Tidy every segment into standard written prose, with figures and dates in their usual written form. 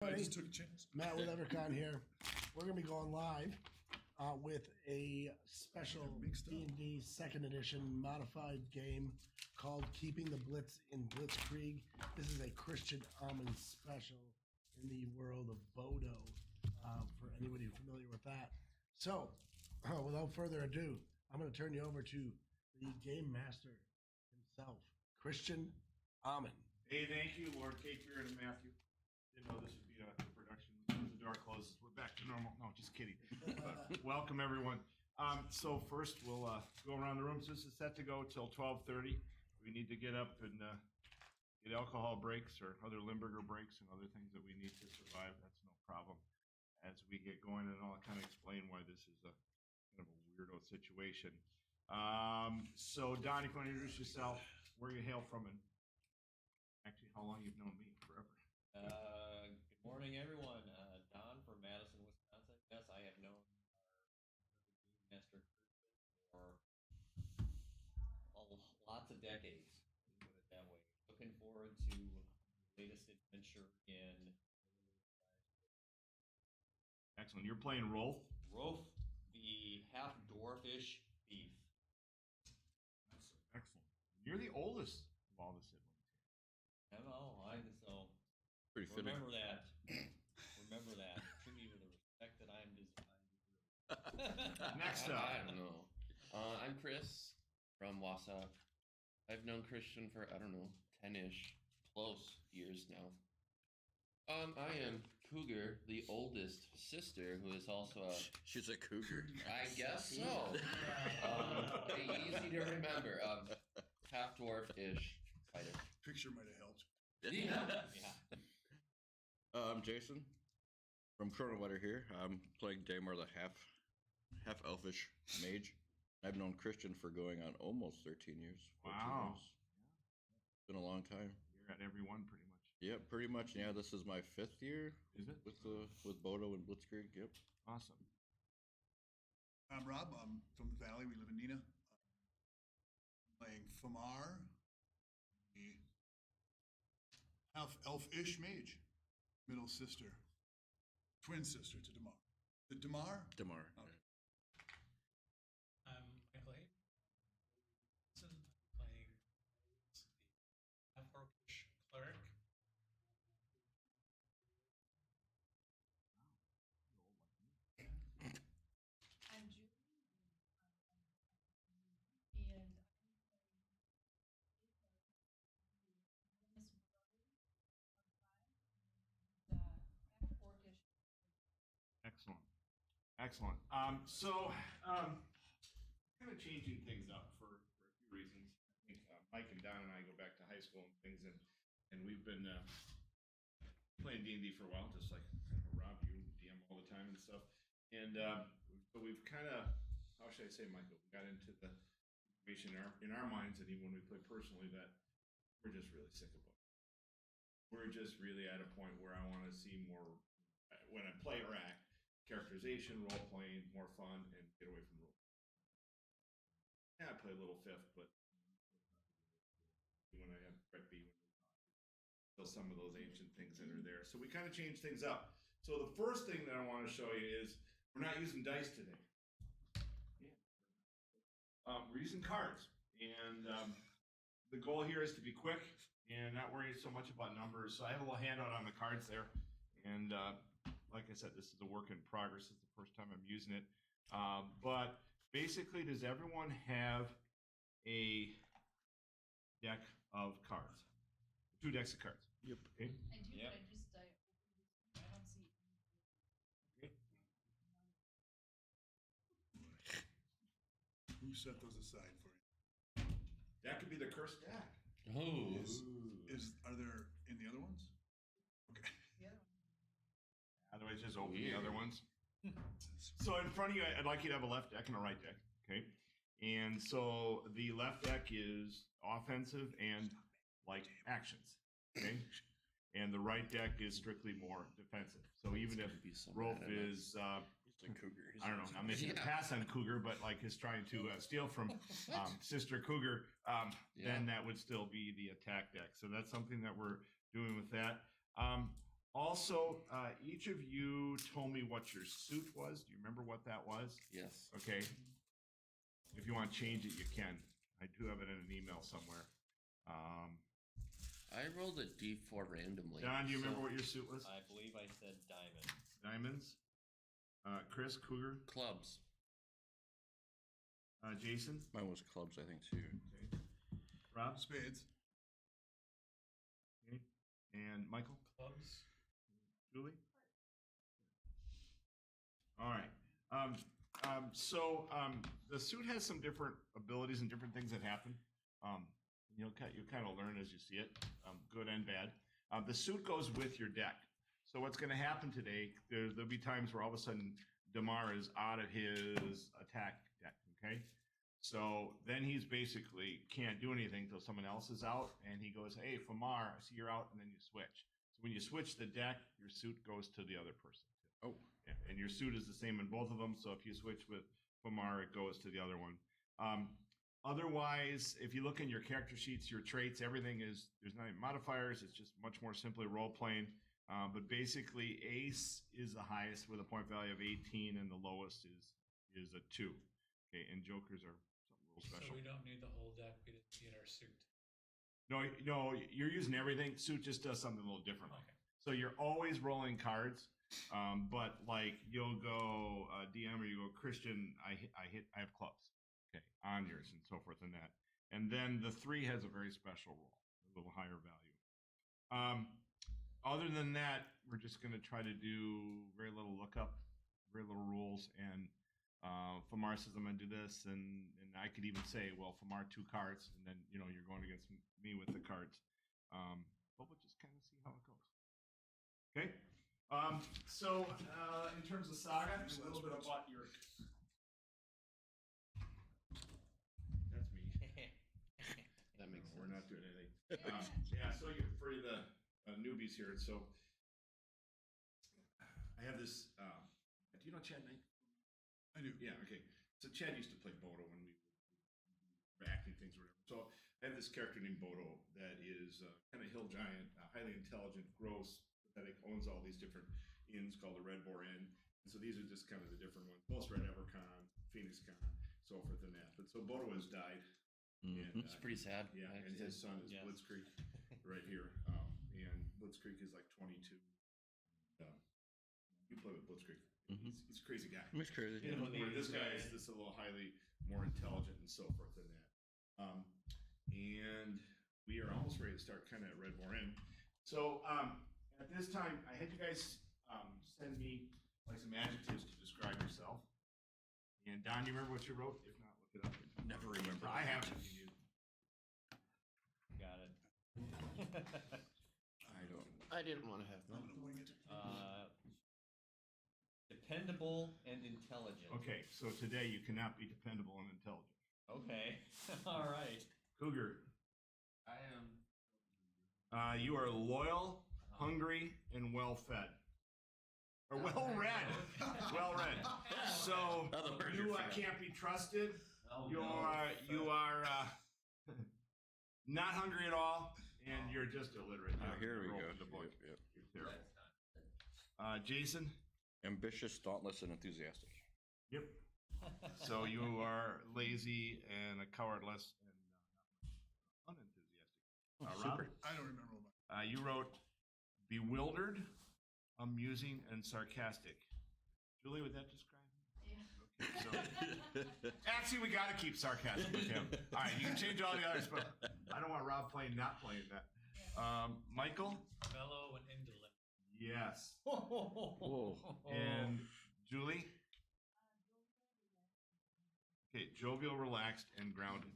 I just took a chance. Matt with Evercon here. We're gonna be going live with a special D&D second edition modified game called Keeping the Blitz in Blitzkrieg. This is a Christian Almond special in the world of Bodo, for anybody familiar with that. So, without further ado, I'm gonna turn you over to the game master himself, Christian Almond. Hey, thank you, Lord Cakebeard and Matthew. Didn't know this would be a production. As soon as the door closes, we're back to normal. No, just kidding. Welcome, everyone. So first, we'll go around the room. So this is set to go till 12:30. We need to get up and get alcohol breaks or other Limburger breaks and other things that we need to survive. That's no problem. As we get going, and I'll kind of explain why this is a kind of a weirdo situation. So Don, if you want to introduce yourself, where you hail from, and actually how long you've known me. Forever. Good morning, everyone. Don from Madison, Wisconsin. Yes, I have known our Master Christian for lots of decades. Put it that way. Looking forward to the latest adventure in. Excellent. You're playing Rolf? Rolf, the half dwarfish thief. That's excellent. You're the oldest of all the siblings. So Pretty fitting. remember that. Remember that. Treat me with the respect that I am designed. Next up. I don't know. I'm Chris from Wausau. I've known Christian for, 10-ish, close years now. I am Cougar, the oldest sister, who is also a... She's a cougar. I guess so. Easy to remember. Half-dwarf-ish fighter. Picture might have helped. Yeah. I'm Jason from Chronowetter here. I'm playing Daymar, the half elfish mage. I've known Christian for going on almost 13 years. 14 Wow. years. It's been a long time. You're at every one pretty much. Yeah, pretty much. Yeah, this is my 5th year Is it? with Bodo and Blitzkrieg. Yep. Awesome. I'm Rob. I'm from the Valley. We live in Neenah. Playing Famar, the half elf-ish mage, middle sister, twin sister to Damar. The Damar? Damar. Okay. I'm Michael Hayden. I'm playing the half-orcish cleric. I'm Julie, and I'm playing the half-orcish. Excellent. Excellent. Kind of changing things up for a few reasons. I think Mike and Don and I go back to high school and things, and we've been playing D&D for a while, just like Rob, you DM all the time and stuff. And but we've kind of, how should I say, Michael, we got into the information in our minds, and even when we play personally, that we're just really sick of it. We're just really at a point where I want to see more, when I play or act, characterization, role playing, more fun, and get away from role. Yeah, I play a little fifth, but when I had Brett B, still some of those ancient things that are there. So we kind of change things up. So the first thing that I want to show you is we're not using dice today. Yeah. We're using cards, and the goal here is to be quick and not worry so much about numbers. So I have a little handout on the cards there, and like I said, this is a work in progress. This is the first time I'm using it. But basically, does everyone have a deck of cards? 2 decks of cards. Yep. Okay. I do, Yep. but I don't see Okay. Who set those aside for you? That could be the cursed deck. Oh. Are there in the other ones? Okay. the other one. Otherwise, just open the Weird. other ones. So in front of you, I'd like you to have a left deck and a right deck. Okay. And so the left deck is offensive and like actions. Okay. And the right deck is strictly more defensive. So even if Rolf is, He's a cougar. I don't know, I'm making a pass on Cougar, but like is trying to steal from Sister Cougar, then that would still be the attack deck. So that's something that we're doing with that. Also, each of you told me what your suit was. Do you remember what that was? Yes. Okay. If you want to change it, you can. I do have it in an email somewhere. I rolled a D4 randomly. Don, do you remember so- what your suit was? I believe I said diamond. Diamonds. Chris, Cougar. Clubs. Jason. Mine was clubs, I think, too. Okay. Rob. Spades. Okay. And Michael. Clubs. Julie. All right. The suit has some different abilities and different things that happen. You'll kind of learn as you see it, good and bad. The suit goes with your deck. So what's going to happen today? There'll be times where all of a sudden Damar is out of his attack deck. Okay. So then he's basically can't do anything until someone else is out, and he goes, "Hey, Famar, I see you're out," and then you switch. So when you switch the deck, your suit goes to the other person. Oh. Yeah, and your suit is the same in both of them. So if you switch with Famar, it goes to the other one. Otherwise, if you look in your character sheets, your traits, everything there's not even modifiers. It's just much more simply role playing. But basically, Ace is the highest with a point value of 18, and the lowest is a 2. Okay, and Jokers are something real So special. we don't need the whole deck. We just need our suit. No, you're using everything. Suit just does something a little differently. Okay. So you're always rolling cards, but like you'll go DM or you go Christian. I have clubs, okay, on yours and so forth and that. And then the 3 has a very special role, a little higher value. Other than that, we're just going to try to do very little lookup, very little rules, and Famar says I'm going to do this, and I could even say, well, Famar 2 cards, and then you're going against me with the cards. But we'll just kind of see how it goes. Okay. In terms of saga, a little bit about your. That's me. That makes sense. We're not doing anything. So for the newbies here, so I have this. Do you know Chad Knight? I do. Yeah. Okay. So Chad used to play Bodo when we were acting things or whatever. So I have this character named Bodo that is kind of hill giant, highly intelligent, gross, pathetic, owns all these different inns called the Red Boar Inn. And so these are just kind of the different ones. Most are at Evercon, PhoenixCon, so forth and that. But so Bodo has died. And, It's pretty sad. yeah, and actually. his son is Yes. Blitzkrieg right here. And Blitzkrieg is like 22. You play with Blitzkrieg. He's a crazy guy. It's crazy. Yeah. Where this guy is this a little highly more intelligent and so forth than that. And we are almost ready to start kind of Red Boar Inn. So at this time, I had you guys send me like some adjectives to describe yourself. And Don, you remember what you wrote? If not, look it up. Never remember. I have it. if you need. Got it. I don't. I didn't want to have that. Dependable and intelligent. Okay, so today you cannot be dependable and intelligent. Okay. All right. Cougar, I am. you are loyal, hungry, and well fed. Or well read. Well read. So Other words you are fed. can't be trusted. Oh, You are not hungry at all, and you're just illiterate. Here we Roll go. for the book. Yep, You're terrible. Jason. Ambitious, dauntless, and enthusiastic. Yep. So you are lazy and a coward less and unenthusiastic. Rob, Super. I don't remember what you wrote bewildered, amusing, and sarcastic. Julie, would that describe him? Yeah. Okay, so actually, we got to keep sarcasm with him. All right, you can change all the others, but I don't want Rob not playing that. Michael? Mellow and indolent. Yes. Whoa. And Julie? Okay, jovial, relaxed, and grounded.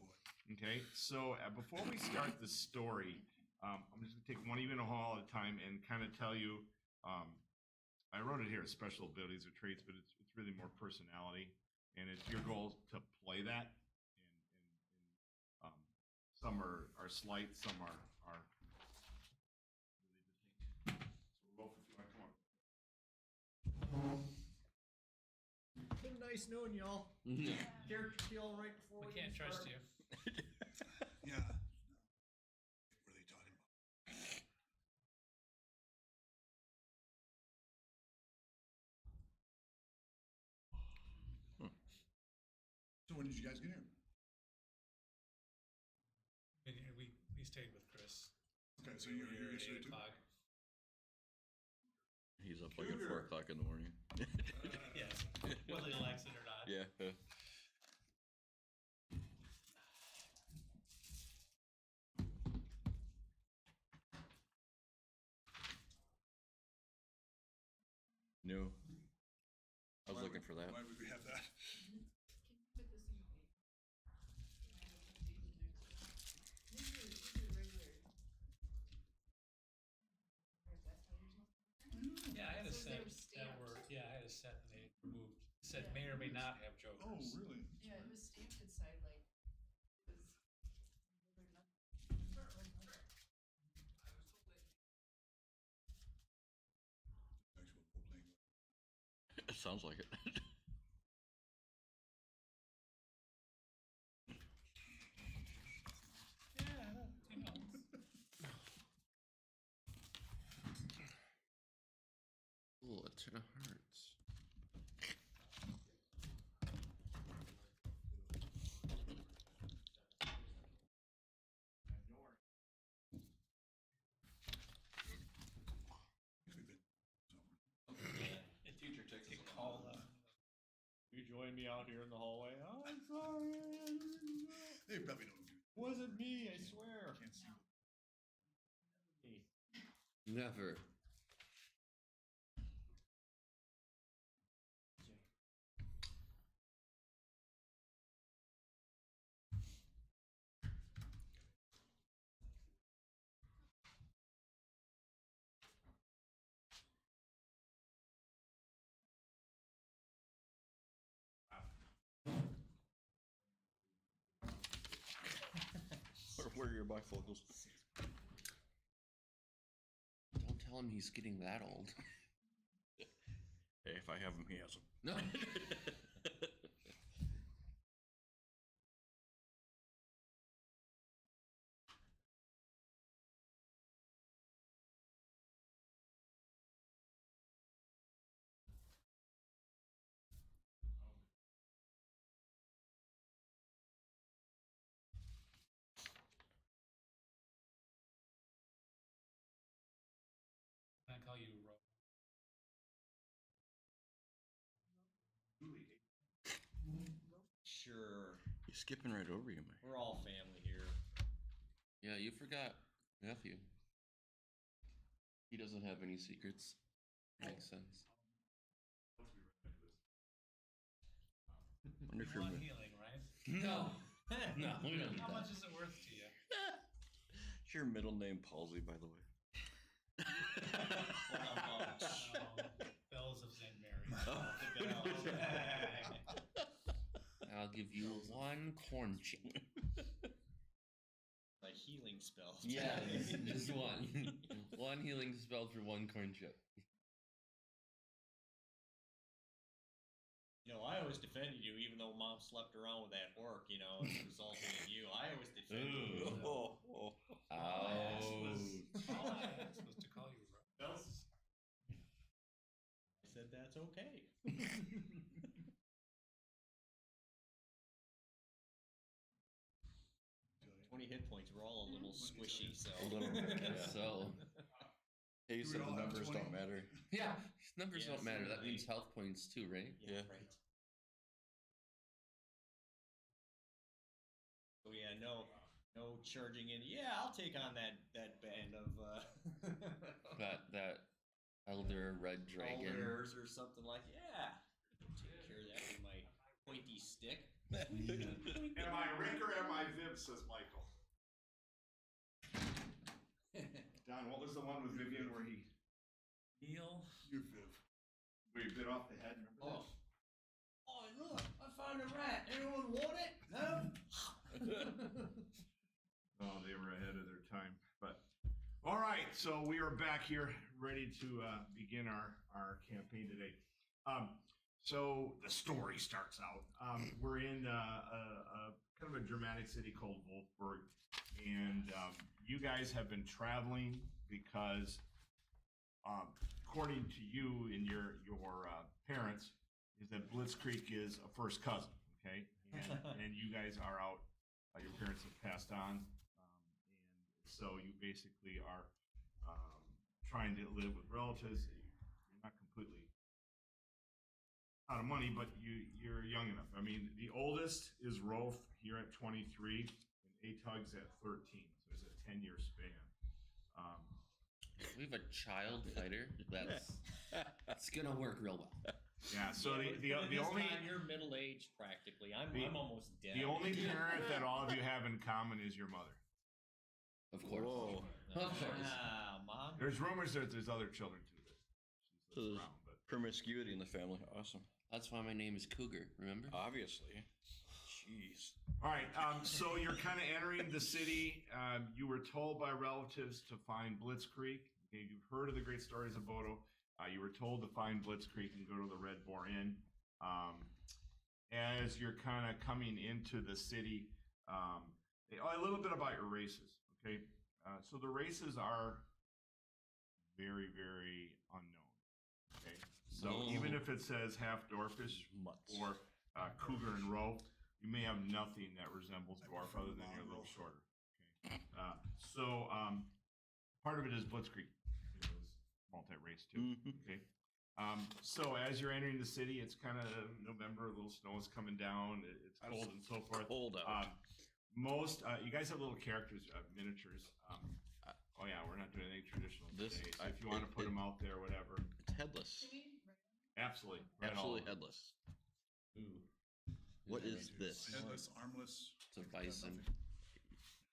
Okay, so before we start the story, I'm just gonna take one even a haul at a time and kind of tell you. I wrote it here as special abilities or traits, but it's really more personality, and it's your goal to play that. And some are slight, some are really distinct. So Rolf, if you want to come on. Been nice knowing y'all. Character feel right before We can't trust you. when did you guys get here? And we stayed with Chris. Okay, so you were here at yesterday 8 too? o'clock. He's up like at 4 o'clock in the morning. Yes, whether he likes it or not. Yeah. No. I was looking for that. Why would we have that? Can you put this in the bag? These are regular. That's how yours look? Yeah, I had a Says they set were stamped. I had a set and they removed. It said Yeah. may or may not have jokers. Oh, really? Yeah, it was stamped inside like, it was. Actual role-playing. It sounds like it. Yeah, you know. Ooh, a 10 of hearts. Teacher took Get called up. You join me out here in the hallway. Oh, I'm sorry. They probably don't do. Wasn't me, I swear. Can't see. Never. Where are your bifocals? Don't tell him he's getting that old. Hey, if I have him, he has them. No. Can I call you Ro? Sure. He's skipping right over you, Mike. We're all family here. Yeah, you forgot Matthew. He doesn't have any secrets. Makes sense. Wonder if You you're want mi- healing, right? No. No, we don't need How that. much is it worth to you? Is your middle name Palsy, by the way? Bells of St. Mary. I'll give you one corn chip. Like healing spells. Yeah, just one. One healing spell for one corn chip. You know, I always defended you, even though Mom slept around with that orc. You know, and it resulted in you. I always defended you. Ooh. Oh, oh. All I asked was Ouch. to call you Ro. I said that's okay. 20 hit points. We're all a little squishy, so. A little bit. So, Hey, you Do we said all the have numbers 20? don't matter. yeah, numbers Yeah, don't matter. That certainly. means health points too, right? Yeah. Right. So yeah, no charging in. Yeah, I'll take on that band of That elder red dragon. elders or something like. Yeah, take care of that with my pointy stick. Am I Rick or am I Viv, says Michael. Don, what was the one with Vivian where he Neil. You're Viv. where he bit off the head? Remember Oh, look! I found a rat. Anyone want it? No. Oh, they were ahead of their time. But all right, so we are back here ready to begin our campaign today. So the story starts out. We're in a kind of a dramatic city called Wolfburg, and you guys have been traveling because, according to you and your parents, is that Blitzkrieg is a first cousin. okay? And you guys are out. Your parents have passed on, and so you basically are trying to live with relatives. You're not completely out of money, but you're young enough. I mean, the oldest is Rolf here at 23, and Atug's at 13. So there's a 10-year span. We have a child fighter. That's gonna work real well. Yeah. So the This only time you're middle aged practically. I'm almost dead. the only parent that all of you have in common is your mother. Of course. Whoa. Of course. Mom. There's rumors that there's other children too that So she's there's around, but promiscuity in the family. Awesome. That's why my name is Cougar. Remember? Obviously. Jeez. all right. So you're kind of entering the city. You were told by relatives to find Blitzkrieg. Okay, you've heard of the great stories of Bodo. You were told to find Blitzkrieg and go to the Red Boar Inn. As you're kind of coming into the city, a little bit about your races. Okay, so the races are very, very unknown. Okay, so even if it says half dwarfish Mutts. or cougar and roe, you may have nothing that resembles dwarf other than you're a little shorter. Okay, so part of it is Blitzkrieg. It was multi-race too. Mhm. Okay. So as you're entering the city, it's kind of November, a little snow is coming down, it's cold and so forth. Cold out. You guys have little characters, miniatures. Oh yeah, we're not doing anything traditional This- today. So if you want to put them out there, whatever. It's headless. Can we Absolutely. Right, all Absolutely of them. headless. Ooh. What is this? Headless, armless. It's a bison.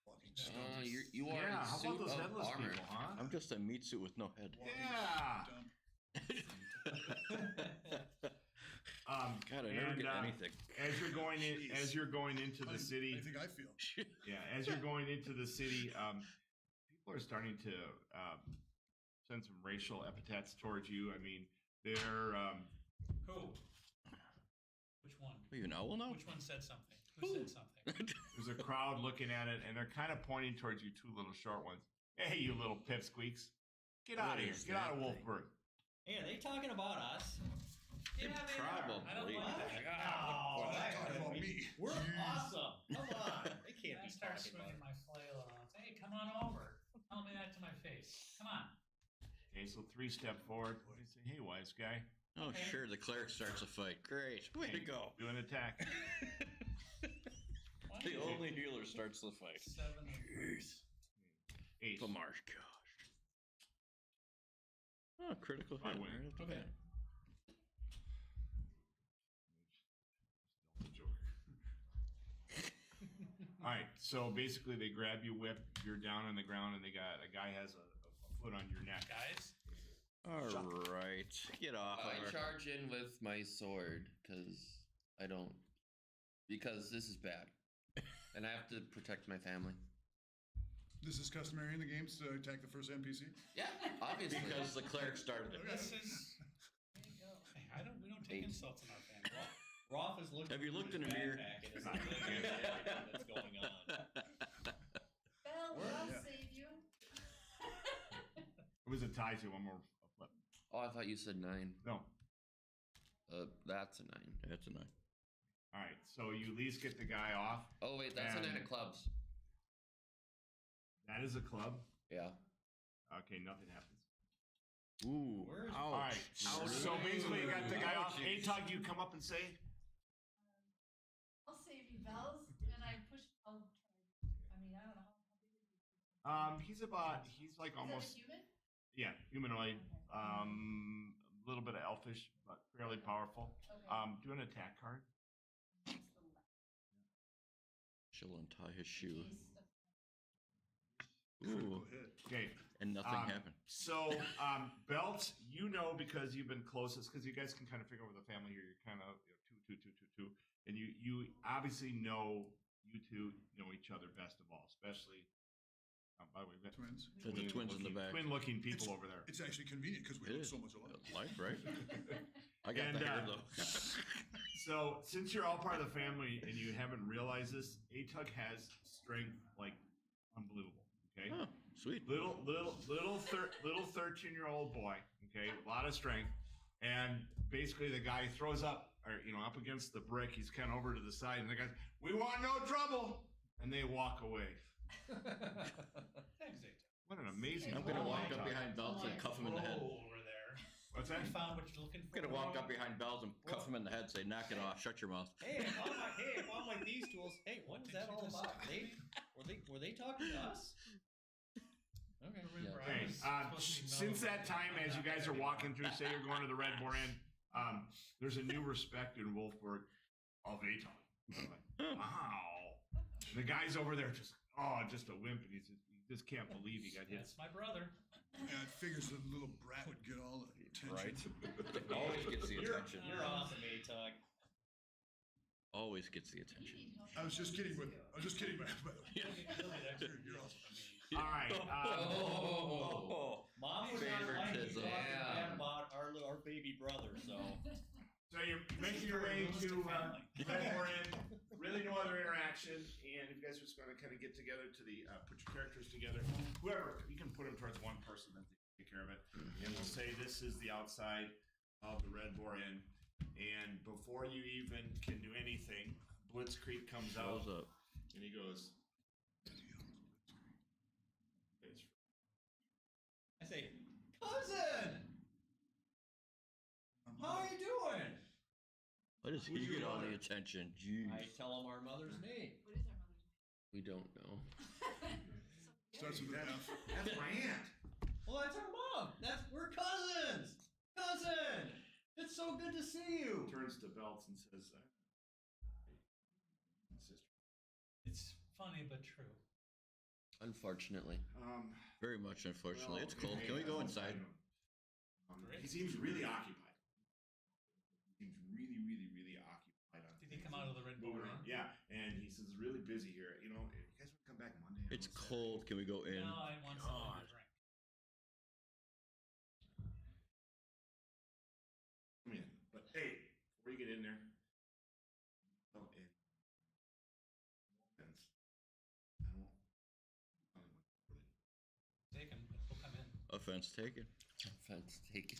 Walking You are Yeah, a how suit about those of headless armor. people, huh? I'm just a meat suit with no head. Yeah. God, I never And, get anything. As you're going in, as you're going into the city, I think I feel. yeah, as you're going into the city, people are starting to send some racial epithets towards you. I mean, they're Who? Which one? Are you an owl now? Which one said something? Who said something? there's a crowd looking at it, and they're kind of pointing towards you two little short ones. Hey, you little pipsqueaks, get out What of here! is Get out of that thing? Wolfburg. Hey, are they talking about us? Yeah, they are. I don't Probably. like that. Oh, Well, that talking couldn't about be- me. We're Jeez. awesome. Come on. They can't I be start talking swinging about my flail around. Say, hey, come on over. Tell me that to my face. Come on. Okay, so 3 step forward. They say, hey, wise guy, Oh, sure. The cleric starts a fight. Great. Way to go. do an attack. Why The is it only healer starts the fight. 7 of hearts? 8. Oh my gosh. Oh, critical I hit. win. right off the Okay. bat. All right, so basically they grab you, whip, you're down on the ground, and a guy has a foot on your neck. Guys, All right. Get off I of her. charge in with my sword because this is bad, and I have to protect my family. This is customary in the games to attack the first NPC. Yeah, obviously. Because the cleric started it. this is. There you go. Hey, we don't take 8. insults in our family. Rolf is looking. Have you through looked his in a mirror? backpack and is looking at everything that's going on. Belle, Where- I'll Yeah. save you. It was a tie to one more flip. Oh, I thought you said 9. No. That's a 9. That's a 9. All right, so you at least get the guy off. Oh wait, that's a And- 9 of clubs. That is a club. Yeah. Okay, nothing happens. Ooh. Where is- ouch. All right, so basically you got the guy off. Hey, Ouchies. Tug, you come up and say, I'll save you, Bells. And I push. I'll try. I mean, I don't know how big is he? he's like Is almost, that a human? yeah, humanoid. Okay. A little bit of elfish, but fairly powerful. Okay. Do an attack card. It's the left She'll untie his shoe. piece of- Ooh. Critical hit. Okay. And nothing happened. So, Belt, you know because you've been closest, because you guys can kind of figure out with the family here. You're kind of two, and you obviously know you two know each other best of all, especially. By the way, we've got Twins. There's the twins in the back. twin-looking people over there. It's actually convenient because we It look is. so much alike. Life, right? I got And, the hair, though. So, since you're all part of the family and you haven't realized this, Atug has strength like unbelievable. Okay, Oh, sweet. little 13-year-old boy. Okay, a lot of strength. And basically the guy throws up, or up against the brick. He's kind of over to the side, and the guy's, "We want no trouble," and they walk away. Thanks, Zayton. What an amazing! I'm gonna walk up talk. behind Bells and cuff him in the head. Over there. What's that? You found what you're looking for. I'm gonna walk up behind Bells and cuff him in the head. Say, "Knock it off. Shut your mouth." Hey, if I'm like these tools, hey, what is that all about? Were they talking to us? Okay. Remember, I Okay. was supposed to be Since that mellow. time, as you guys are walking through, say you're going to the Red Boar Inn, there's a new respect in Wolfburg of Aton. Wow. And the guy's over there just a wimp, and he just can't believe he got hit. That's my brother. Yeah, it figures the little brat would get all the attention. Right. Always gets the attention. You're awesome, A-Tug. Always gets the attention. I was just kidding, by the way. You're awesome. All right. Mom was not like Favoritism. talking about our baby brother, so. So you're making your way to Red Boar Inn. Really no other interaction, and if you guys are just going to kind of get together to the put your characters together. Whoever, you can put them towards one person and take care of it. And we'll say this is the outside of the Red Boar Inn. And before you even can do anything, Blitzkrieg comes out Shows up. and he goes, I say, cousin, how are you doing? Why does he Who's your get all the mother? attention? Jeez. I tell him our mother's name. What is our mother's name? We don't know. Starts with an F. "That's my aunt." Well, that's our mom. We're cousins. Cousin, it's so good to see you. Turns to Belts and says, "Sister." It's funny but true. Unfortunately. Very much, unfortunately. Well, It's cold. okay, Can we go I inside? don't know. He seems really occupied. He seems really occupied. Did he come out of the Red Bull Moving Inn? around. Yeah, and he says, "Really busy here. You guys want to come back Monday?" It's cold. Can we go in? No, I want something to drink. Come in. But hey, before you get in there, oh, Ed. No offense. I don't. Take him. He'll come in. Offense taken. Offense taken.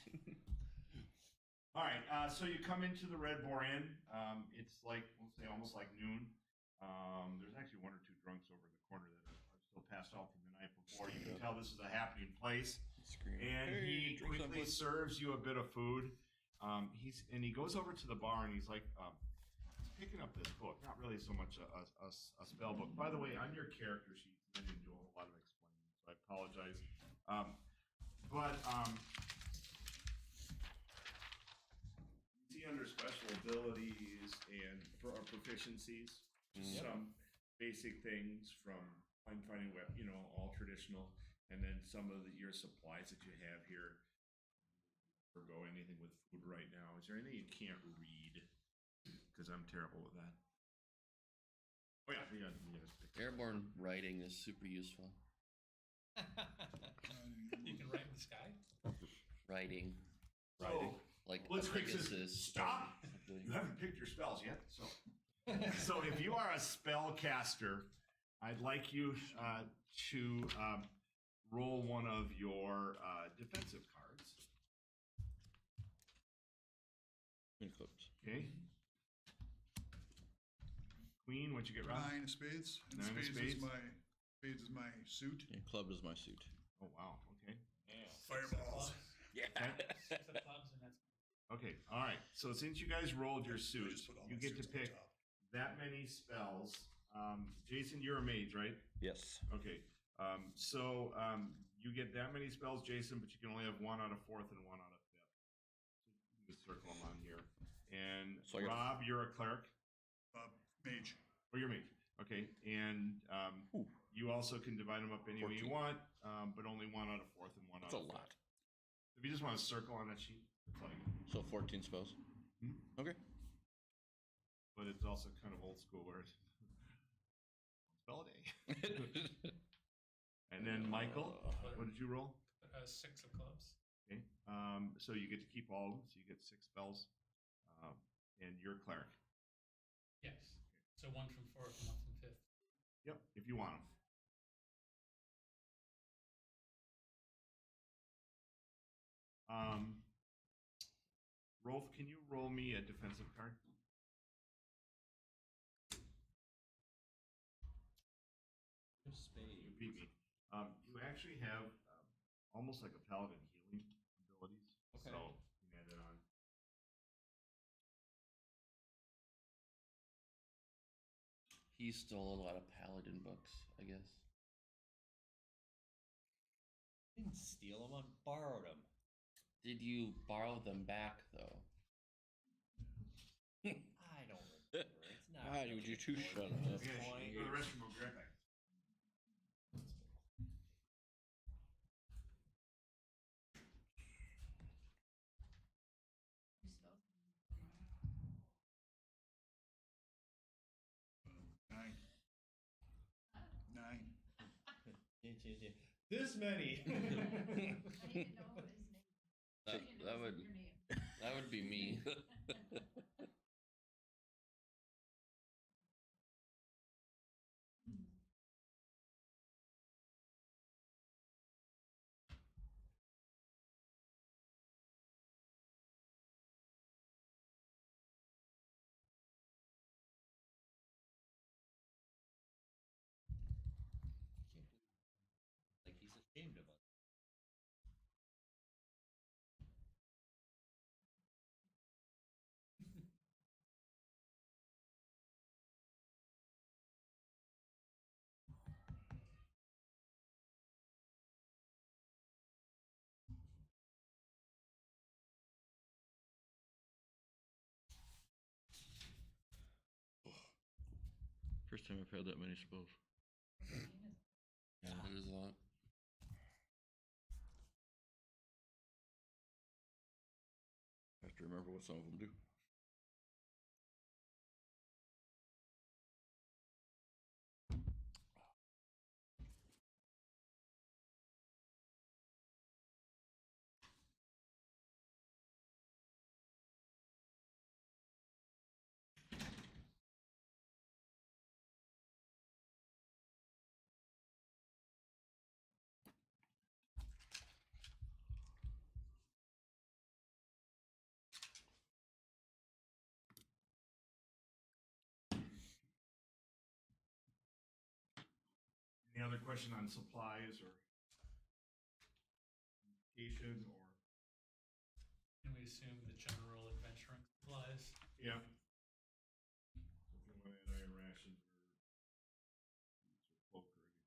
All right, so you come into the Red Boar Inn. It's like, we'll say, almost like noon. There's actually one or two drunks over in the corner that are still passed out from the night before. You can tell this is a happening place. And he quickly serves you a bit of food. He goes over to the bar and he's like, he's picking up this book. Not really so much a spell book. By the way, on your character sheet, I didn't do a whole lot of explaining, so I apologize. You see under special abilities and proficiencies, just some basic things from finding all traditional, and then some of your supplies that you have here. Forgo anything with food right now. Is there anything you can't read? Because I'm terrible with that. Oh yeah, you gotta pick that. Airborne writing is super useful. You can write in the sky. Writing. So, Like Blitzkrieg says, Pegasus. "Stop! You haven't picked your spells yet." So if you are a spellcaster, I'd like you to roll one of your defensive cards. Okay. Queen, what'd you get, Rob? 9 of spades. And Nine of spades spades. is my suit. And club is my suit. Oh wow. Okay. Fireballs. Six of clubs and that's Okay. All right. So since you guys rolled your I suit, just put all you my get to suits on pick top. that many spells. Jason, you're a mage, right? Yes. Okay. You get that many spells, Jason, but you can only have one out of fourth and one out of fifth. So you just circle them on here. And So I got- Rob, you're a cleric. Mage. Oh, you're mage. Okay. And you also can divide them up any way you 14. want, but only one out of fourth and one That's out a of lot. fifth. If you just want to circle on that sheet, it's like, So 14 spells. Okay. but it's also kind of old school where it's spell a day. And then Michael, what did you roll? 6 of clubs. Okay. So you get to keep all of them. So you get 6 spells. And you're a cleric. Yes. So 1 from 4th and 1 from 5th. Yep, if you want them. Rolf, can you roll me a defensive card? You beat me. You actually have almost like a paladin healing abilities. Okay. So you can add that on. He stole a lot of paladin books, I guess. Didn't steal them, I borrowed them. Did you borrow them back though? I don't remember. It's not. Ah, really would you two shut important at up? this Okay, point. go to the restroom. I'll be right back. You spelled Nine. Nine. This many. I didn't know his name. I That, didn't know that his would your name. that would be me. Like he's ashamed of us. First time I've had that many spells. Yeah, it is a lot. I have to remember what some of them do. Any other question on supplies or education or? Can we assume the general adventuring supplies? Yeah. If you want to add iron rations or cloak or anything.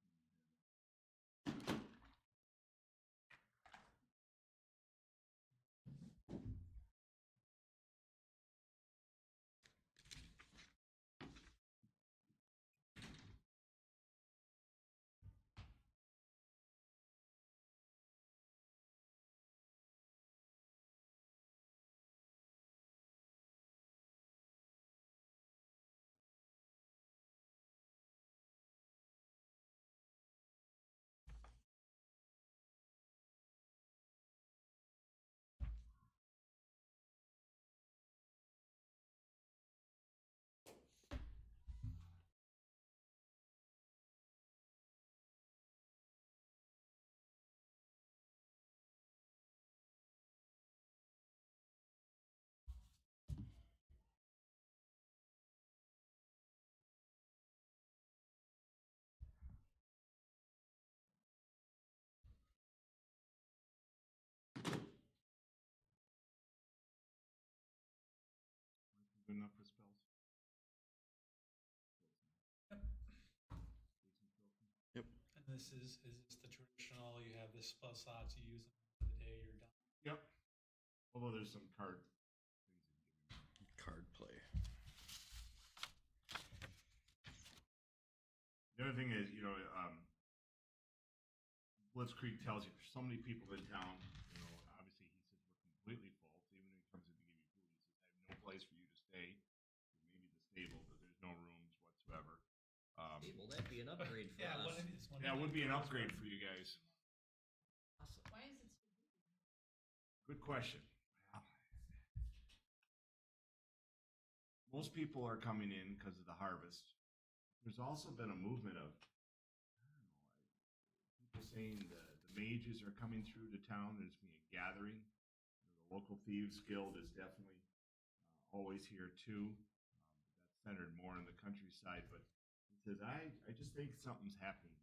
Good enough for spells? And this is this the traditional, you have this spell slots, you use them for the day, you're done? Yep. Although there's some card things that give you. Card play. The other thing is, Blitzkrieg tells you there's so many people in town. Obviously he says we're completely full. So even when he comes in to give you food, he says I have no place for you to stay. Maybe the stable, but there's no rooms whatsoever. Stable, that'd be an upgrade for Yeah, us. what it is. Yeah, it would be an upgrade for you guys. Awesome. Why is it so big? Good question. Most people are coming in because of the harvest. There's also been a movement of, people saying the mages are coming through the town. There's being a gathering. The local thieves guild is definitely always here too. That's centered more in the countryside, but he says, I just think something's happening.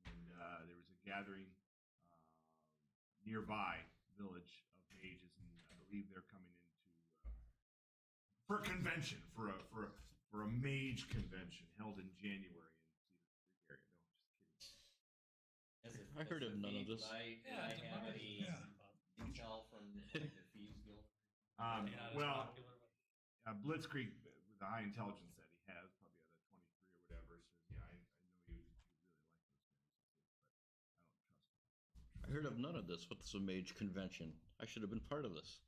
And there was a gathering nearby village of mages, and I believe they're coming into for a convention, for a mage convention held in January in Cedar Creek area. No, just kidding. I heard of none of this. Did I have any intel from like, the Thieves Guild? Well, Blitzkrieg, with the high intelligence that he has, probably out of 23 or whatever, says, yeah, I know you really like those guys, but I don't trust him. I heard of none of this. What's a mage convention? I should have been part of this.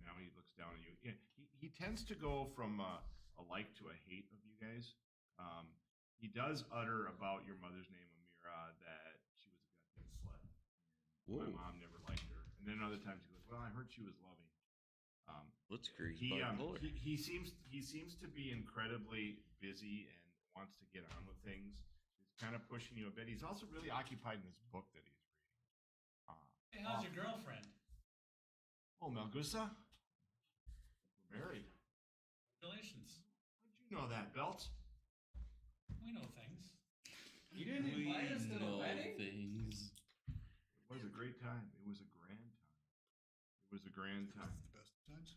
Now he looks down at you. Yeah, he tends to go from a like to a hate of you guys. He does utter about your mother's name, Amira, that she was a goddamn slut. And my mom never liked her. And then other times he goes, well, I heard she was loving. Blitzkrieg. He seems to be incredibly busy and wants to get on with things. He's kind of pushing you a bit. He's also really occupied in this book that he's reading. Hey, how's your girlfriend? Oh, Melgusa? We're married. Congratulations. How'd you know that, Belt? We know things. You didn't invite us to the wedding? Things. It was a great time. It was a grand time. It was a grand time. The best of times.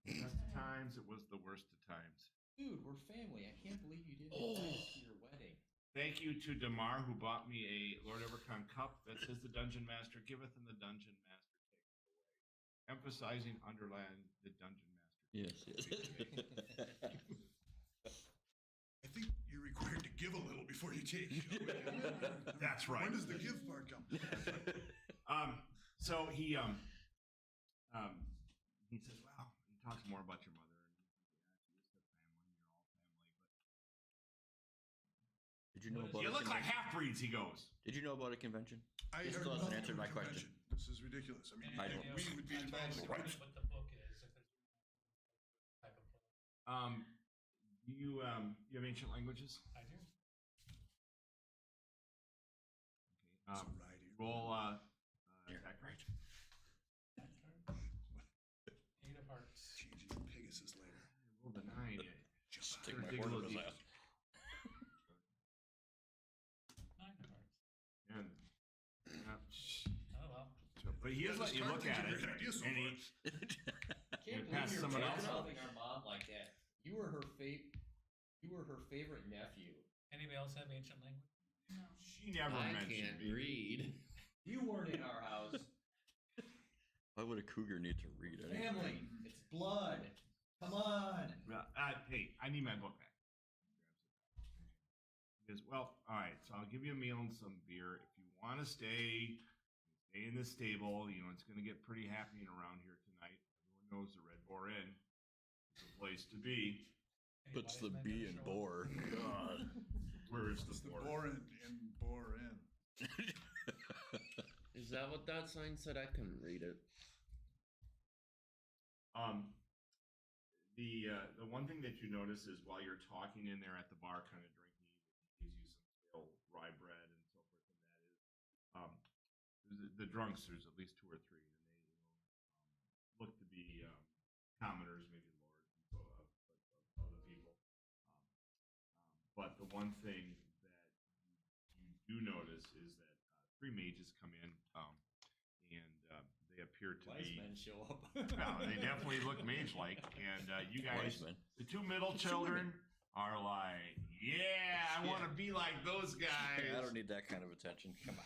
The best of times, it was the worst of times. Dude, we're family. I can't believe you didn't invite us to your wedding. Thank you to Damar, who bought me a Lord Evercon cup that says the Dungeon Master giveth and the Dungeon Master taketh away. Emphasizing, underline the Dungeon Master. Yes. I think you're required to give a little before you take. That's right. When does the give part come? So he says, well, he talks more about your mother. Did you know about? You a look like convention? half-breeds, he goes. Did you know about a convention? I This heard still hasn't nothing answered from my question. convention. This is ridiculous. I mean, I don't- we would be involved. What the book is, if there's type of book. Do you have ancient languages? I do. Okay. So right here. Roll Here, attack. right. 8 of hearts. Changing to Pegasus later. Roll the 9. Just Stick my dig a horn little up his deep. ass. 9 of hearts. And, Oh well. but he is letting you look at it, Great idea so and he, far. Can't pass believe you're someone else bad-mouthing our mom like that. You were her favorite nephew. Anybody else have ancient language? No. she never I mentioned can't me. read. You weren't in our house. Why would a cougar need to read anything? Family. It's blood. Come on. Hey, I need my book back. He goes, well, all right, so I'll give you a meal and some beer. If you want to stay in the stable. You know, it's going to get pretty happening around here tonight. Everyone knows the Red Boar Inn is the place to be. Any Puts wise the men B gonna in show up? bore. God. Where is It's the the boar? bore in bore in. Is that what that sign said? I couldn't read it. The one thing that you notice is while you're talking in there at the bar, kind of drinking, he gives you some stale rye bread and so forth, and that is the drunks. There's at least 2 or 3, and they look to be commoners, maybe lords, and so of other people. But the one thing that you do notice is that 3 mages come in, and they appear to Wise be. men show up. Well, they definitely look mage-like, and you guys, Wise men. the 2 middle children, are like, yeah, I want to be like those guys. I don't need that kind of attention. Come on.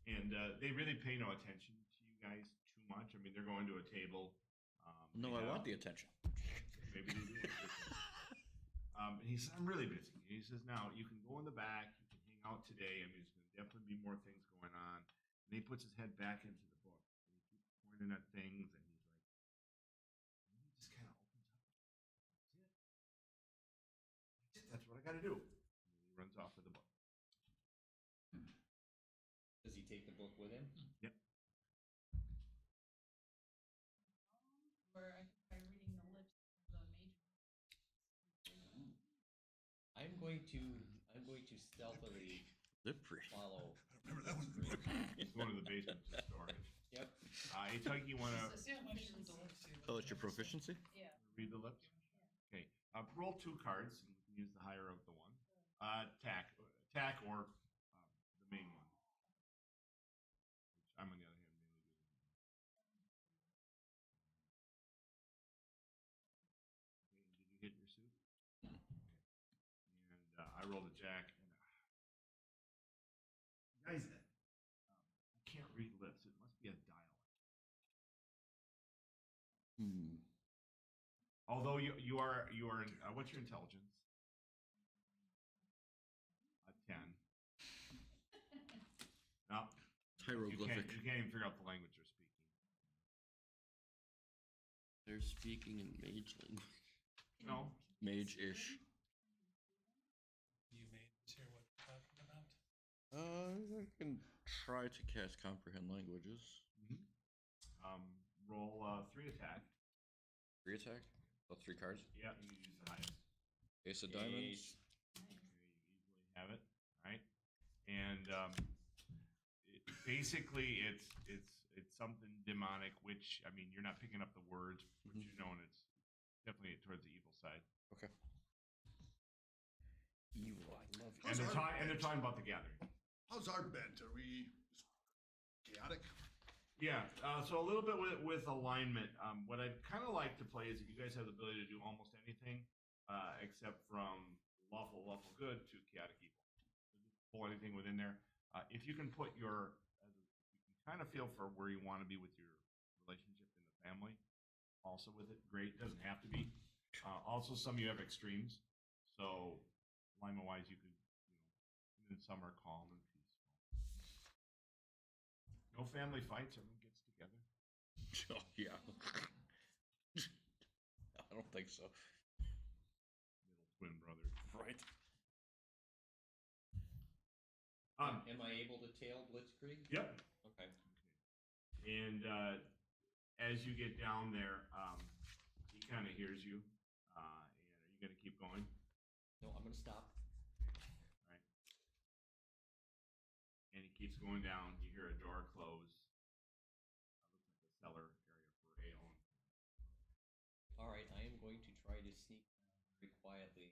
And they really pay no attention to you guys too much. I mean, they're going to a table. No, they I have- want the attention. Maybe they do. And he says, I'm really busy. And he says, now you can go in the back. You can hang out today. I mean, there's going to definitely be more things going on. And he puts his head back into the book. And he keeps pointing at things. And he's like, and he just kind of opens up. That's it. That's what I got to do. And he runs off with the book. Does he take the book with him? Yep. Or I could try reading the lips of the major. I'm I'm going to stealthily Slippery. follow. I remember that one. It's going to the basement to storage. Yep. Anytime you want to Oh, it's your proficiency? Yeah. read the lips. Okay. Roll 2 cards. And you can use the higher of the one. Attack or the main one. Which I'm on the other hand mainly using. Okay, did you hit your suit? Okay. And I rolled a jack. And, guys, I can't read lips. It must be a dialect. Although you are what's your intelligence? A 10. No. Hieroglyphic. You can't even figure out the language they're speaking. They're speaking in mage language. No. Mage-ish. You made this here what you're talking about? I can try to cast comprehend languages. Roll 3 attack. 3 attack? That's 3 cards. Yeah, you use the highest. Ace of diamonds. Okay, you easily have it. All right. And basically, it's something demonic. Which I mean, you're not picking up the words, but you know, and it's definitely towards the evil side. Okay. Evil. I love And they're talking about the gathering. How's our bent? Are we chaotic? Yeah, so a little bit with alignment. What I'd kind of like to play is that you guys have the ability to do almost anything, except from lawful good to chaotic evil. So just pull anything within there. If you can put you can kind of feel for where you want to be with your relationship in the family, also with it, great. Doesn't have to be. Also, some you have extremes. So alignment-wise, you could, and then some are calm and peaceful. No family fights. Everyone gets together. Oh, yeah. I don't think so. Little twin brothers. Right. Am I able to tail Blitzkrieg? Yep. Okay. And as you get down there, he kind of hears you. And are you going to keep going? No, I'm gonna stop. All right. And he keeps going down. You hear a door close. Looks like a cellar area for ale. All right, I am going to try to sneak down very quietly.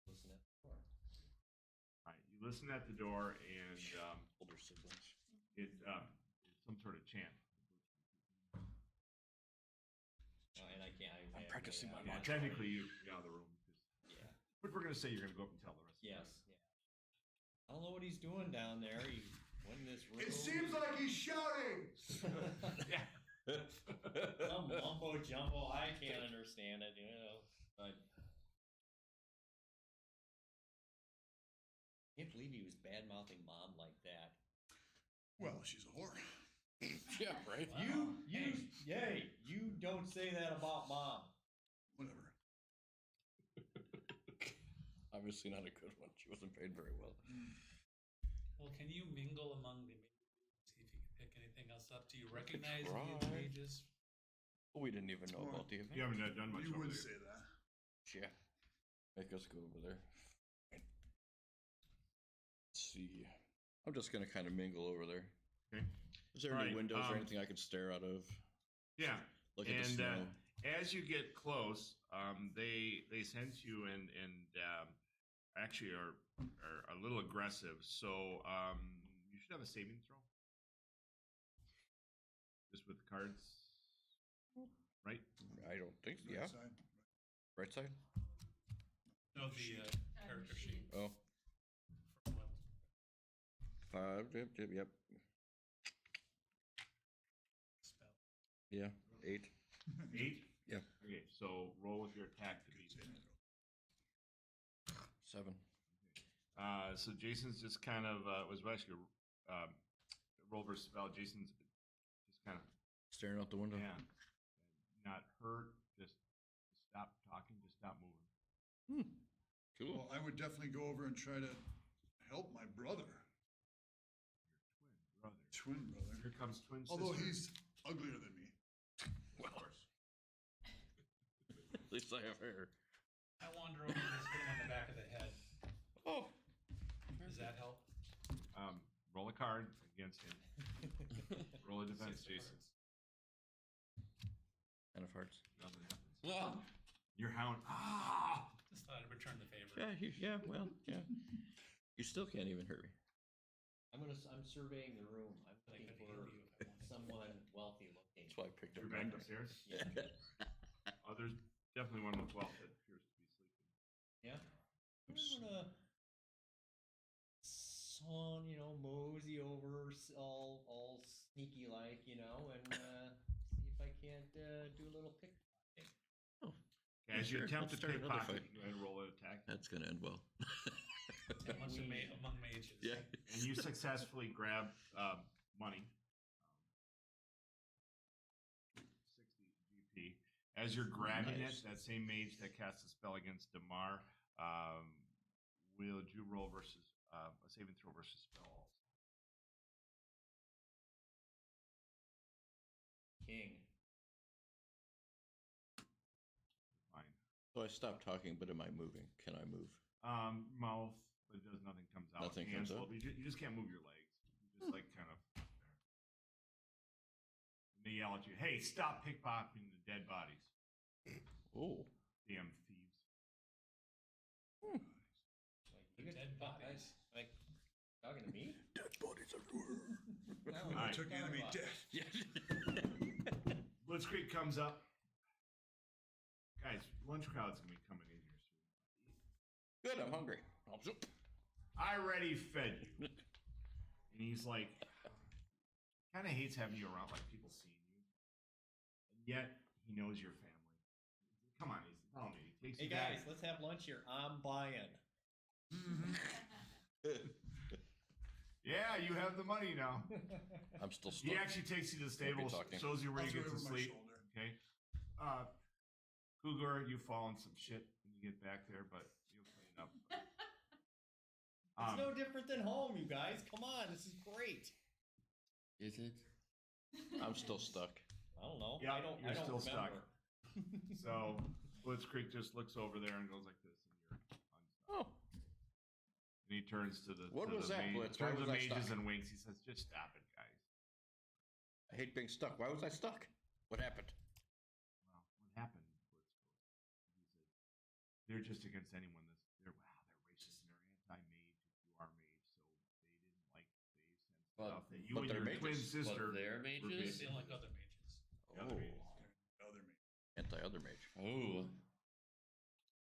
Listen at the door. All right. You listen at the door, and Older siblings. it's some sort of chant. And I can't. I'm practicing my Yeah, mantra. technically, you're out of the room. Yeah. But we're going to say you're going to go up and tell the rest. Yes. Yeah. I don't know what he's doing down there. He went in this room. It seems like he's shouting. Yeah. Some mumbo jumbo. I can't understand it. But I can't believe he was bad mouthing mom like that. Well, she's a whore. Yeah, right. You don't say that about mom. Whatever. Obviously not a good one. She wasn't paid very well. Well, can you mingle among the mages? See if you can pick anything else up. Do you recognize try. any of the mages? We didn't even know Well, about the event. You haven't done much You over would there. say that. Yeah. Make us go over there. Let's see. I'm just gonna kind of mingle over there. Okay. Is there any Right, windows or anything I can stare out of? Yeah. Look at the And snow. as you get close, they sense you and actually are a little aggressive. So you should have a saving throw. Just with the cards, right? I don't think so. Right Yeah. side. Right side? No, the character sheet. Oh. From what? 5. Yep. Spell. Yeah. 8. 8? Yeah. Okay, so roll with your attack to beat it. 7. So Jason's just kind of was actually roll versus spell. Jason's just kind of Staring out the window. not hurt. Just stop talking. Just stop moving. Cool. Well, I would definitely go over and try to help my brother. Twin brother. Twin brother. Here comes twin sister. Although he's uglier than me. Of course. At least I have hair. I wander over and just hit him on the back of the head. Oh. Does that help? Roll a card against him. Roll a defense, Jason. And of hearts. Nothing happens. Ah! Your hound. Ah! Just thought I'd return the favor. Yeah. You still can't even hurt me. I'm surveying the room. I'm I looking could for heal you if I wanted. someone wealthy looking. That's why I picked up. You're back upstairs? Yeah. Oh, there's definitely one with wealth that appears to be sleeping. Yeah. I'm gonna mosey over all sneaky like, and see if I can't do a little pickpocketing. As you Sure, attempt let's to start another pickpocket, fight. go ahead and roll an attack. That's gonna end well. Among mages. Yeah. And you successfully grab money. 60 GP. As you're grabbing Nice. it, that same mage that casts a spell against Damar, will you roll versus a saving throw versus spell also? King. Fine. So I stopped talking, but am I moving? Can I move? Mouth, but it does nothing comes out. Nothing Hands comes out? will- You just can't move your legs. You just like kind of. And they yell at you, "Hey, stop pickpocketing the dead bodies, Oh. damn thieves!" Like, The you get dead bodies. Like talking to me? Dead bodies everywhere. No, Alright. took enemy death. Blitzkrieg comes up. Guys, lunch crowd's gonna be coming in here soon. Good, I'm hungry. I already fed you. And he's like, kind of hates having you around, like people seeing you. And yet, he knows your family. Come on, he's tell me. He takes Hey you back. guys, let's have lunch here. I'm buying. Yeah, you have the money now. I'm still He stuck. actually takes you to the stable, talking. shows you where I'll you throw get it to over my sleep. shoulder. Okay. Cougar, you fall in some shit when you get back there, but you'll clean up. It's no different than home, you guys. Come on, this is great. Is it? I'm still stuck. I don't know. Yeah, I don't you're still stuck. remember. So Blitzkrieg just looks over there and goes like this, and you're unstuck. Oh. And he turns to the What to was the that, ma- Blitz? Why turns was to I mages stuck? and winks. He says, "Just stop it, guys." I hate being stuck. Why was I stuck? What happened? Well, what happened? He says, "They're just against anyone that's they're racist and they're anti-mage. You are mage, so they didn't like they sent But- stuff that you but and they're your twin mages. sister But they're were mages? They don't like other mages. Other Oh. mages. Other me. Anti-other mage. Oh.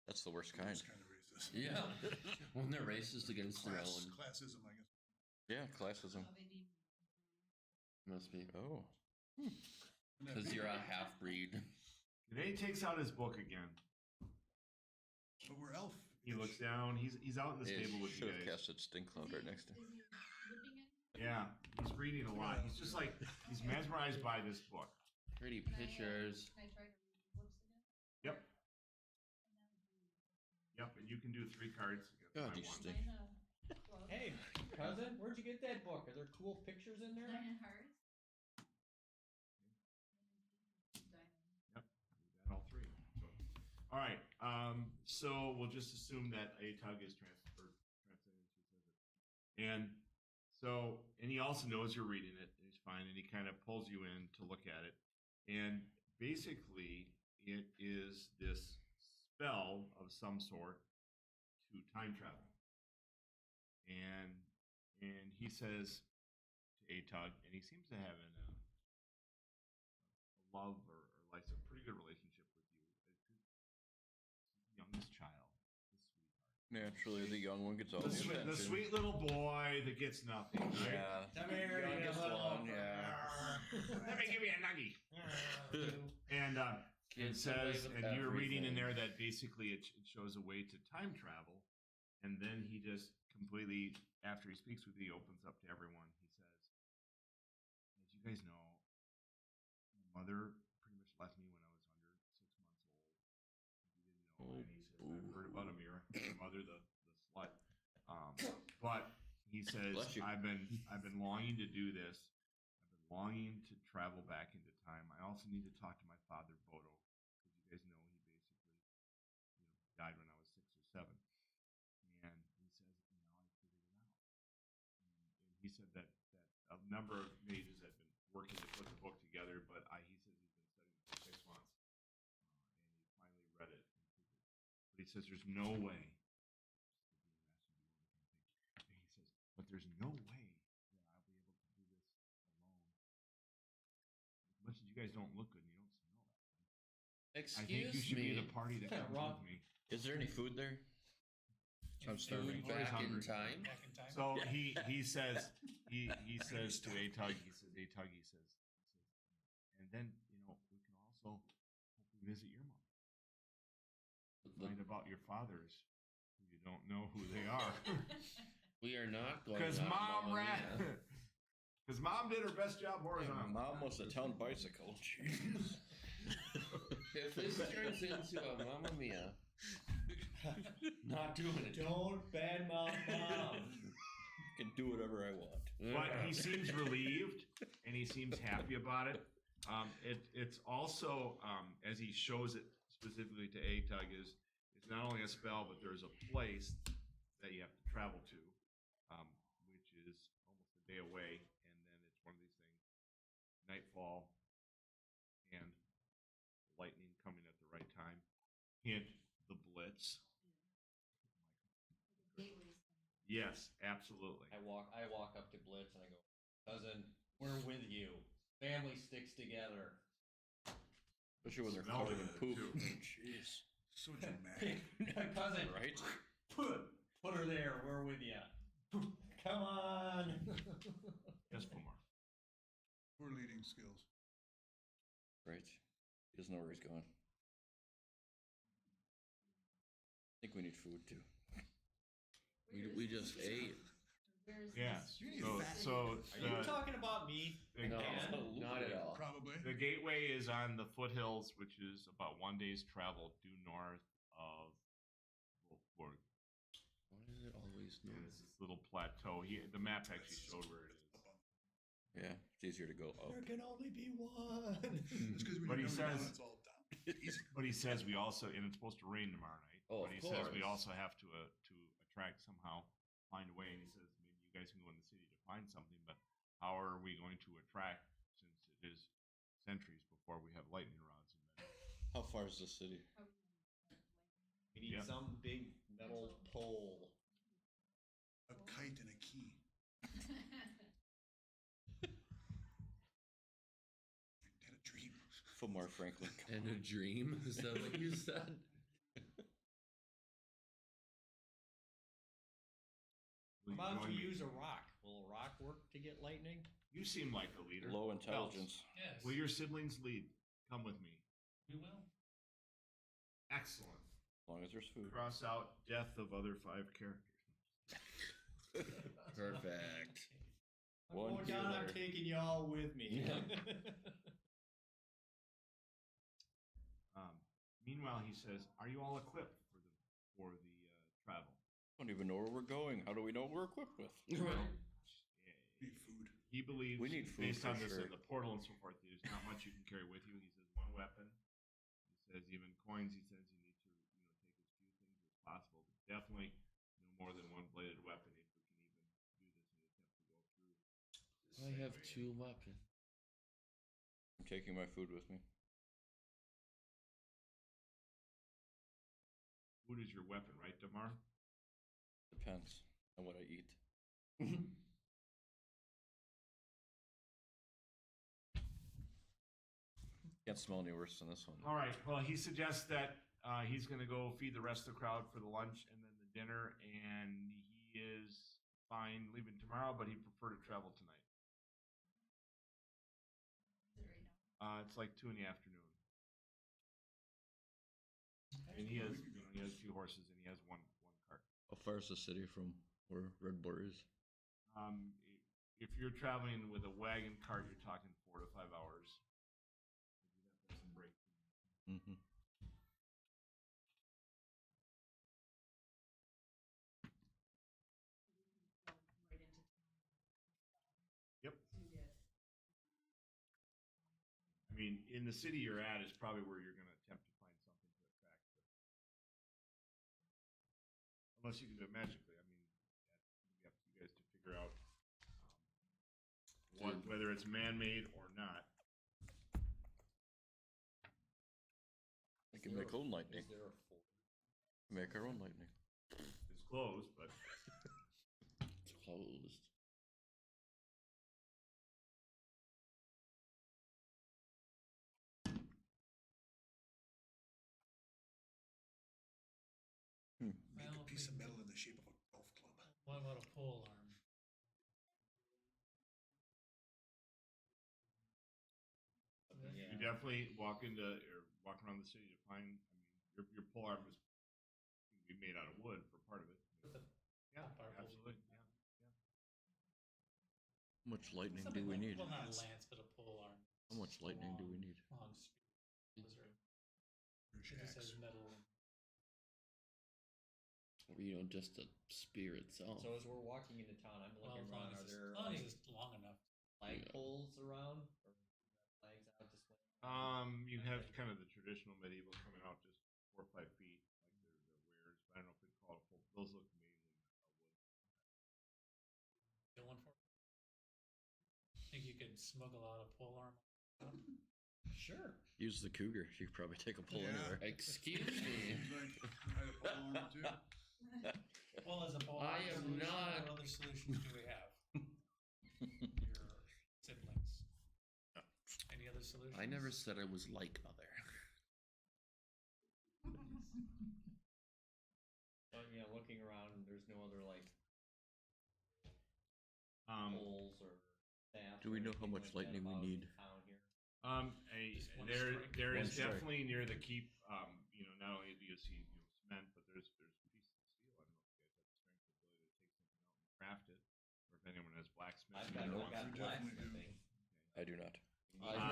That's the worst kind. It's kind of racist. Yeah. When they're racist against their own. Classism, I guess. Yeah, classism. Oh, they need Must be. Oh. Because you're a half breed. And then he takes out his book again. But we're elf. He looks down. He's out in the stable with you Should have guys. casted Stink Cloud right next to him. Is he ripping it? Yeah, he's reading a lot. He's just like he's mesmerized by this book. Pretty pictures. Can I try to read the books again? Yep. And that would be Yep, and you can do 3 cards against God, my you one. stink. well, Hey, cousin, where'd you get that book? Are there cool pictures in there? Diamond hearts. Yep, you got all 3. So, all right, so we'll just assume that a tug is transferred. And so, and he also knows you're reading it. And he's fine, and he kind of pulls you in to look at it. And basically, it is this spell of some sort to time travel. And he says to Atug, and he seems to have a love or like a pretty good relationship with you. This is the youngest child, the sweetheart. Naturally, the young one gets all the attention. The sweet little boy that gets nothing. Right? Yeah. Come here, you Youngest little- one, yeah. Let me give you a nuggie. And it Kids can play says, with and you're reading in everything. there that basically it shows a way to time travel, and then he just completely, after he speaks with you, he opens up to everyone. He says, "As you guys know, my mother pretty much left me when I was under 6 months old. If you didn't know, and he says, I've heard about Amira, your mother, the slut. But he says, Bless you. I've been longing to do this. I've been longing to travel back into time. I also need to talk to my father, Bodo, because you guys know he basically, died when I was 6 or 7. And he says, now I figured it out. said that a number of mages had been working to put the book together, but he says he's been studying it for 6 months, and he finally read it. But he says there's no way. And he says, but there's no way that I'll be able to do this alone. As much as you guys don't look good, and you don't smell that way. I think you should be at a party that comes with me. Is there any food there? I'm starving. Food back in hungry. time. Back in time. So he says he says to Atug, and then we can also hopefully visit your mom. Find about your fathers who you don't know who they are. We are not going Because on mom Mamma ran. Mia. Because mom did her best job horizontal. Mom was a town bicycle. Jeez. If this turns into a Mamma Mia, not doing it. Don't badmouth mom. Can do whatever I want. But he seems relieved and he seems happy about it. It's also as he shows it specifically to Atug is it's not only a spell, but there's a place that you have to travel to, which is almost a day away, and then it's one of these things, nightfall and lightning coming at the right time. Hint, the Blitz. Yes, absolutely. I walk up to Blitz and I go, cousin, we're with you. Family sticks together. Especially when they're Smelled covered in it, poop. too. Jeez. So dramatic. Cousin, Right? put her there. We're with you. Come on. Yes, Kumar. Poor leading skills. Right. He doesn't know where he's going. I think we need food too. We just ate. Yes. You need So Are you talking about me? No, Again? not at all. Probably. The gateway is on the foothills, which is about 1 day's travel due north of Wolfburg. Why is it always And north? it's this little plateau. The map actually showed where it is. Yeah, it's easier to go up. There can only be one. It's because But when he you're down, says- it's all down. Easy. But he says we also, and it's supposed to rain tomorrow night. Oh, but of he says we course. also have to attract somehow, find a way. And he says maybe you guys can go in the city to find something, but how are we going to attract since it is centuries before we have lightning rods? And then How far is the city? We need Yep. some big metal pole. A kite and a key. I had a dream. Fomar Franklin. And a dream? Is that what you said? will you How about if join we me? use a rock? Will a rock work to get lightning? You seem like a leader. Low Phelps, intelligence. Yes, will your siblings lead? Come with me. we will. Excellent. As long as there's food. Cross out death of other 5 characters. Perfect. I'm One going down, I'm healer. taking y'all with me. Meanwhile, he says, "Are you all equipped for the travel?" Don't even know where we're going. How do we know what we're equipped with? Well, Need food. he believes, We need food based for on this sure. and the portal and so forth, there's not much you can carry with you. He says one weapon. He says even coins. He says you need to, take as few things as possible. But definitely no more than one bladed weapon if we can even do this in an attempt to go through. this I have segue. 2 weapons. I'm taking my food with me. Food is your weapon, right, Damar? Depends on what I eat. Can't smell any worse than this one. All right. Well, he suggests that he's going to go feed the rest of the crowd for the lunch and then the dinner, and he is fine leaving tomorrow, but he'd prefer to travel tonight. It's like 2 in the afternoon, and he has 2 horses and he has one cart. How far is the city from where Red Bull is? If you're traveling with a wagon cart, you're talking 4 to 5 hours. You'd have to have some breaks. Mm-hmm. Yep. I mean, in the city you're at is probably where you're going to attempt to find something to attract. Unless you can do it magically. I mean, that's going to be up to you guys to figure out whether it's man-made or not. We can make our own lightning. Is there a four? Make our own lightning. It's closed, but It's closed. Make Well, a piece of metal in the shape of a golf club. What about a pole arm? Yeah. you definitely walk around the city to find. I mean, your pole arm is can be made out of wood for part of it. With the Yeah, top part. absolutely. Yeah. How much lightning do Something we like- need? Well, not a lance, but a pole arm. How much lightning do we need? Long spear. Your It just shacks. says metal. Or, you know, just a spear itself. So as we're walking into town, I'm Well, looking as long around. as Are there it's, long as like it's long enough. flagpoles around? Or flags out displaying? You have kind of the traditional medieval coming out just 4 or 5 feet, like their wares. But I don't know if they'd call it full. Those look amazing. Get one for me. Think you could smuggle out a pole arm? Sure. Use the cougar. You could probably take a pull Yeah. anywhere. Excuse me. Ride a pole arm too. Well, as a pole I arm am solution, not- what other solutions do we have? Your siblings. Any other solutions? I never said I was like mother. So yeah, looking around, there's no other like Um, poles or staff. Do we or know how anything much like that lightning we about need? Town here. Just one there strike? there One is strike. definitely near the keep. You know, not only do you see cement, but there's pieces of steel. I don't know if you guys have the strength ability to take something out and craft it, or if anyone has blacksmith. I've got, Nope. I've got We definitely do. blacksmithing. I do not.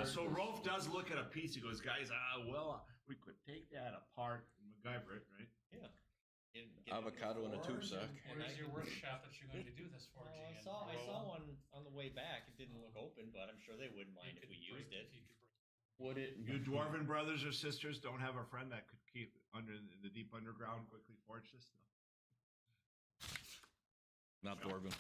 So Rolf does look at a piece. He goes, "Guys, well, we could take that apart and MacGyver it, right?" Yeah. Get Avocado in a tube floors sack. and Where's I your can- workshop that you're going to do this for, Well, Jan? I saw one on the way back. It didn't look open, but I'm sure they wouldn't mind if we used it. Would it? You dwarven brothers or sisters don't have a friend that could keep under in the deep underground quickly forge this stuff. Not Dwarven.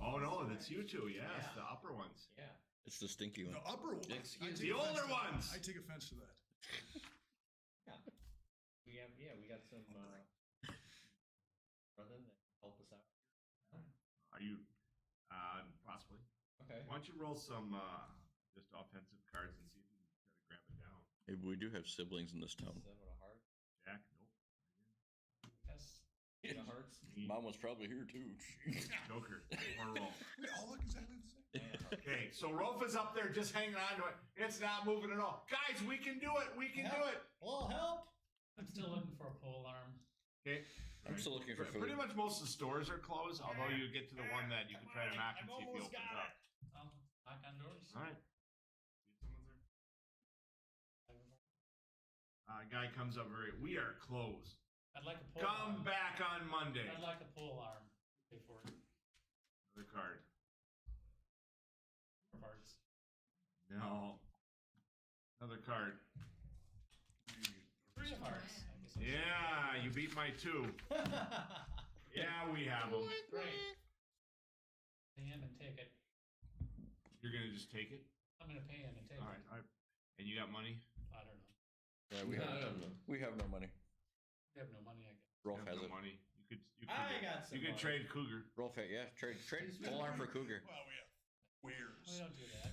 Oh no, that's you two. Yes, the upper ones. Yeah. It's the stinky The one. upper one. Excuse The older ones. I take offense to that. Yeah. We got some brethren that help us out. Are you? Possibly. Okay. Why don't you roll some just offensive cards and see if you can try to grab it down? Hey, we do have siblings in this town. 7 of hearts. Jack, nope. Yes. 8 of hearts. Mom was probably here too. Joker. Or roll. We all look exactly the same. Man of hearts. Okay, so Rolf is up there just hanging on to it. It's not moving at all. Guys, we can do it. We can do it. Well, help. I'm still looking for a pole arm. Okay. I'm still looking for food. Pretty much most of the stores are closed, although you get to the one that you can try to knock and see if he almost opens got up. I'll knock on doors. All right. Guy comes up very. We are closed. I'd like a pole Come arm. back on Monday. I'd like a pole arm. Pay for it. Another card. Parts. No. Another card. 3 of hearts. I guess. Yeah, you beat my 2. Yeah, we have them. Great. Pay him and take it. You're gonna just take it. I'm gonna pay him and take All it. right. All right. And you got money? I don't know. Yeah, I don't know. we have no money. We have no money, I guess. Rolf You have has no it. money. You could. I got some You could money. trade Cougar. Rolf, yeah, trade pole arm for cougar. Well, we have wares. We don't do that.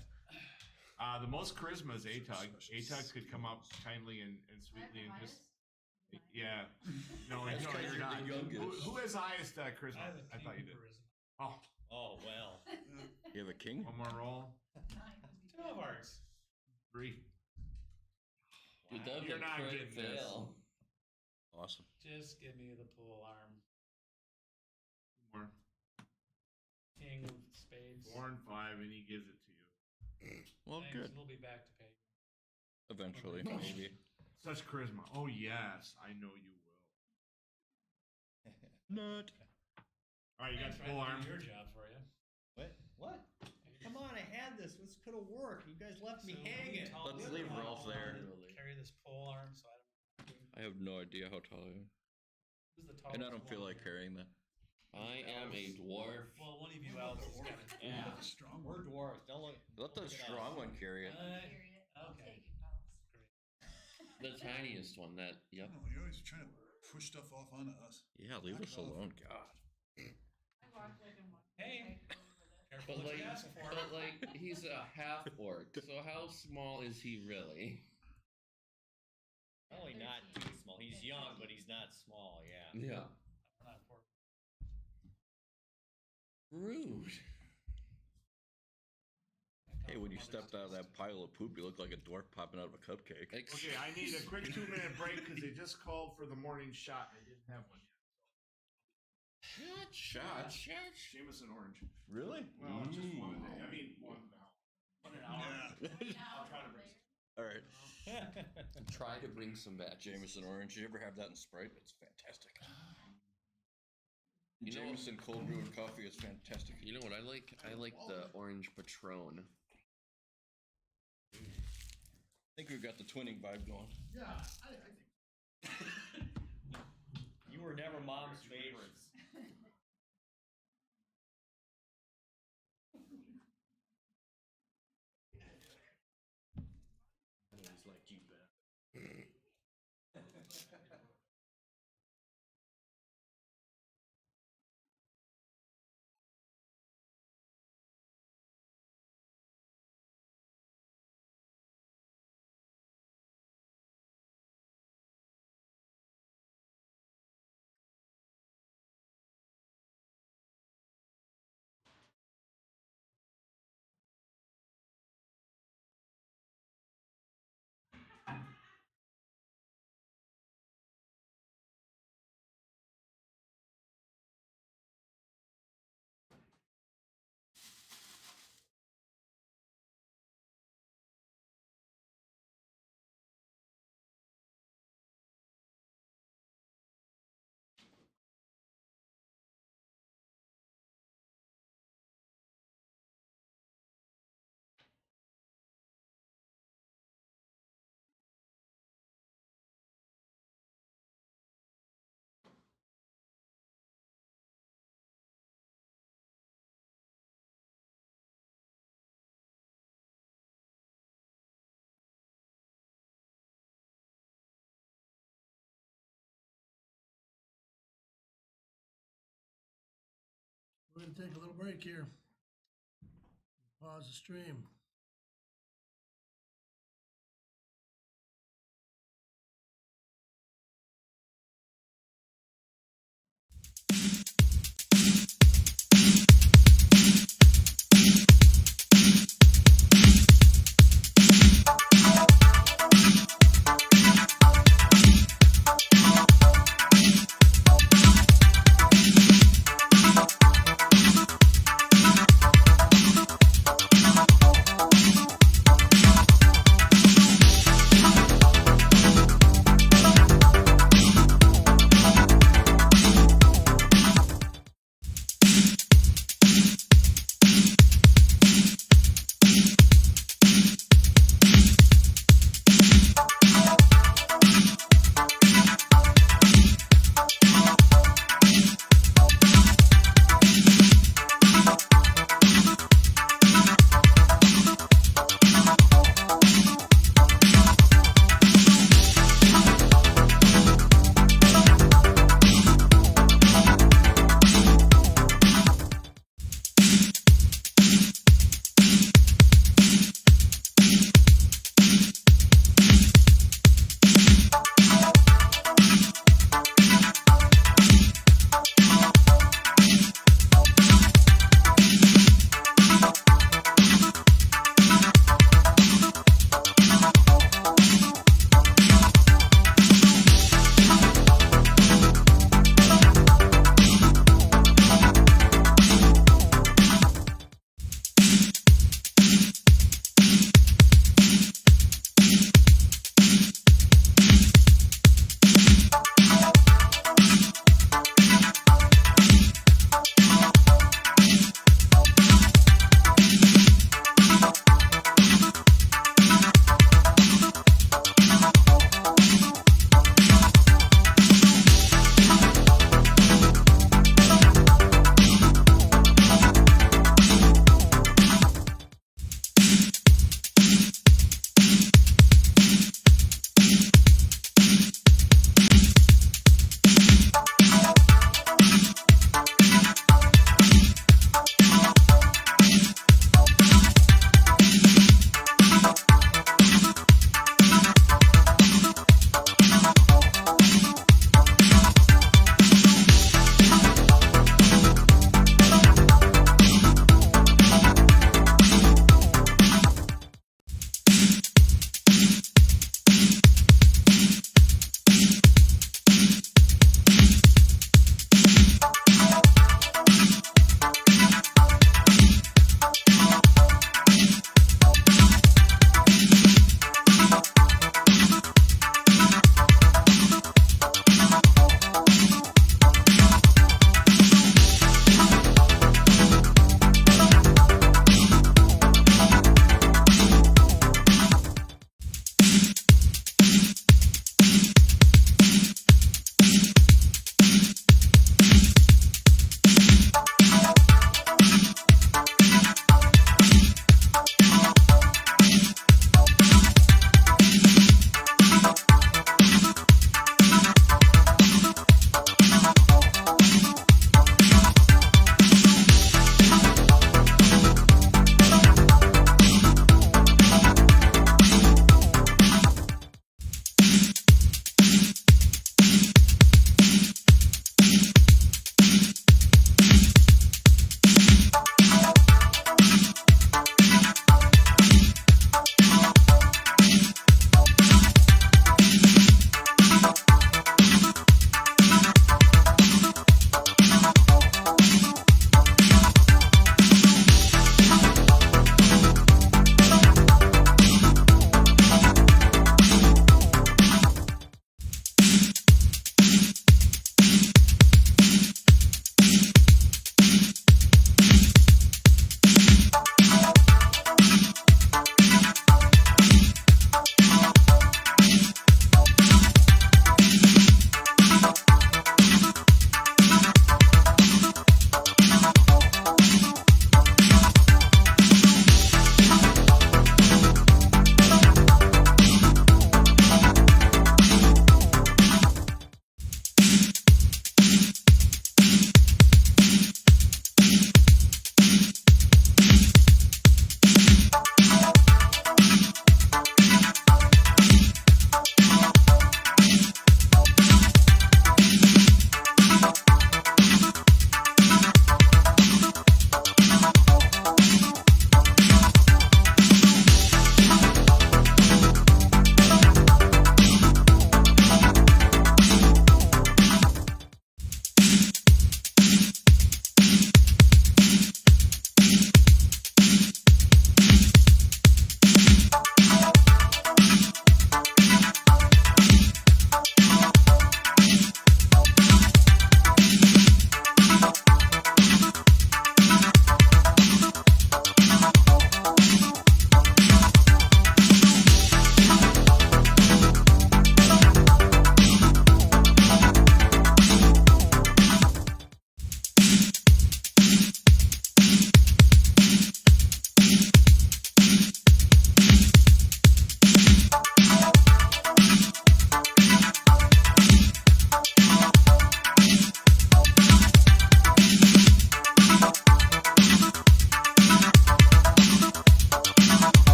The most charisma is Atog. Atog could come up kindly and sweetly and just. Yeah. No, That's no, 'cause you're you're not. the youngest. Who has highest charisma? I have a I thought you king did. charisma. Oh, Oh well. You have a king? one more roll. 2 of hearts. 3. Dude, that'd be You're a not crit getting this. fail. Awesome. Just give me the pole arm. 2 more. King of spades. 4 and 5, and he gives it to you. Well, Thanks, good. We'll be back to pay. Eventually, maybe. Such charisma. Oh yes, I know you will. Not. All right, you got I the tried pole to arm. do your job for you. What? Come on, I had this. This could have worked. You guys left me So hanging. tall Let's is leave the Rolf tall there. one to Carry this pole arm, so I don't. I have no idea how tall I am. Who's the tallest And I don't feel one like here? carrying that. I am a dwarf. Well, one of you elves is kind of Yeah. Strong We're word. dwarves. Don't look. Let the look at us. strong one carry it. Period. I'll okay. take it, fellas. The tiniest one. That. Yep. No, you're always trying to push stuff off onto us. Yeah, leave Knock us it off. alone, God. I walk like I'm walking. Hey. Careful But what like, you ask for. but like, he's a half orc. So how small is he really? Probably not too small. He's young, but he's not small. Yeah. Yeah. Not important. Rude. Hey, when you stepped out of that pile of poop, you look like a dwarf popping out of a cupcake. Okay, I need a quick 2-minute break because they just called for the morning shot. I didn't have one yet. Shot. Jameson orange. Really? Well, just one a day. I mean, one now. 1 an hour. Yeah. I'll try to bring some. All right. Try to bring some back. Jameson orange. You ever have that in Sprite? It's fantastic. You know- Jameson cold brew and coffee is fantastic. You know what I like? I like the orange Patron. I think we've got the twinning vibe going. Yeah, I think. You were never mom's favorites. I always liked you better. We're gonna take a little break here. Pause the stream.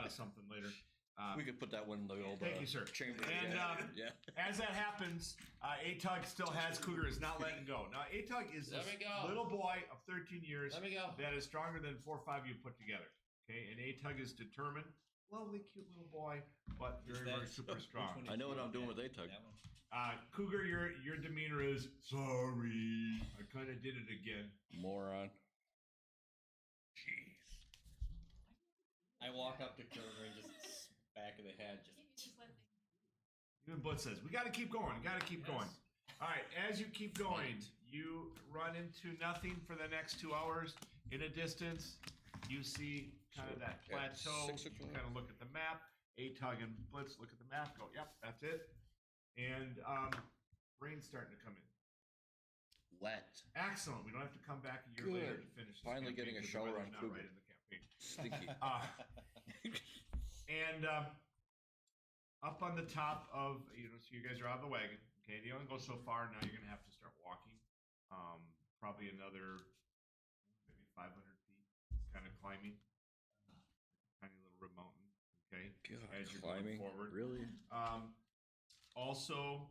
thought of something later. We could put that one in the old Thank you, sir. chamber. And yeah. as that happens, A-Tug still has Cougar, is not letting go. Now, A-Tug is Let this me go. little boy of 13 years Let me go. that is stronger than 4 or 5 you put together. Okay, and A-Tug is determined. Lovely, cute little boy, but very, very super strong. I know what I'm doing with A-Tug. Cougar, your demeanor is sorry. I kind of did it again. Moron. Jeez. I walk up to Cougar and just back of the head, Maybe just just let things. Even Blitz says, we got to keep going. Got to keep going. All right, as you keep going, you run into nothing for the next 2 hours. In a distance, you see kind of that Yeah, plateau. 6 You o'clock. kind of look at the map. A-Tug and Blitz look at the map, go, yep, that's it. And rain's starting to come in. Wet. Excellent. We don't have to come back a year later to Good. finish this Finally campaign getting a 'cause the shower weather's on not Cougar. right in the campaign. Stinky. And up on the top of, so you guys are out of the wagon. Okay, you only go so far. Now you're going to have to start walking. Probably another maybe 500 feet, kind of climbing. Tiny little red mountain. Okay, God, as you're climbing? going forward. Really? Also,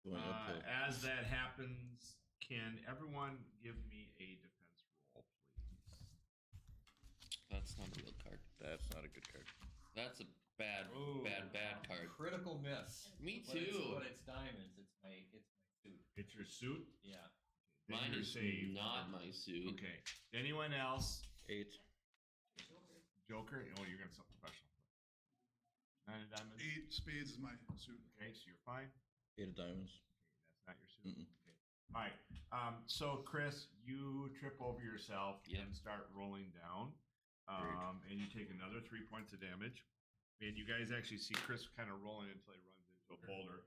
Going uphill. as that happens, can everyone give me a defense roll, please? That's not a real card. That's not a good card. That's a bad, Ooh. bad card. critical miss. Me But it's- too. But it's diamonds. It's my suit. It's your suit. Yeah. Then Mine your is save. not my suit. Okay. Anyone else? 8. Joker? Oh, you're gonna something special. 9 of diamonds. 8 spades is my suit. Okay, so you're fine. 8 of diamonds. That's not your suit. Mm-mm. Okay. All right. So Chris, you trip over yourself Yep. and start rolling down. And you take another 3 points of damage. And you guys actually see Chris kind of rolling until he runs into a boulder.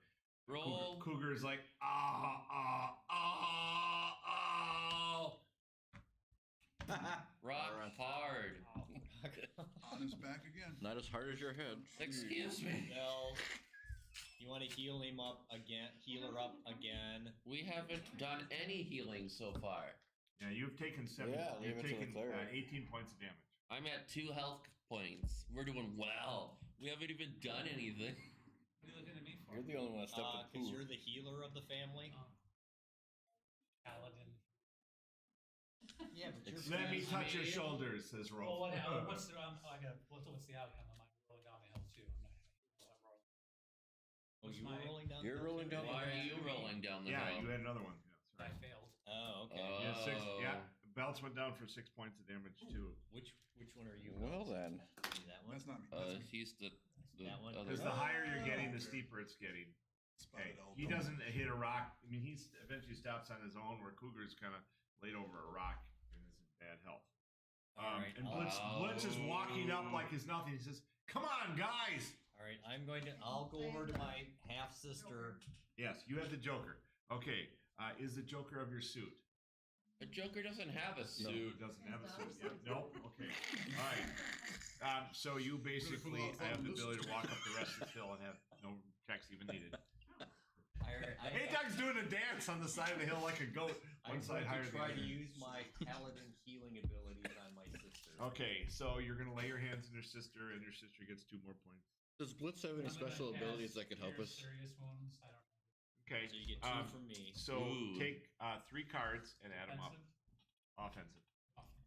Roll. Cougar's like, Rock hard. On his back again. Not as hard as your head. Excuse me. No. You want to heal him up again? Heal her up again. We haven't done any healing so far. Yeah, you've taken 7. Yeah, leave you've it to the taken cleric. 18 points of damage. I'm at 2 health points. We're doing well. We haven't even done anything. What are you looking at me for? You're the only one that stepped in Because poo. you're the healer of the family. Paladin. Yeah, but you're Let me touch your me. shoulders, says Rolf. Well, what's the what's the outcome? Am I rolling down the hill too? I'm rolling. Oh, What's you my- were rolling down. You're the hill rolling too? down the Why are you rolling down the Yeah, hill? you had another one. Yeah, I sorry. failed. Oh, okay. Yeah, 6. Yeah, Oh. Belts went down for 6 points of damage too. Which one are you? Well then. Is that one? That's not me. That's me. He's the That one? other. Because the higher you're getting, the steeper it's getting. Okay, Spotted elk. he doesn't hit a rock. I mean, he's eventually stops on his own. Where Cougar's kind of laid over a rock and is in bad health. All right. And Blitz is walking up like it's nothing. He says, "Come on, guys!" All right. I'll go over to my half sister. Yes, you have the Joker. Okay, is the Joker of your suit? The Joker doesn't have a No, suit. it doesn't have a suit. Yep. Nope. Okay. All right. So you basically have the ability to walk up the rest of the hill and have no checks even needed. Hey, Doug's doing a dance on the side of the hill like a goat. I'm One side going higher to than try the to other. use my paladin healing abilities on my sister. Okay, so you're gonna lay your hands on your sister, and your sister gets 2 more points. Does Blitz have any Other special than abilities has that could help us? Serious wounds. I don't know. Okay. So you get 2 from me. So Ooh. take 3 cards and add them up. Offensive. Offensive. Offensive.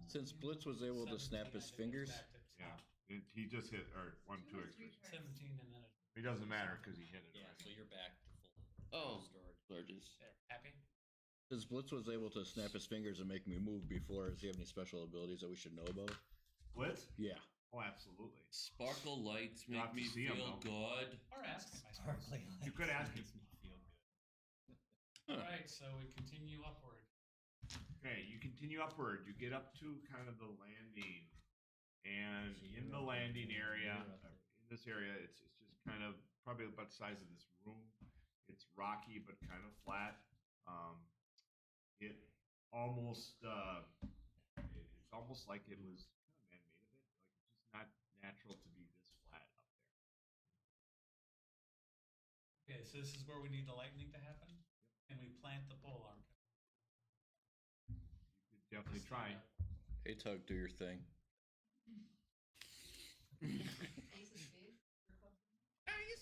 Since Blitz was able to snap 17, his I think, fingers, stacked it. Yeah. He just hit, or 1, 2 extras. 17 and then It doesn't matter because he hit it. Yeah, already. so you're back to full Oh, restored. gorgeous. there. Happy? since Blitz was able to snap his fingers and make me move before, does he have any special abilities that we should know about? Blitz? Yeah. Oh, absolutely. Sparkle lights You'll make have to me see 'em, feel though. good. Or ask him, I suppose. Sparkly You could ask him. makes me feel good. All right, so we continue upward. Okay, you continue upward. You get up to kind of the landing, and So in you're the up landing there. area, You're up there. in this area, it's just kind of probably about the size of this room. It's rocky but kind of flat. It almost it's almost like it was kind of man-made of it. Like it's just not natural to be this flat up there. Okay, so this is where we need the lightning to happen? And we plant the pole arm. You could definitely try. Hey, Tug, do your thing.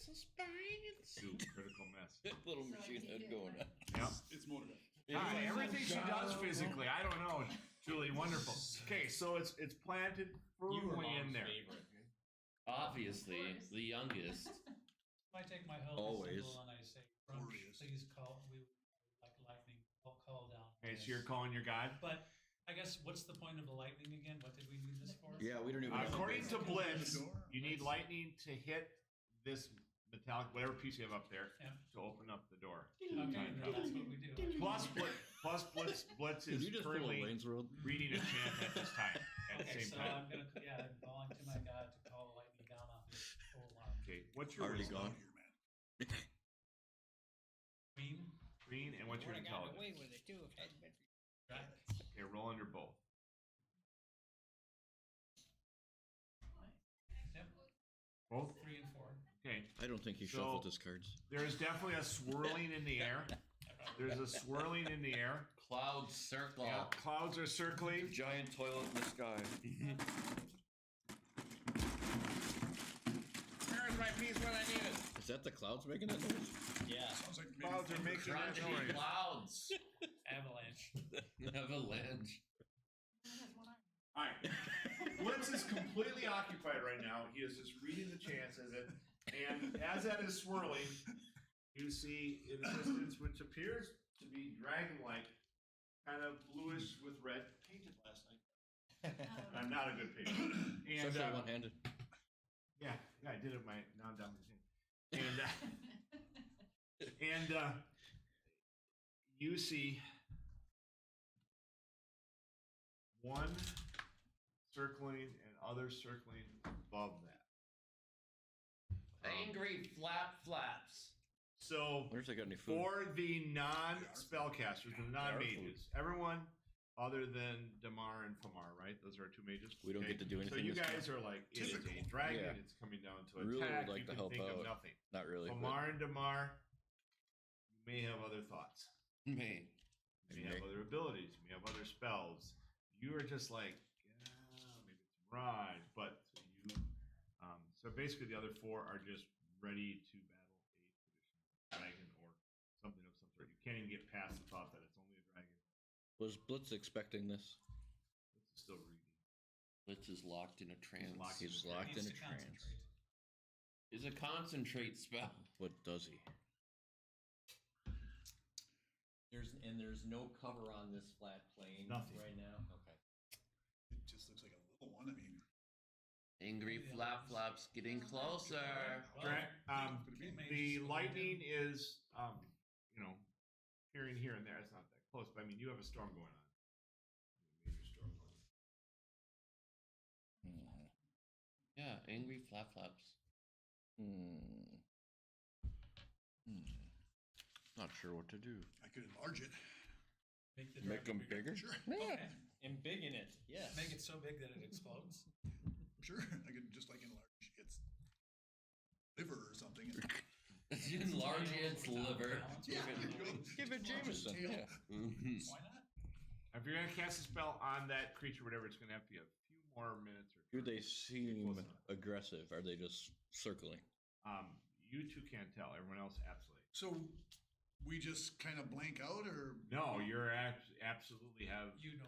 Suspense. Do critical mass. Little So machine he head did going that. on. Yep. It's motorized. Everything she does physically, I don't know. Julie, wonderful. Okay, so it's planted You were firmly in mom's there. favorite. Obviously, Of course. the youngest. I take my holy Always. symbol and I say, "Crunch, Glorious. please call, we would like lightning, I'll call down." Okay, so Yes. you're calling your god. But I guess what's the point of the lightning again? What did we need this for? Yeah, we don't even know. According to Open the Blitz, door. you need lightning to hit this metallic, whatever piece you have up there, Yeah. to open up the door. Okay, then that's what we do. Plus Blitz Did is you just pull a currently Wayne's World? reading a chant at this time. At the Okay, same so time. I'm gonna, I'm calling to my God to call lightning down on this whole line. Okay, what's your Already wisdom? gone. Here, man. Green, Green, and what's your intelligence? with it too if hadn't been for right? Okay, roll under both. Yep, Both? 3 and 4. Okay. I don't think he So- shuffled his cards. There's definitely a swirling in the air. There's a swirling in the air. Cloud circle. Yeah, clouds are circling. Giant toilet in the sky. Where's my piece when I need it? Is that the clouds making that noise? Yeah. Sounds like maybe Clouds are thunder. making that Crunchy noise. clouds. Avalanche. Avalanche. All right. Blitz is completely occupied right now. He is just reading the chants as it, and as that is swirling, you see in the distance, which appears to be dragon-like, kind of bluish with red, painted last night. I'm not a good painter. And Especially one-handed. yeah, I did it. Now I'm done with it. And you see one circling and other circling above that. Angry flap flaps. So Where's they got any food? for the non-spellcasters, the non-mages, everyone other than Damar and Famar, right? Those are our two mages. We don't get to do So anything you this guys are like, it is a Typical. dragon. Yeah. It's coming down to Really would attack. like You to can help think of out. nothing. Not really. but- Famar and Damar, you may have other thoughts. Me. You may have other abilities. You may have other spells. You are just like, yeah, maybe it's Mirage, but you. So basically, the other four are just ready to battle a traditional dragon or something of some sort. You can't even get past the thought that it's only a dragon. Was Blitz expecting this? It's still reading. Blitz is locked in a trance. locked He's in a locked in Needs a to trance. concentrate. Is a concentrate spell. What does he? There's no cover on this flat plane Nothing. right now. Okay. It just looks like a little one. I mean, Angry flap flaps getting closer. The lightning is, appearing here and there. It's not that close, but I mean, you have a storm going on. A major storm going on. Yeah, angry flap flaps. Not sure what to do. I could enlarge it. Make the Make dragon them bigger? Sure. Okay. And big in it. Yes. Make it so big that it explodes. Sure. I could just like enlarge its liver or something. Enlarge its liver. Yeah. Give it Jameson. Tail. Yeah. Mhm. Why not? If you're gonna cast a spell on that creature, whatever, it's gonna have to be a few more minutes or. Do they turns. seem Close enough. aggressive? Are they just circling? You two can't tell. Everyone else, absolutely. So we just kind of blank out, or No, you're absolutely have You know.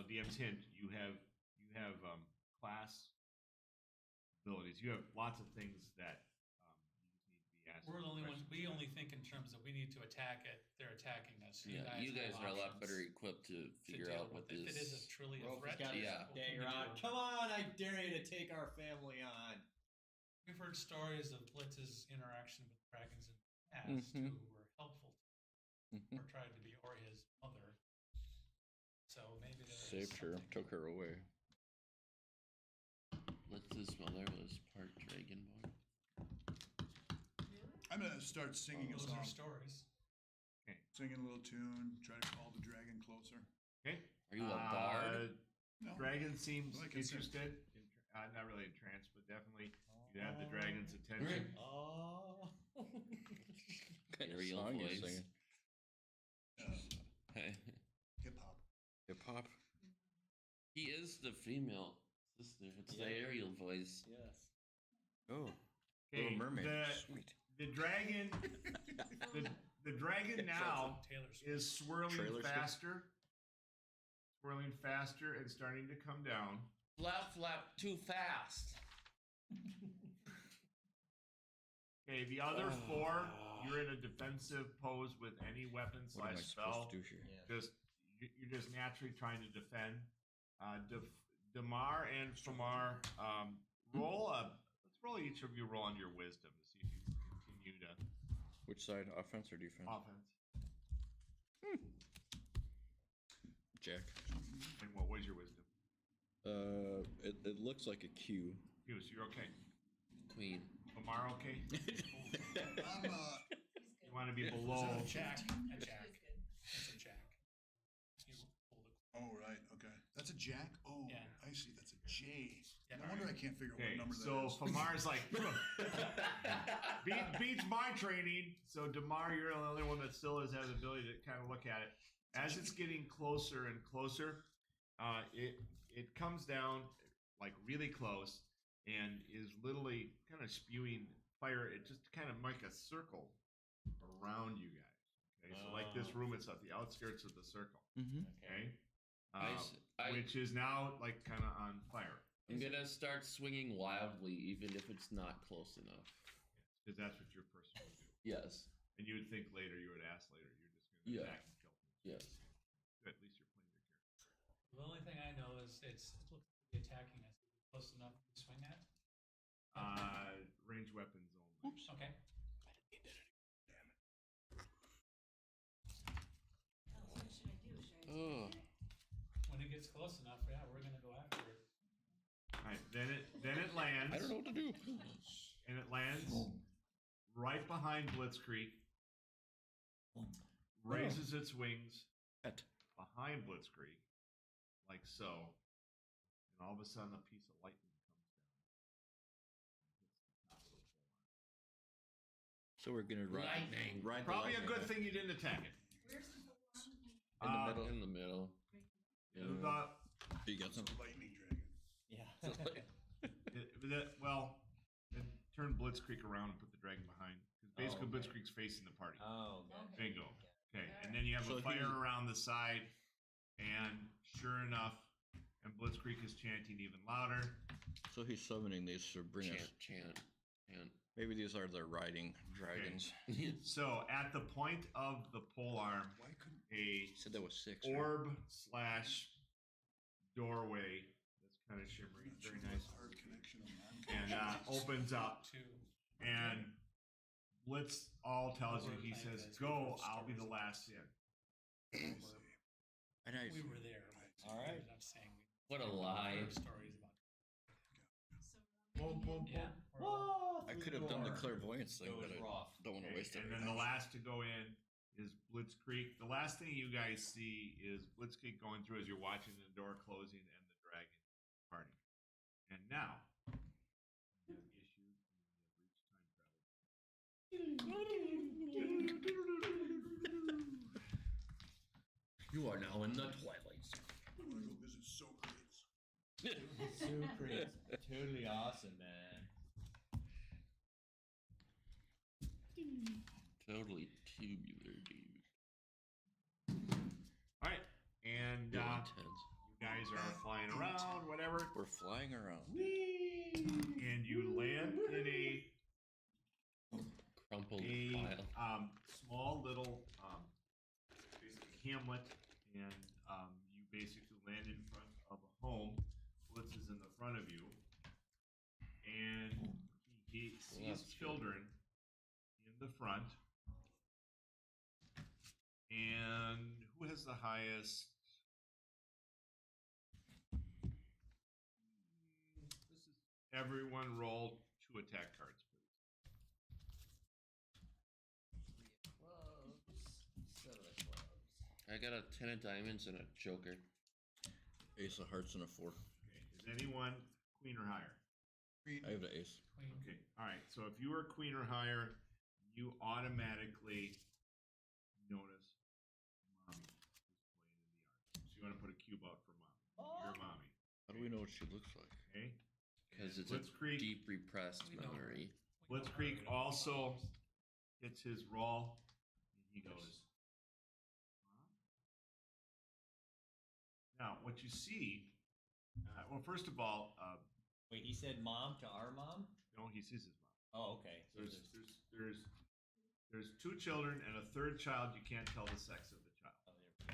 DM's hint. You have class abilities. You have lots of things that you just need to be asked. We're the only ones, questions we about. only think in terms of we need to attack it, they're attacking us. Yeah, you guys have are a lot options better equipped to to figure deal out what with. this. If it is truly a Rope has threat, got his Yeah. what can dagger we on. do? Come on, I dare you to take our family on. We've heard stories of Blitz's interaction with dragons in the past Mhm. who were helpful Mhm. or tried to be, or his mother. So maybe there is Saved her, something. took her away. Blitz's mother was part dragon boy. I'm gonna start singing a Those song, are stories. singing a little tune, try to call the dragon closer. Okay. Are you a bard? No, Dragon seems Like I said. interested. Not really entranced, but definitely you have the dragon's attention. Oh. What kind of Aerial song you voice. singing? hip hop. Hip hop. He is the female Sister, it's Yeah. the Ariel voice. Yes. Oh, Okay, Little Mermaid. the- Sweet. The dragon, the dragon now Taylor Swift. is swirling Trailer Swift? faster and starting to come down. Flap too fast. Okay, the other four, you're in a defensive pose with any weapon What am I slash spell. supposed to do here? Yeah. You're just naturally trying to defend. Damar and Famar, let's roll each of you roll on your wisdom to see if you can continue to Which side, offense or defense? offense. Jack. And what was your wisdom? It looks like a Q. So you're okay. Queen. Famar, okay? I'm, You want to be below. A jack. A jack. He's good. It's a jack. You hold it. oh, right, okay. That's a jack? Oh, Yeah. I see, that's a J. Yeah. No wonder I can't figure Okay, what number that so is. Famar's like, beats my training. So Damar, you're the only one that still has the ability to kind of look at it. As it's getting closer and closer, it comes down like really close and is literally kind of spewing fire. It just kind of make a circle around you guys. Okay, so like this room, it's at the outskirts of the circle. Mm-hmm. Okay, I- which is now like kind of on fire I'm gonna start swinging wildly, even if it's not close enough. because that's what your person would do. Yes. And you would think later, you would ask later, you're just going to Yeah. attack and kill things. Yes. Good, at least you're playing your character. The only thing I know is it's looks to be attacking us. Is it close enough to swing at? Range weapons only. Oops. Okay. Oh, what should I do? Should I Oh. When it gets close enough, yeah, we're gonna go after it. All right, then it lands. I don't know what to do. And it lands right behind Blitzkrieg. Raises its wings At. behind Blitzkrieg, like so. And all of a sudden, a piece of lightning comes down. And hits the top of the pole. So we're gonna ride. Lightning. Ride the Probably a lightning, good huh? thing you didn't attack it. Where's the one? In the middle. In the middle. You got something? Lightning dragon. Yeah. Then turn Blitzkrieg around and put the dragon behind. Because basically, okay. Blitzkrieg's facing the party. Oh, okay. Bingo. Okay, and then you have So a fire he's- around the side, and sure enough, and Blitzkrieg is chanting even louder. So he's summoning these to bring us. Chant. Maybe these are the riding dragons. So at the point of the pole arm, Why couldn't a He said that was 6. right? orb slash doorway that's kind of shimmering, not sure very what nice, hard connection or and non-connection is. opens up. Two. And Blitz all tells you, he says, "Go, I'll be the last in." I see. And I, We were there. All right. I'm saying we What a lie. heard stories about. So, Boom, boom, Yeah. boom. we're all- I could have done the clairvoyance thing, It was but I rough. don't want to waste it. And right then the now. last to go in is Blitzkrieg. The last thing you guys see is Blitzkrieg going through as you're watching the door closing and the dragon party. And now, we have issued and we have reached time travel. You are now in the twilight zone. I want to go visit Socrates. Super. Totally awesome, man. Totally tubular, dude. All right, and Real you intense. guys are flying around, whatever, We're flying around. and you land in a Crumpled pile. small little basically hamlet, and you basically land in front of a home. Blitz is in the front of you, and he sees that's children in the front. And who has the highest? This is everyone roll 2 attack cards, please. Clubs. 7 of clubs. I got a 10 of diamonds and a joker. Ace of hearts and a 4. Okay. Is anyone queen or higher? I have the ace. Queen. Okay. All right. So if you are queen or higher, you automatically notice mommy is playing in the yard. So you want to put a cube out for mommy. Your mommy. How do We know what she looks like. Okay. Because And it's a Blitzkrieg. deep repressed We know her. memory. Blitzkrieg also gets his roll. And he goes. Now, what you see, well, first of all, Wait, he said mom to our mom? no, he sees his mom. Oh, okay. So There's two children and a third child. You can't tell the sex of the child. oh, there we go.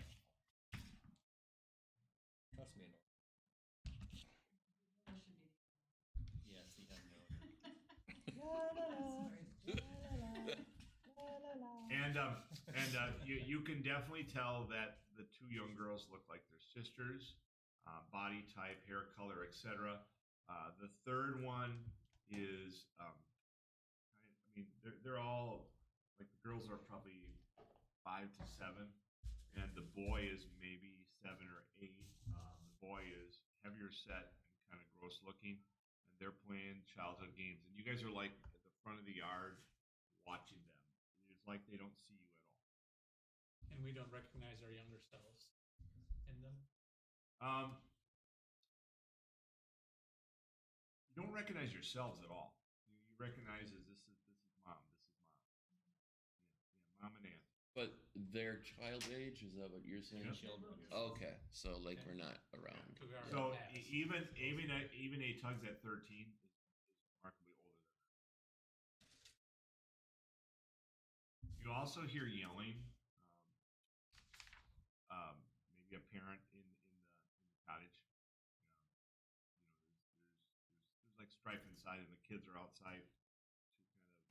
Trust me. Yes, he has no. And you can definitely tell that the two young girls look like they're sisters, body type, hair color, etc. The third one is, they're all like the girls are probably 5 to 7, and the boy is maybe 7 or 8. The boy is heavier set and kind of gross looking, and they're playing childhood games. And you guys are like at the front of the yard watching them. It's like they don't see you at all. And we don't recognize our younger selves in them. You don't recognize yourselves at all. You recognize as this is mom. This is mom. Yeah, mom and aunt. But their child age, is that what you're saying? Yeah. Children. Okay, so like we're not around. We are So past. even a Tugs at 13 is remarkably older than that. You also hear yelling. Maybe a parent in the cottage. There's like strife inside, and the kids are outside to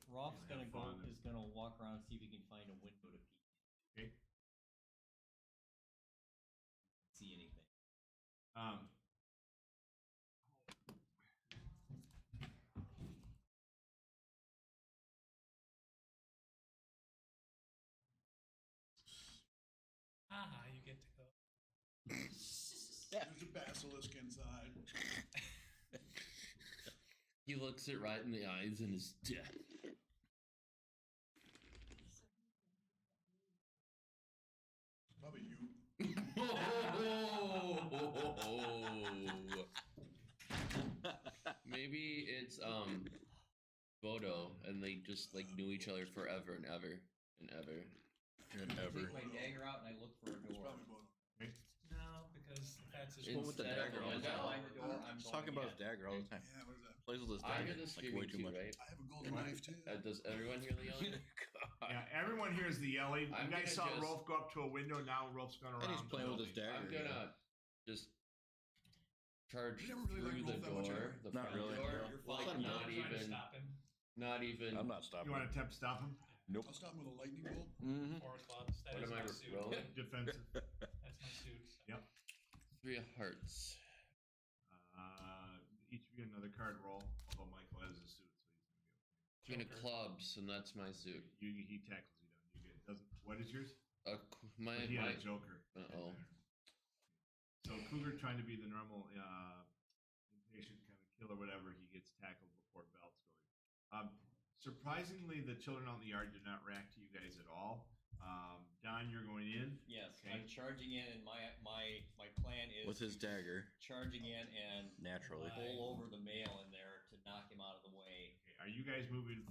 kind of Rolf's have fun. is gonna walk around and see if he can find a window to peek in. Okay. See anything. You get to go. There's a basilisk inside. He looks it right in the eyes and is dead. Probably you. Maybe it's Bodo, and they just like knew each other forever and ever and ever. And I ever. take my dagger out and I look for a It's door. probably both. No, because that's his It's with the Instead of dagger a all the Once I window. find the door, I'm He's going talking about his in. dagger all the time. Yeah, what is that? Plays with his I dagger hear the like way screaming too too, much. right? I have a golden knife too. Does everyone hear the yelling? Yeah, everyone hears the yelling. I'm You guys saw gonna just- Rolf go up to a window. Now Rolf's gone around. And he's the playing with his building. dagger. I'm gonna just charge You never really through liked the Wolf that much door, anyway. the Not front really, door, no. You're like fine. not trying to even, stop him. not even. I'm not stopping. You want to attempt to stop him? Nope. I'll stop him with a lightning bolt. Mm-hmm. Four clubs. That What is am I my suit. rolling? Defensive. That's my suit. Yep. 3 of hearts. Each of you another card roll. Although Michael has a suit, so he's gonna be okay. Queen of Joker. clubs, and that's my suit. He tackles you down. You get doesn't. What is yours? My He had a Joker. Uh-oh. So Cougar trying to be the normal impatient kind of killer, whatever. He gets tackled before belts going. Surprisingly, the children out in the yard did not react to you guys at all. Don, you're going in. Yes, Okay. I'm charging in, and my plan is With his dagger, charging in and naturally. pull over the male in there to knock him out of the way. Okay. Are you guys moving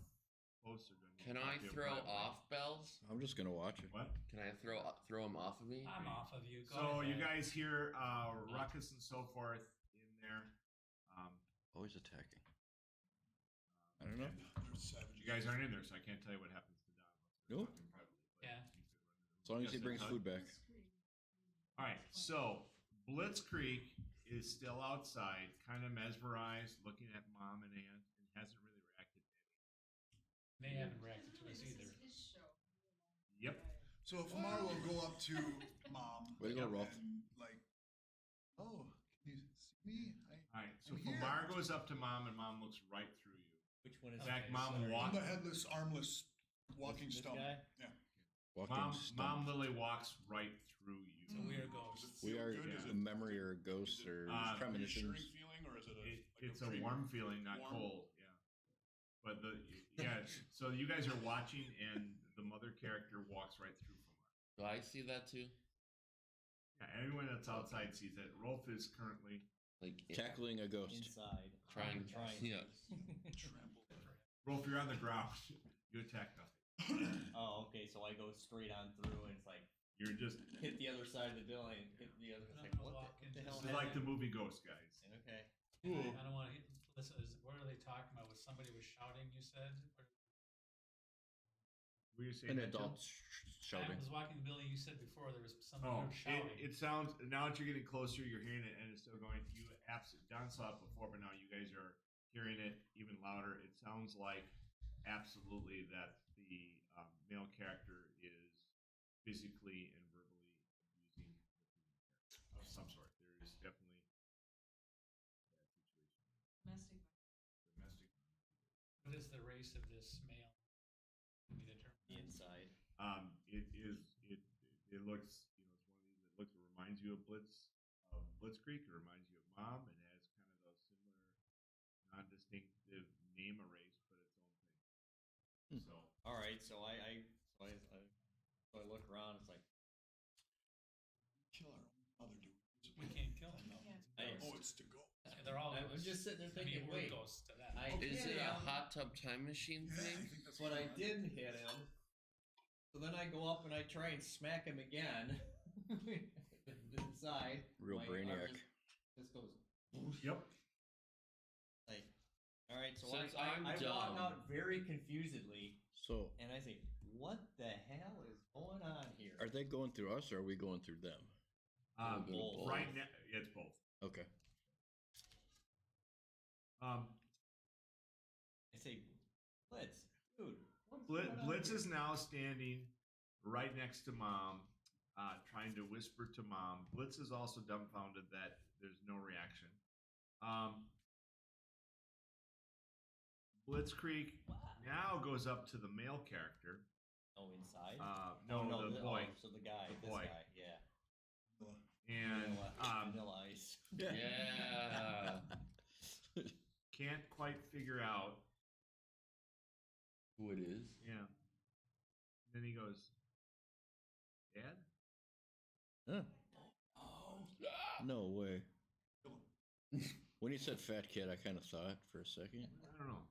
closer? Can I throw off bells? I'm just gonna watch it. What? Can I throw him off of me? I'm off of you. Go So ahead, you Dad. guys hear ruckus and so forth in there. Always attacking. I don't know. There's savages. You guys aren't in there, so I can't tell you what happens to Don. Nope. Talking privately, but Yeah. you could run into As long as he Yes, brings that's food back. All right, so Blitzkrieg is still outside, kind of mesmerized, looking at mom and aunt, and hasn't really reacted to anything. They haven't reacted to us either. Yep. So Famar will go up to mom. Way to go, Rolf. And like, oh, can you see me? All right, so I'm here. Famar goes up to mom, and mom looks right through you. Which one is In fact, it? mom Sorry. I'm walks. the headless, armless, walking This stone. guy? Yeah. Walking Mom stump. Lily walks right through you. So we are ghosts. Does it We feel are good? Is a it- memory or a ghost is it or Uh, premonitions. reassuring feeling, or is it It's a creepy- warm feeling, not warm? cold. Yeah. But so you guys are watching, and the mother character walks right through Famar. Do I see that too? Yeah, everyone that's outside sees it. Rolf is currently like Tackling a ghost. inside. Trying- trying. yeah. Well, if you're on the ground, you attack nothing. Oh, okay. So I go straight on through, and it's like You're just hit the other side of the building, hit the other. It's like I'm gonna what walk the into hell? this is like the happened? movie Ghost, guys. Okay. I don't wanna hit, listen, what are they talking about? Was somebody was shouting, you said? Were you saying An that, Jim? adult shouting. I was walking the building, you said before there was somebody Oh, who was shouting. it sounds, now that you're getting closer, you're hearing it and it's still going. You absolutely, Don saw it before, but now you guys are hearing it even louder. It sounds like absolutely that the male character is physically and verbally abusing the female character of some sort. There is definitely that situation. Domestic. Domestic. What is the race of this male? Can be determined. The inside. It looks, it's one of these that reminds you of Blitzkrieg. It reminds you of Mom, and has kind of those similar, non-distinctive name erase, but its own thing. So All right. So I look around. It's like Kill our own mother, do we? We can't kill him, no. Oh, it's to go. They're all I'm ghosts. just sitting there I mean, thinking, we're wait. ghosts to that. Is it a Yeah. hot tub time machine Yeah, I thing? think that's But what I didn't hit him. So then I go up and I try and smack him again. Inside. Real My arm brainiac. Just goes. yep. Like, all right. So Since I I'm walk dumb. out very confusedly, So, and I say, "What the hell is going on here?" are they going through us or are we going through them? Both. Right now, it's both. Okay. I say, "Blitz, dude, what's going on Blitz here?" is now standing right next to Mom, trying to whisper to Mom. Blitz is also dumbfounded that there's no reaction. Blitzkrieg now goes up to the male character. Oh, inside. No, the boy. So the guy, The this boy. guy, yeah. And Vanilla Ice. Yeah. can't quite figure out. Who it is? Yeah. Then he goes, Dad? Huh. No way. When you said fat kid, I kind of saw it for a second. I don't know.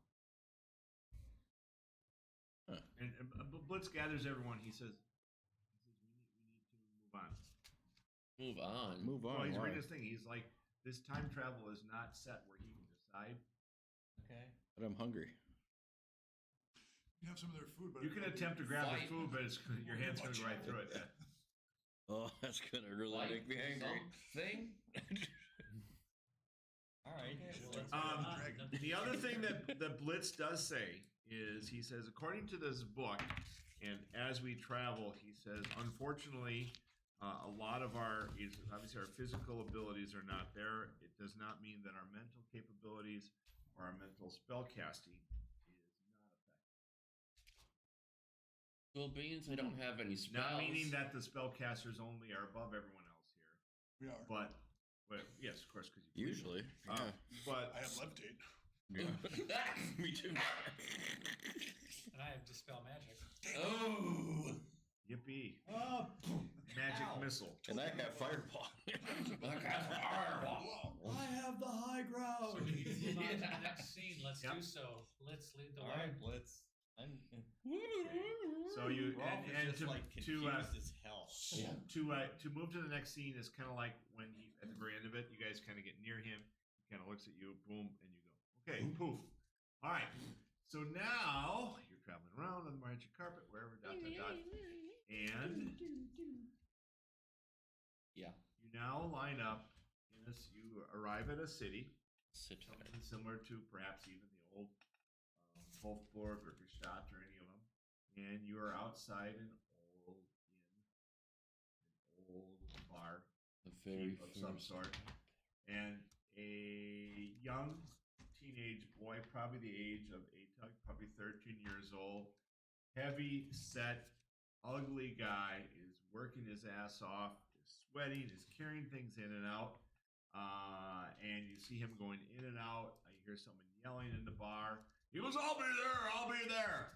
Huh. And Blitz gathers everyone. He says, we need to move on. Move on. Move on. Well, he's why? reading this thing. He's like, this time travel is not set where he can decide. Okay. But I'm hungry. You have some of their food, but You can attempt to grab Fight. the food, but your hand's going to go right through it. Yeah. Oh, that's gonna really Like make me angry. something? All right. Okay, well, let's Um, move on. The other thing that Blitz does say is he says, according to this book, and as we travel, he says, unfortunately, a lot of obviously our physical abilities are not there. It does not mean that our mental capabilities or our mental spell casting is not effective. Well, beans, I don't have any spells. Not meaning that the spellcasters only are above everyone else here, we are. but yes, of course, because Usually. Yeah. But I have levitate. Me too. And I have Dispel Magic. Oh. yippee, Oh, magic ow. missile. And I have fireball. I have the high So ground. we need to move on to the next scene. Let's Yep. do so. Let's lead the All way. right, Blitz. I'm. So you Rolf and is just like confused as hell. to move to the next scene is kind of like when he at the very end of it, you guys kind of get near him. He kind of looks at you, boom, and you go, okay, poof. All right. So now you're traveling around on the magic carpet, wherever, dot dot dot, and Yeah. you now line up in this. You arrive at a city, Sit tight. something similar to perhaps even the old Wolfburg or Gestadt or any of them, and you are outside an old bar. The very Of some first. sort, and a young teenage boy, probably the age of Atug, probably 13 years old, heavy set, ugly guy, is working his ass off, is sweating, is carrying things in and out, and you see him going in and out. I hear someone yelling in the bar. He goes, "I'll be there! I'll be there!"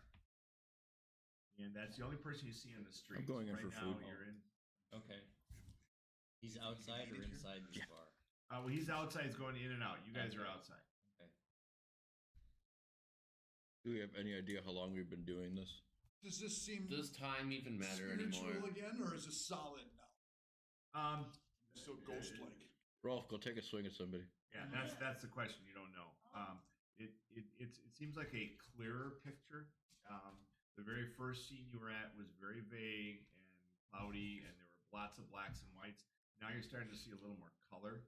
And that's the only person you see in the street. going in right for now, food. You're in. Okay. He's outside or inside this bar? Well, he's outside. He's going in and out. You guys are Okay. outside. Okay. Do we have any idea how long we've been doing this? Does this seem Does time even matter spiritual anymore? again, or is it solid now? So ghost-like. Rolf, go take a swing at somebody. Yeah, that's the question. You don't know. It seems like a clearer picture. The very first scene you were at was very vague and cloudy, and there were lots of blacks and whites. Now you're starting to see a little more color.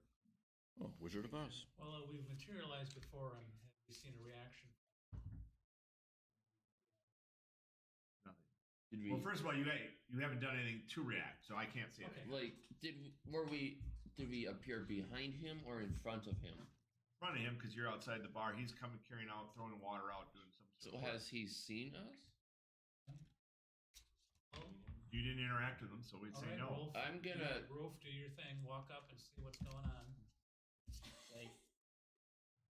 Oh, Wizard of Oz. Well, we've materialized before, and have we seen a reaction? Nothing. Did we Well, first of all, you haven't done anything to react, so I can't say Okay. anything. like did we appear behind him or in front of him? In front of him, because you're outside the bar, he's coming, carrying out, throwing water out, doing some So sort of work. has he seen us? You didn't interact with him, so we'd All say right, no. Rolf, I'm gonna- Rolf, do your thing. Walk up and see what's going on. Hey,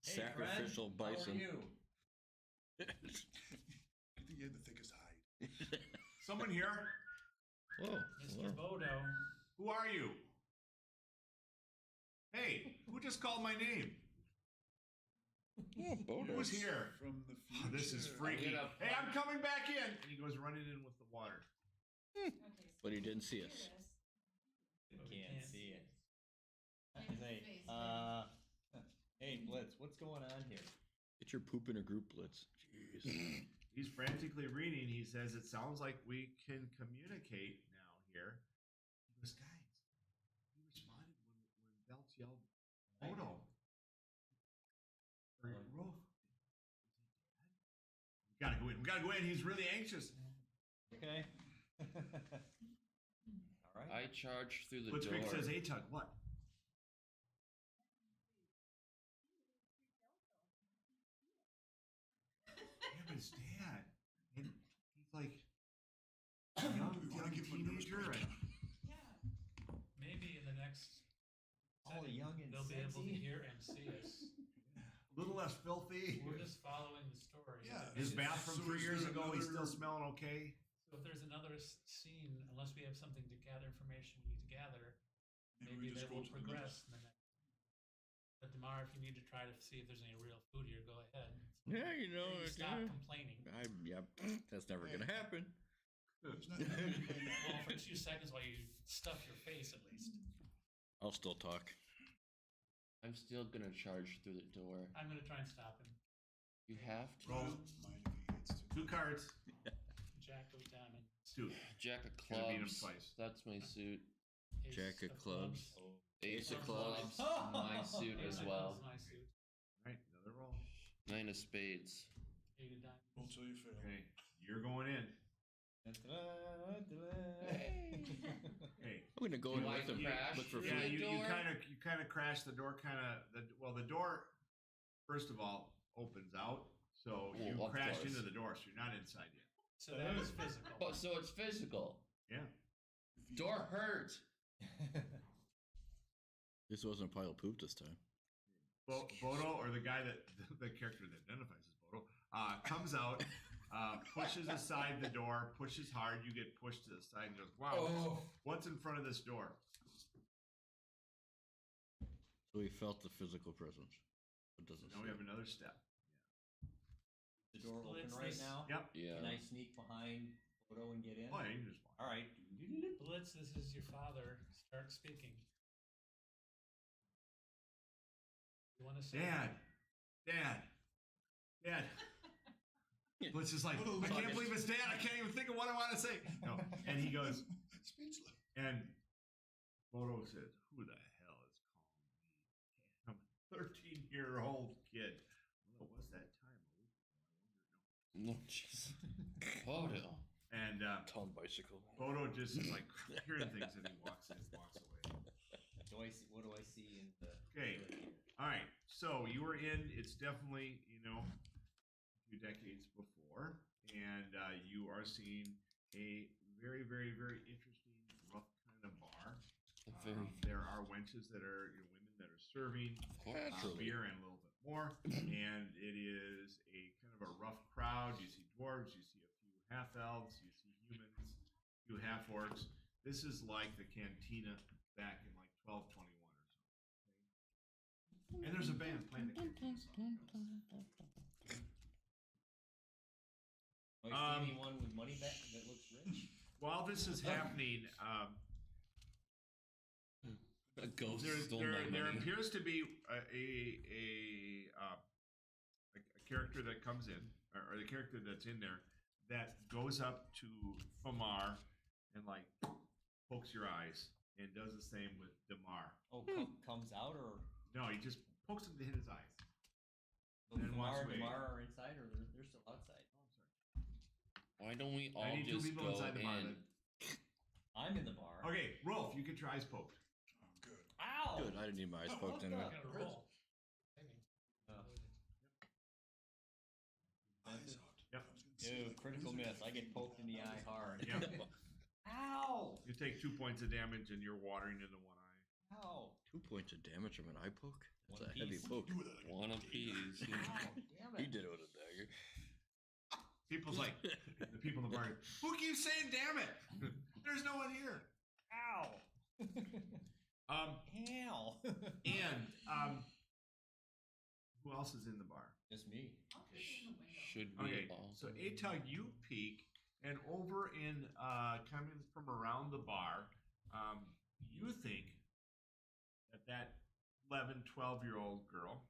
Sacrificial friend, how bison. are you? I think you had the thickest hide. Someone here? Whoa. Mr. Bodo. Who are you? Hey, who just called my name? Oh, Bodo. Who's here? From the Oh, future. this is freaky. I'm gonna- Hey, I'm coming back in. And he goes running in with the water. Okay, But he didn't see us. serious. We But we can't can't see see it. Face Hey, to face, hey, Blitz, what's going on here? Get your poop in a group, Blitz. Jeez. He's frantically reading. He says, "It sounds like we can communicate now here." He goes, "Guys," he responded when Belts yelled, "Odo." Or Rolf. We gotta go in. We gotta go in. He's really anxious. Okay. All right. I charge through the Blitzkrieg door. says, "Atug, what?" Yeah, but his dad. And he's like a young You gotta give him a nervous teenager. breakdown. Yeah. Maybe in the next All setting, young and they'll be able to sexy. hear and see us. A little less filthy. We're just following the story. Yeah. His Is- bathroom so 3 is years there ago, he's still another- smelling okay. So if there's another scene, unless we have something to gather information we need to gather, Maybe we maybe just that go will to the next. progress in the next. But tomorrow, if you need to try to see if there's any real food here, go ahead. Yeah, you know, Maybe it, stop complaining. that's never gonna happen. It's not- Well, for 2 seconds while you stuff your face, at least. I'll still talk. I'm still gonna charge through the door. I'm gonna try and stop him. You have to. Roll. Mind if he hits two. 2 cards. Jack of diamonds. 2. Jack of Gotta beat him clubs. twice. That's my suit. Ace Jack of clubs. Ace of Ace of clubs. clubs. My suit Ace as of well. clubs, my suit. All right, another roll. 9 of spades. 8 of diamonds. Roll till you fail. Okay, you're going in. Hey, I'm gonna go in Do I with him. crash Look for through yeah, food. the you door? kind of crash the door. The door, first of all, opens out. So Well, you of crashed course. into the door, so you're not inside yet. So that is physical. Oh, so it's physical. Yeah. Door hurt. This wasn't a pile of poop this time. Bodo, or the guy that the character that identifies as Bodo, comes out, pushes aside the door, pushes hard. You get pushed to the side and goes, "Wow, what's in front of this door?" So he felt the physical presence. It doesn't. Now we have another step. The door open Blitz, right this- now. Yep. Yeah. Can I sneak behind Odo and get in? Oh, yeah, you can just walk. All right. Blitz, this is your father. Start speaking. You want to say? Dad. Blitz is like, I can't believe it's Dad. I can't even think of what I want to say. No, and he goes, Speechless. and Bodo says, "Who the hell is calling me? I'm a 13-year-old kid." Well, it was that time a week ago. No, jeez. Bodo. And Town bicycle. Bodo just is like hearing things, and he walks away. What do I see in the? Okay. All right, so you were in. It's definitely a few decades before, and you are seeing a very, very, very interesting, rough kind of bar. There are wenches that are women that are serving Naturally. beer and a little bit more, and it is a kind of a rough crowd. You see dwarves, you see a few half elves, you see humans, a few half orcs. This is like the cantina back in like 1221 or something. there's a band playing the kids. Oh, you see anyone with money back that looks rich? While this is happening, A ghost stole there my money. appears to be a character that comes in, or the character that's in there, that goes up to Famar and like pokes your eyes, and does the same with Damar. Oh, comes out or? No, he just pokes him to hit his eyes. So And walks Damar, away. Damar are inside or they're still outside? Why don't we all I need two just people go inside the bar. in? I'm in the bar. Okay, Rolf, you can try eyes poked. Oh, good. Ow! Good. I didn't need my eyes poked in. I gotta roll. Eyes out. Yep. I was gonna say, Ew, like, critical wizard. miss. I get poked in the eye hard. Yep. Ow! You take 2 points of damage, and you're watering into one eye. Ow! 2 points of damage from an eye poke? That's One a heavy piece. poke. Do it like a One dagger. apiece. Ow! Damn He it! did it with a dagger. People's like, the people in the bar, who keeps saying damn it? There's no one here. Ow! Ow! And who else is in the bar? Just me. I'll peek in the window. Should we Okay, all? so Atug, you peek, and over in coming from around the bar, you think that 11, 12-year-old girl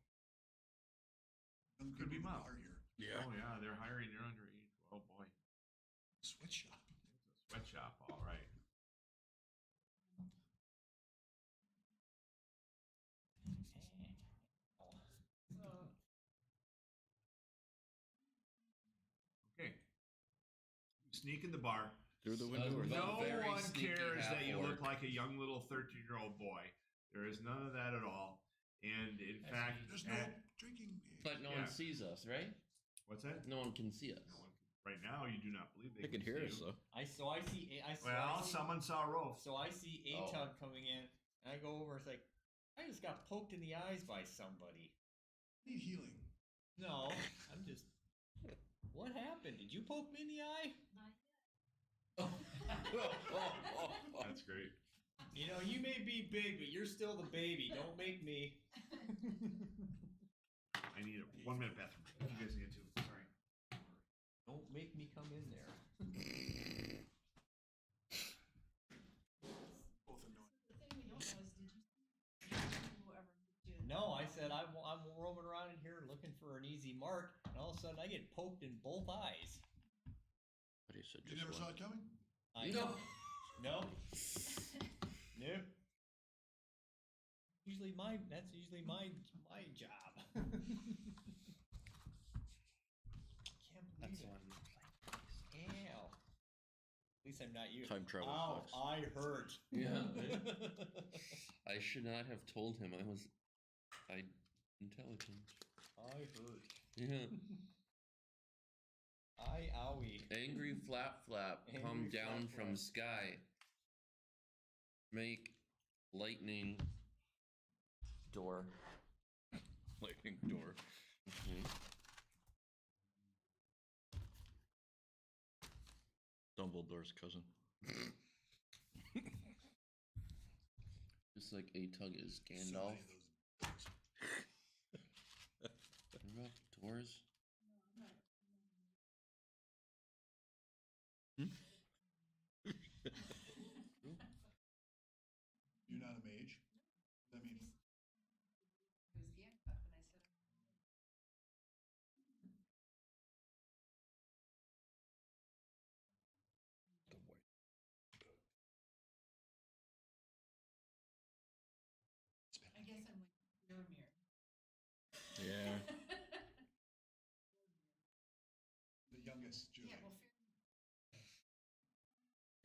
Young could be people mom. are here. Yeah. Oh yeah, they're hiring. They're underage. Oh boy, Sweatshop. it's a sweatshop. All right. Okay. You sneak in the bar. Through the window or But No very one sneaky cares that you look half-orc. like a young little 13-year-old boy. There is none of that at all. And in That's fact, There's no drinking. But no Yeah. one sees us, right? what's that? No one can see us. No one. Right now, you do not believe They can hear see us, you. though. I see. Well, someone saw Rolf. So I see Oh. Atug coming in, and I go over. It's like I just got poked in the eyes by somebody. Need healing. No, I'm just. What happened? Did you poke me in the eye? Not yet. That's great. You know, you may be big, but you're still the baby. Don't make me. I need a 1-minute bathroom break. You guys get to. Sorry. Don't make me come in there. Both annoying. The thing we don't know is, did you see whoever hit you? No, I said I'm roaming around in here looking for an easy mark, and all of a sudden I get poked in both eyes. But he said You just never saw one. it coming? I No. No. Nope. That's usually my job. Can't That's believe one. it. Ow. At least I'm not you. Time travel Ow, sucks. I hurt. Yeah. I should not have told him I was intelligent. I hurt. Yeah. Owie. Angry flap flap come Angry down flap from flap. sky. Make lightning door. Lightning door. Mhm. Dumbledore's cousin. Just like Atug is So Gandalf. many of those books. What about doors? You're not a mage? That means It was Gandalf, and I said, I guess I'm like Faramir. Yeah. the youngest Jew. Yeah, well,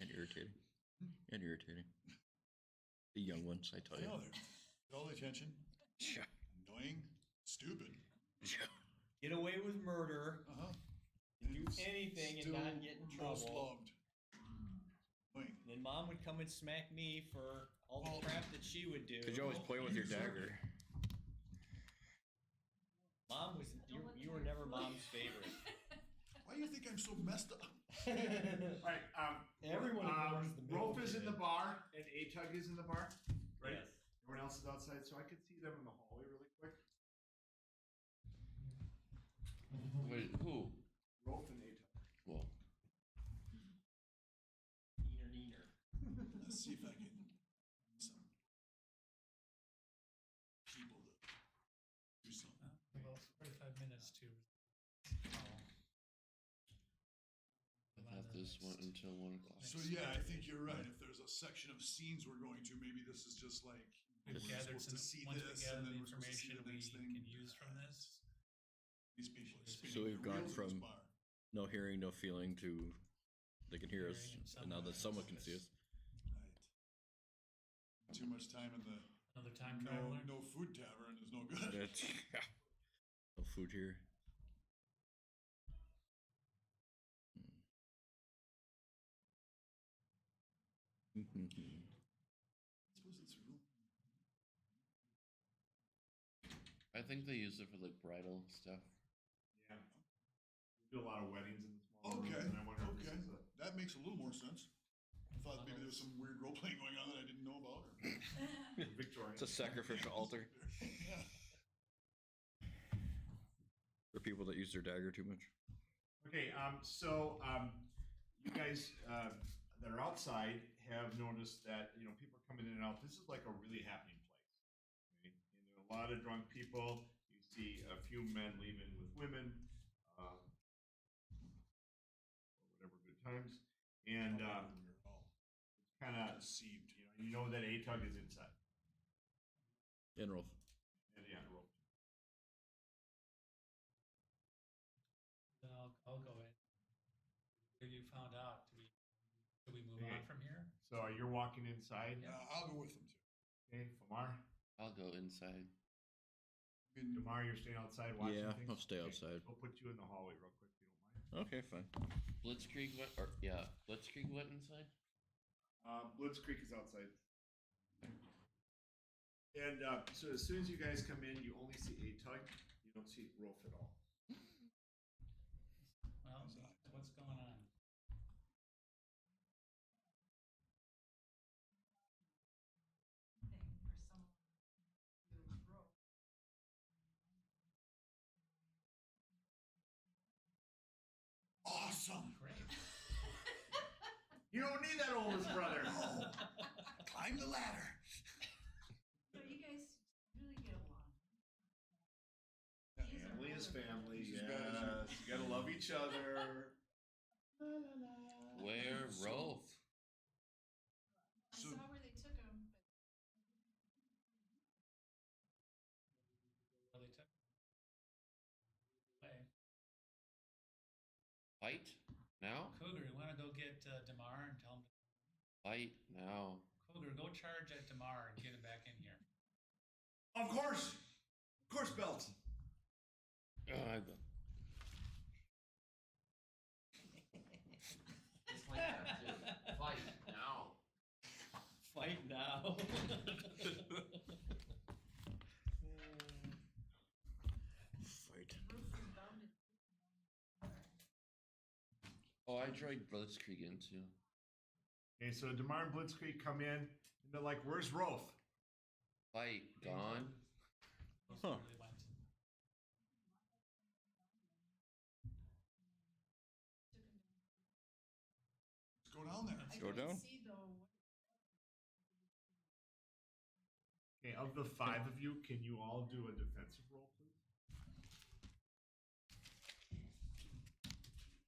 And irritating. And irritating. The young ones, I tell I you. know, they're all the attention. Yeah. Annoying. Stupid. Yeah. Get away with murder. Uh-huh. Do anything and not get in Most trouble. loved. Annoying. Then mom would come and smack me for all the Well- crap that she would do. Because you always play with your dagger. Mom was you were never mom's favorite. Why do you think I'm so messed up? All right. Everyone ignores the middle Rolf is in kid. the bar, and Atug is in the bar. Right. Yes. Everyone else is outside, so I could see them in the hallway really quick. minutes to. I thought this went until 1 o'clock. So yeah, I think you're right. If there's a section of scenes we're going to, maybe this is just like We've we're gathered supposed some, to see once we this, gather and the then we're supposed to see information the we next thing. can use from this. These people are So spinning we've their gone wheels in this from- bar. No hearing, no feeling to they can hear us, Hearing and and now that someone can see us. Right. Too much time in the Another time traveler. no food tavern is no good. That's, no food here. Suppose it's real. I think they use it for like bridal stuff. Yeah. We do a lot of weddings in the small Okay, rooms, and I wonder if okay. this is That makes a little more sense. I thought maybe there was some weird role playing going on that I didn't know about. Or... Victorian. It's a sacrificial altar Yeah. for people that use their dagger too much. Okay, you guys that are outside have noticed that people are coming in and out. This is like a really happening place. Okay? And a lot of drunk people. You see a few men leaving with women, or whatever good times, and it's kind of Deceived. you know that ATUG is inside. In Rolf. And yeah, rope. Then I'll go in. What you found out? Do we move on from here? So you're walking inside. I'll go with them too. Okay, Famar. I'll go inside. Tamar, you're staying outside watching Yeah, things? I'll stay Okay, outside. We'll put you in the hallway real quick if you don't mind. Okay, fine. Blitzkrieg went, Blitzkrieg went inside. Blitzkrieg is outside. And so as soon as you guys come in, you only see ATUG. You don't see Rolf at all. Well, what's going on? Thing for someone to grow. Awesome. Great. You don't need that oldest brother. Oh, climb the ladder. So you guys really get along. He Family is older family. This is Yes, bad. you gotta love each other. Where Rolf? I So- saw where they took him, Well, they took away. Fight now? Cougar, you want to go get Damar and tell him? Fight now. Cougar, go charge at Damar and get him back in here. Of course, Belt. God. It's like that too. Fight now. Fight now. Fight. roof rebounded. Oh, I tried Blitzkrieg in too. Okay, so Damar and Blitzkrieg come in, and they're like, "Where's Rolf?" Fight gone. That's Huh. where they went. Let's go down there. I Go didn't down? see though. Okay, of the five of you, can you all do a defensive roll, please?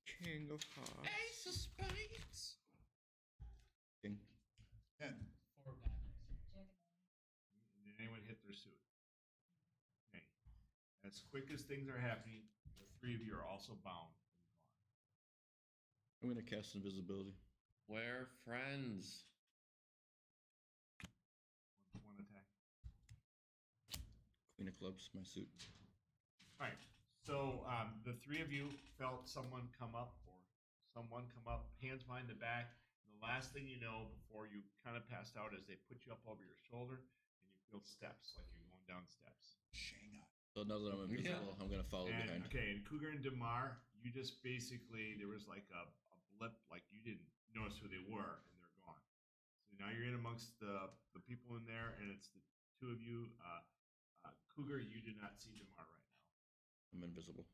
King of Hearts. Ace of Spades. King. 10. 4 of diamonds. Did anyone hit their suit? Okay. As quick as things are happening, the three of you are also bound and gone. I'm gonna cast invisibility. We're friends. One attack. Queen of Clubs, my suit. All right. So the three of you felt someone come up, hands behind the back. And the last thing you know, before you kind of passed out, is they put you up over your shoulder, and you feel steps, like you're going down steps. Shanghai. So now that I'm invisible, I'm gonna follow And, behind. okay, and Cougar and Damar, you just basically, there was like a blip, like you didn't notice who they were, and they're gone. So now you're in amongst the people in there, and it's the two of you. Cougar, you do not see Damar right now. I'm invisible.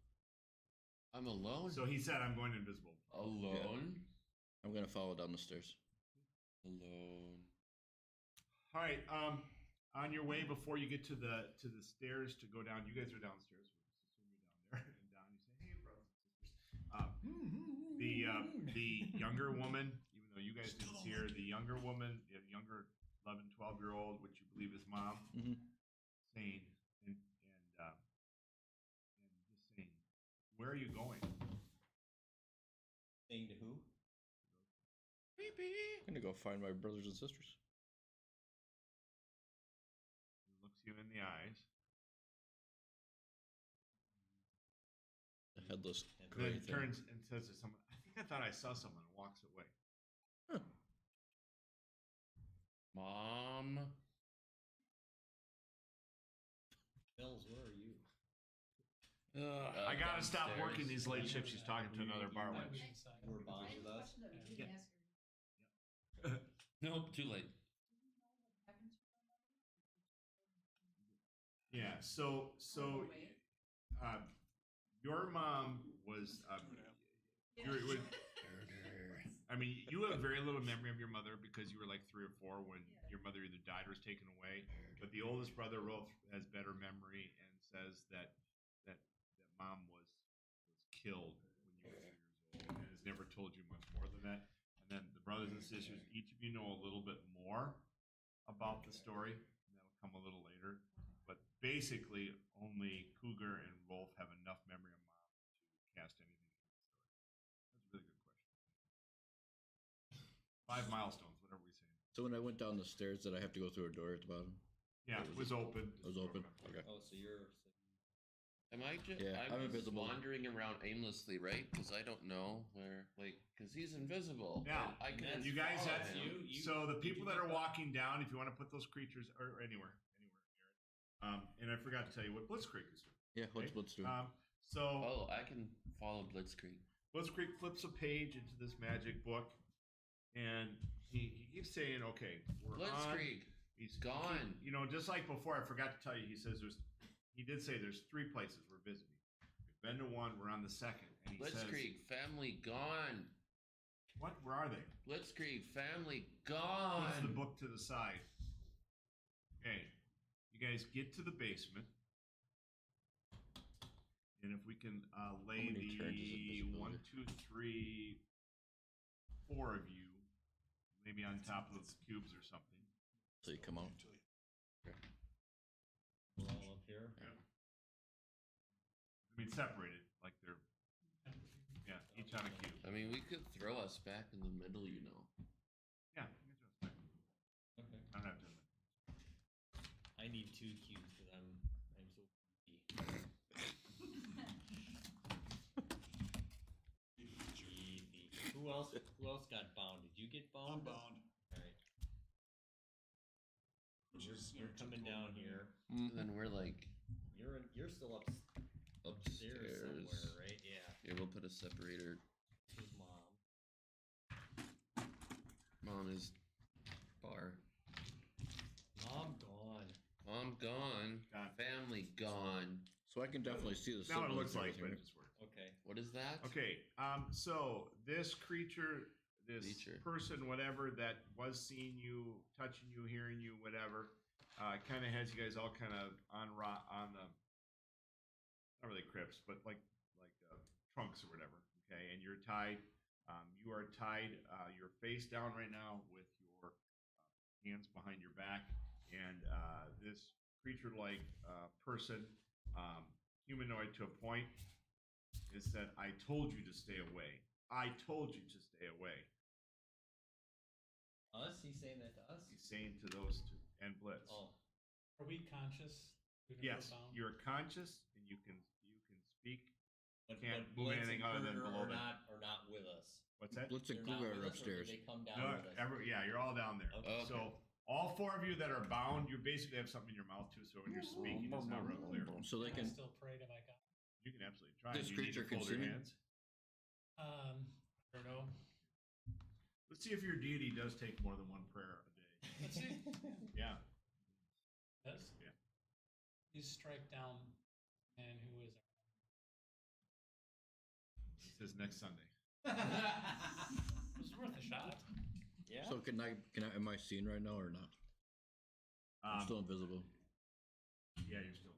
I'm alone. So he said, "I'm going invisible." Alone. I'm gonna follow down the stairs. Alone. All right. On your way, before you get to the stairs to go down, you guys are downstairs. We'll just assume you're down there. The younger woman, even though you guys didn't see her, the younger woman, the younger 11, 12-year-old, which you believe is mom, saying, and just saying, where are you going? Saying to who? I'm gonna go find my brothers and sisters. He looks you in the eyes. The headless And gray then thing. turns and says to someone, I think I thought I saw someone, and walks away. Mom. Mills, where are you? I gotta stop downstairs. working these late shifts. She's talking to another bar That wench. was inside. You were I bond have with a us? question that we Yeah. didn't ask her. Nope, too late. Do you know what happened to her mother? Yeah. So Oh, wait. your mom was. Yeah. I mean, you have very little memory of your mother because you were like 3 or 4 when Yeah. your mother either died or was taken away. But the oldest brother, Rolf, has better memory and says that mom was killed when you were 3 years old and has never told you much more than that. And then the brothers and sisters, each of you know a little bit more about the story. And that'll come a little later. But basically, only Cougar and Rolf have enough memory of mom to cast anything into the story. That's a really good question. 5 milestones, whatever we say. So when I went down the stairs, did I have to go through a door at the bottom? Yeah, it was open. It was open. Okay. Oh, so you're. Am I just? Yeah, I'm just invisible. wandering around aimlessly, right? Because I don't know where, like, because he's invisible. Yeah. and I can. That's You guys, follow that's him. so the people that are walking down. If you want to put those creatures or anywhere, Aaron. And I forgot to tell you what Blitzkrieg is doing. Yeah, what's Okay. Blitz doing? So Oh, I can follow Blitzkrieg. Blitzkrieg flips a page into this magic book, and he keeps saying, "Okay, we're on." Blitzkrieg. He's Gone. You know, just like before, I forgot to tell you. He says he did say there's 3 places we're visiting. We've been to 1. We're on the 2nd. And he Blitzkrieg, family gone. says, "What? Where are they?" Blitzkrieg, family gone. Puts the book to the side. Okay, you guys get to the basement, and if we can lay many turns is the invisibility? 1, 2, 3, 4 of you, maybe on top of the cubes or something. So you come out. We're all up here. I mean, separated, like they're each on a cube. I mean, we could throw us back in the middle, you know. Yeah, you can just back. Okay. I don't have to. I need 2 cubes because I'm so beefy. Who else got bound? Did you get bound? I'm bound. Alright. You're coming down here. And then we're like You're still upstairs upstairs. somewhere, right? Yeah. Yeah, we'll put a separator. His mom. Mom is bar. Mom gone. Mom gone. Gone. Family gone. So I can definitely see the Now it symbols looks and like, but everything, it just works. Okay. What is that? Okay, so this creature, this Creature. person, whatever that was seeing you, touching you, hearing you, whatever, kind of has you guys all kind of on the, not really crypts, but like trunks or whatever. Okay, and you're tied. You are tied. You're face down right now with your hands behind your back, and this creature-like person, humanoid to a point, is said, "I told you to stay away. I told you to stay away." Us? He's saying that to us? He's saying to those 2 and Blitz. Oh. Are we conscious? even if Yes, we're bound? you're conscious and you can speak. But, Can't but move Blitz anything and other than Kruger below are not with us. What's that? Blitz and They're not Cougar with are us, or did upstairs. they come down No, with us? yeah, you're all down there. Okay. So all 4 of you that are bound, you basically have something in your mouth too. So when you're speaking, it's not real clear. So they Can I can. still pray to my God? You can absolutely try. This You need to creature can fold see your me? hands. I don't know. Let's see if your deity does take more than 1 prayer a day. Let's see. Yeah. Yes. Yeah. Please strike down man who is It says next Sunday. It was worth a shot. Yeah. So can I? Am I seen right now or not? I'm still invisible. Yeah, you're still.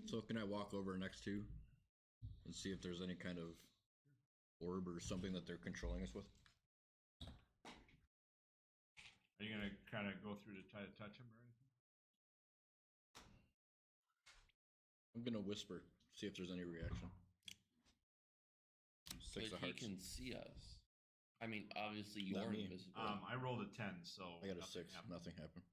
So can I walk over next to and see if there's any kind of orb or something that they're controlling us with. Are you gonna kind of go through to try to touch him or anything? I'm gonna whisper, see if there's any reaction. Six But of he hearts. can see us. I mean, obviously you're Not me. invisible. I rolled a 10, so I got a nothing 6. happened. Nothing happened.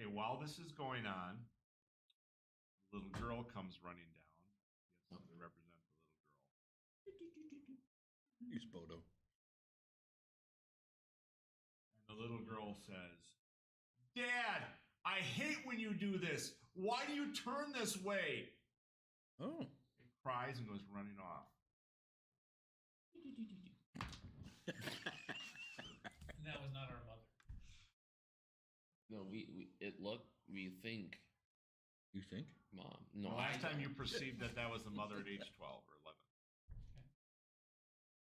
Okay, while this is going on, a little girl comes running down. He has something to represent the little girl. Use Bodo. And the little girl says, Dad, I hate when you do this. Why do you turn this way? Oh. And cries and goes running off. And that was not our mother. No, we think You think? mom. No, The I last time you don't. perceived that was the mother at age 12 or 11.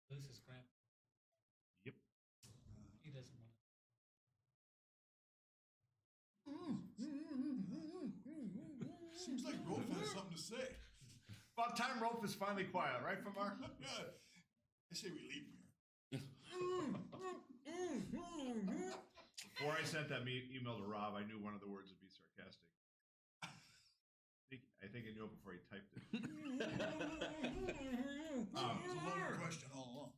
This is grandpa. Yep. He doesn't want Seems like Rolf has something to say. About time Rolf is finally quiet, right, Famar? Yeah. I say we leave here. Before I sent that email to Rob, I knew one of the words would be sarcastic. I think I knew it before he typed it. It was a loaded question all along.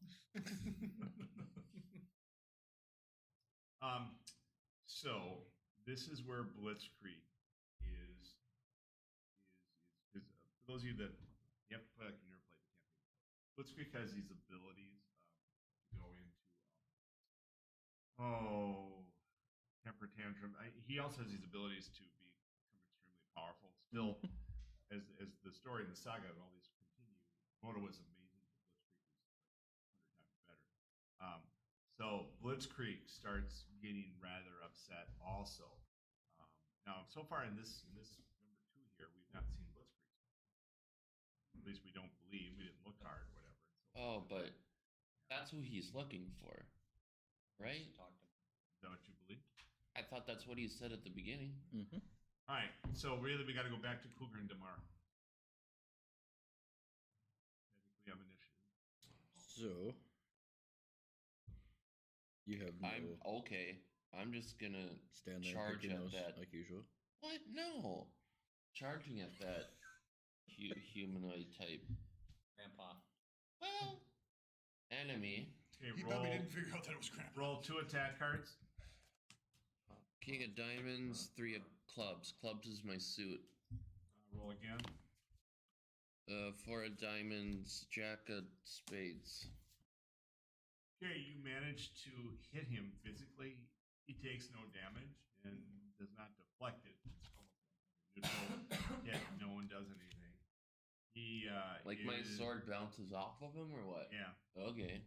So this is where Blitzkrieg is for those of you that you have to play like you never played the campaign. Blitzkrieg has these abilities to go into temper tantrum. He also has these abilities to become extremely powerful. Still, as the story and the saga and all these continue, Moto was amazing, but Blitzkrieg was like 100 times better. So Blitzkrieg starts getting rather upset also. Now, so far in this number 2 here, we've not seen Blitzkrieg. At least we don't believe. We didn't look hard, whatever. Oh, but that's who he's looking for, right? Talk to him. Is that what you believe? I thought that's what he said at the beginning. Mm-hmm. All right. So really, we got to go back to Cougar and Damar. I think we have initiative. So you have no I'm okay. I'm just gonna stand there charge picking at nose that. like usual. What? No. Charging at that humanoid type. Grandpa. Well, enemy. Okay, He roll. probably didn't figure out that it was crap. Roll 2 attack cards. King of diamonds, 3 of clubs. Clubs is my suit. Roll again. 4 of diamonds, jack of spades. Okay, you managed to hit him physically. He takes no damage and does not deflect it. It's almost neutral. Yeah, no one does anything. He Like my is- sword bounces off of him or what? Yeah, Okay.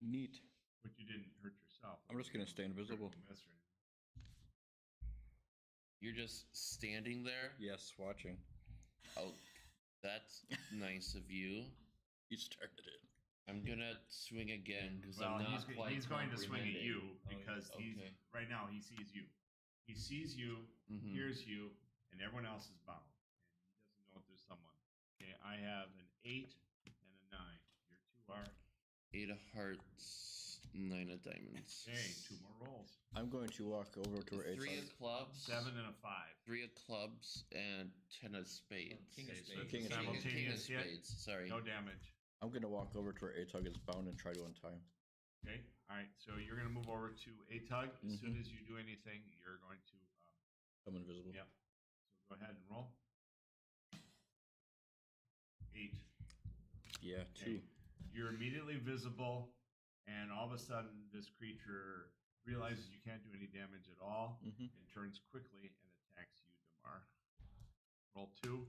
Neat. but you didn't hurt yourself. I'm just gonna stay invisible. Critical miss or anything. You're just standing there? Yes, watching. Oh, that's nice of you. You started it. I'm gonna swing again because Well, I'm not quite he's going to swing at you comprehending. because he's okay. right now he sees you. He sees you, Mhm. hears you, and everyone else is bound. And he doesn't know if there's someone. Okay, I have an 8 and a 9. Your 2 are 8 of hearts, 9 of diamonds. okay. 2 more rolls. I'm going to walk over to where 3 Atos. of clubs, 7 and a 5. 3 of clubs, and 10 of spades. King of Okay, so spades. King of King of simultaneous hit. spades. Sorry. No damage. I'm gonna walk over to where Atog is bound and try to untie him. Okay. All right. So you're going to move over to a tug. As soon as you do anything, you're going to. I'm invisible. Yep. So go ahead and roll. 8. Yeah, Okay. 2. You're immediately visible, and all of a sudden, this creature realizes you can't do any damage at all Mm-hmm. and turns quickly and attacks you, Damar. Roll 2.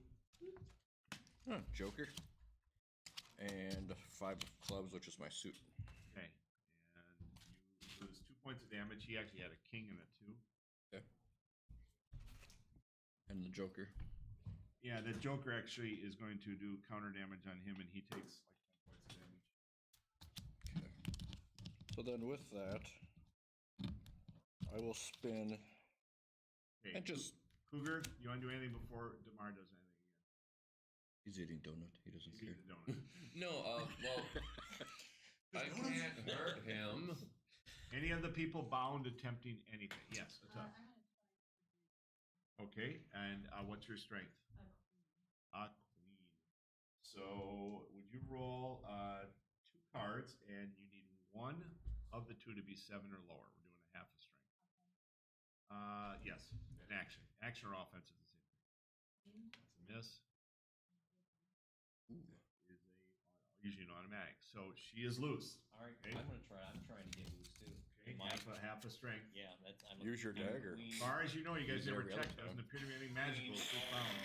Huh, Joker. And 5 of clubs, which is my suit. Okay. And you lose 2 points of damage. He actually had a king and a 2. Okay. And the Joker. Yeah, the Joker actually is going to do counter damage on him, and he takes like 10 points of damage. Okay. So then with that, I will spin Okay, and just Cougar, you want to do anything before Demar does anything again? He's eating donut. He doesn't He's care. eating the donut. No, well, I can't hurt him. Any of the people bound attempting anything? Yes, it's I'm up. gonna Okay, and what's your strength? try A queen. So would you roll 2 cards, and you need one of the 2 to be 7 or lower. We're doing a half a strength. Yes, an action. Action or offense is the same thing. That's a miss. That is usually an automatic. So she is loose. All right, Okay. I'm gonna try. I'm trying to get loose too. Okay, Mike? half a strength. Yeah, that's. I'm Use your I'm a dagger. queen, As far as you know, you guys Use never every checked. other Doesn't appear to be anything magical. It's just found.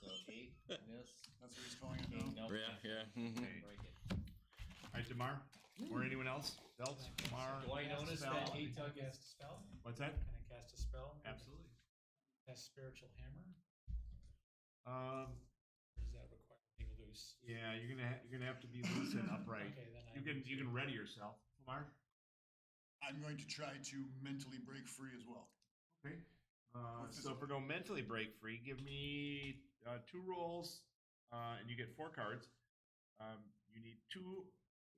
So 8 miss. That's what he's calling it King, now. no. Yeah. Mhm. Okay. Break it. All right, Demar, or anyone else? Belts, Demar. Do I notice Spell. that Can 8 I cast a spell? What's that? Can I cast a spell? Absolutely. Cast spiritual hammer? Um, Or does that require being loose? yeah, you're gonna have to be loose and upright. Okay, then You can ready yourself, Demar. I'm going to try to mentally break free as well. Okay. So if we're going mentally break free, give me 2 rolls, and you get 4 cards. You need 2.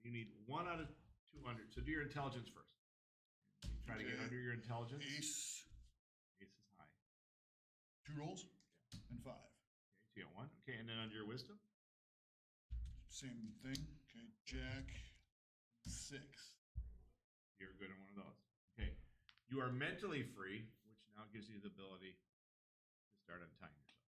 You need 1 out of 200. So do your intelligence first. You try to get Okay. under your intelligence. Ace, Ace is high. 2 rolls, and 5. Okay, so you got 1. Okay, and then under your wisdom. Same thing. Okay, Jack, 6. You're good on one of those. Okay. You are mentally free, which now gives you the ability to start untying yourself.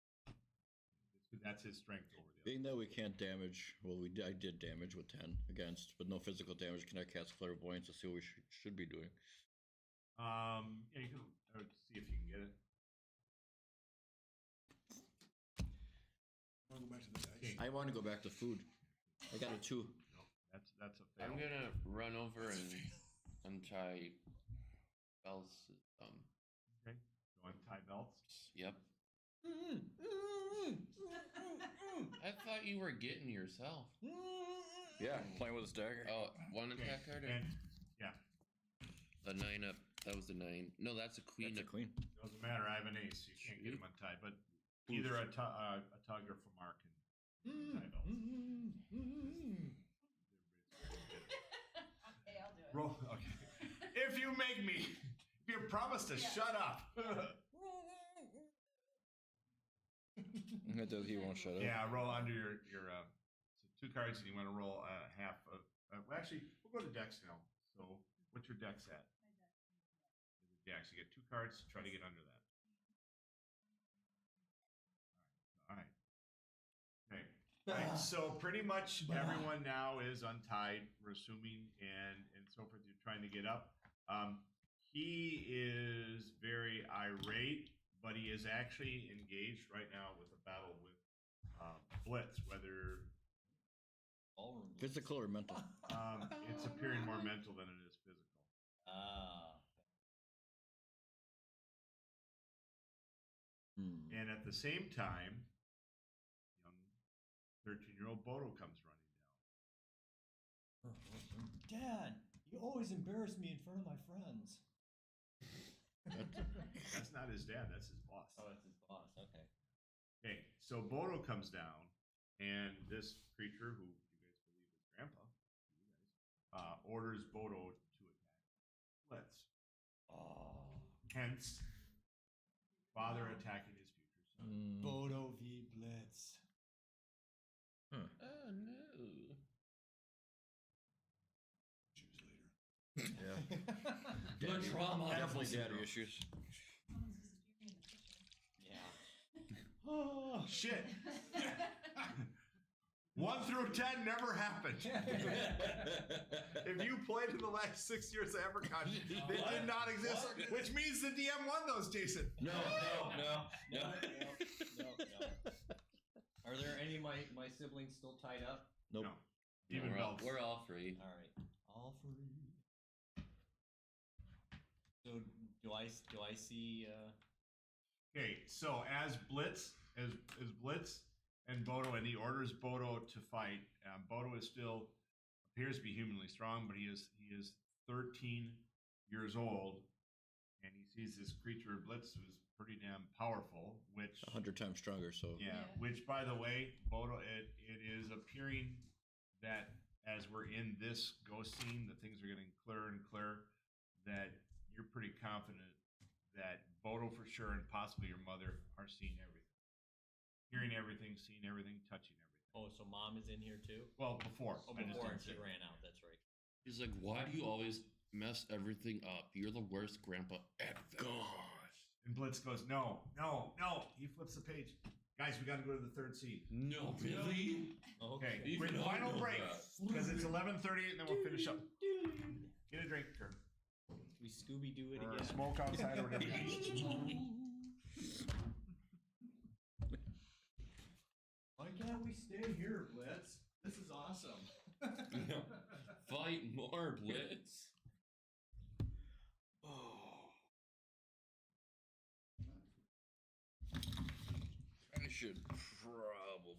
That's his strength over the other. Being that we can't damage, well, I did damage with 10 against, but no physical damage. Can I cast clairvoyance to see what we should be doing? Yeah, you can see if you can get it. I want to go back to the dice. Okay. I want to go back to food. I got a 2. No, that's a fail. I'm gonna run over and untie Bells' thumb. Okay. So untie belts. Yep. I thought you were getting yourself. Yeah, playing with his dagger. Oh, one attack card? Or And yeah, the 9 up. That was the 9. No, that's a queen. That's a queen. doesn't matter. I have an ace. You can't get him untied, but either a tug or Famar can untie belts. Okay, I'll do it. Roll. Okay. If you make me, if you promise to shut up. He won't shut up. Yeah, roll under your so 2 cards, and you want to roll half of. Well, actually, we'll go to Dex now. So, what's your Dex at? Dex. You get 2 cards. Try to get under that. All right. Okay. All right. So pretty much everyone now is untied. We're assuming, and so forth. You're trying to get up. He is very irate, but he is actually engaged right now with a battle with Blitz. Whether Physical or mental? it's appearing more mental than it is physical. And at the same time, young 13-year-old Bodo comes running down. Dad, you always embarrass me in front of my friends. That's not his dad. That's his boss. Oh, it's his boss. Okay. Okay, so Bodo comes down, and this creature, who you guys believe is Grandpa, orders Bodo to attack Blitz. Hence, father attacking his future son. Bodo v. Blitz. Oh no. Choose later. Yeah. The trauma. Definitely daddy issues. Someone's disappearing in the kitchen. Yeah. Oh, Shit! 1 through 10 never happened. If you played in the last 6 years of Evercon, they did not exist, which means the DM won those, Jason. No. No. Are there any of my siblings still tied up? Nope. No. Even We're all belts. free. All right. All free. So do I see? Okay, so as Blitz and Bodo, and he orders Bodo to fight. Bodo is still appears to be humanly strong, but he is 13 years old, and he sees this creature Blitz who's pretty damn powerful, which 100 times stronger. So yeah, Yeah. which by the way, Bodo, it is appearing that as we're in this ghost scene, that things are getting clearer and clearer. That you're pretty confident that Bodo for sure and possibly your mother are seeing everything, hearing everything, seeing everything, touching everything. Oh, so mom is in here too? Well, before. Oh, I just before didn't she say. ran out. That's right. He's like, why do you always mess everything up? You're the worst grandpa ever. Gosh. And Blitz goes, no, no, no. He flips the page. Guys, we got to go to the third scene. No, really? Okay, Even quick I final know break that. because it's 11:30 and then we'll finish up. Get a drink, Kurt. We Scooby Doo it Or again. smoke outside or whatever. Why can't we stay here, Blitz? This is awesome. Fight more, Blitz. I should probably.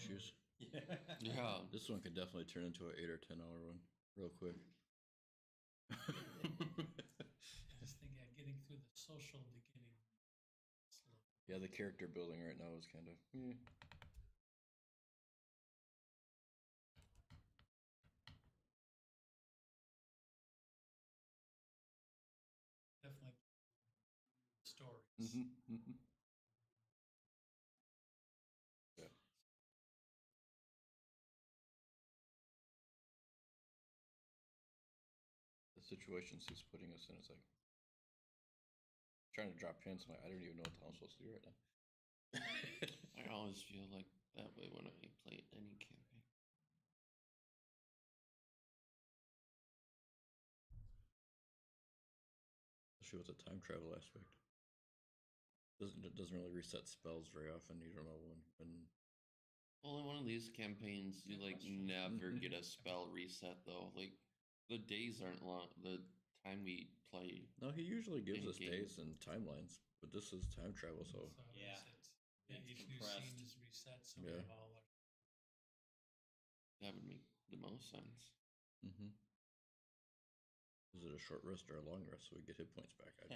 issues. Yeah. Yeah. This one could definitely turn into an 8 or 10 hour one real quick. I just think getting through the social beginning. Yeah, the character building right now is kind of. Definitely stories. Yeah. The situations he's putting us in, it's like trying to drop hints. I'm like, I don't even know what the hell I'm supposed to do right now. I always feel like that way when I play any campaign. Especially with the time travel aspect. It doesn't really reset spells very often. You don't know when. Well, in one of these campaigns, you like never get a spell reset though. Like the days aren't long. The time we play. No, he usually gives us In-game. days and timelines, but this is time travel, so Yeah. Each new compressed. scene is reset, so Yeah. we have all our That would make the most sense. is it a short rest or a long rest so we get hit points back? or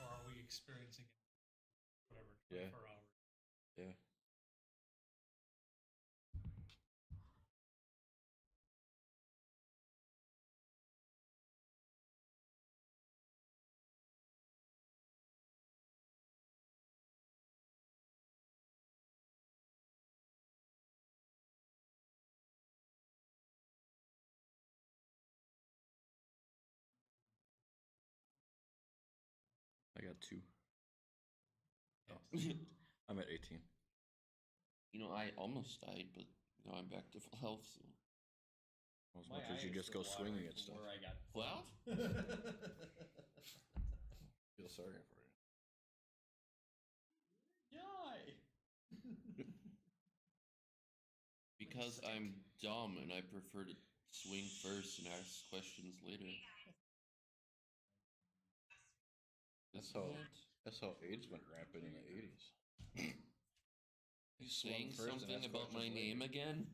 are we experiencing it whatever Yeah. 24 hours? Yeah. I got 2. Oh. I'm at 18. You know, I almost died, but now I'm back to full health. So. As My much as you eye is just go still swinging watering at from stuff. Where I got Well, Feel sorry for you. Die. because I'm dumb and I prefer to swing first and ask questions later. That's how AIDS went rampant in the 80s. You swung saying first and something asked about my questions name later. again?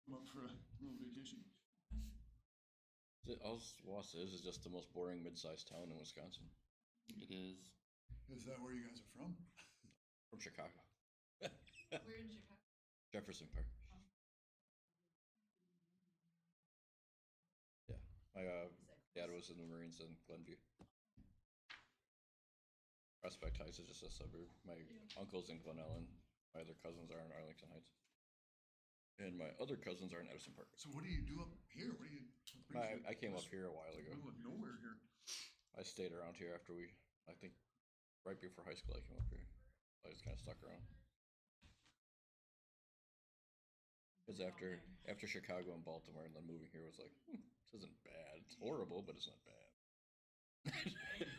I'm up for a little vacation. All Was is just the most boring mid-sized town in Wisconsin. It is. Is that where you guys are from? From Chicago. We're in Chicago. Jefferson Park. Yeah. My dad was in the Marines in Glenview. Prospect Heights is just a suburb. My uncle's in Glen Ellen. My other cousins are in Arlington Heights. And my other cousins are in Edison Park. So what do you do up here? What do you? I came up here a while ago. Middle of nowhere here. I stayed around here after I think right before high school I came up here. I just kind of stuck around. Because after Chicago and Baltimore and then moving here was like, this isn't bad. It's horrible, but it's not bad.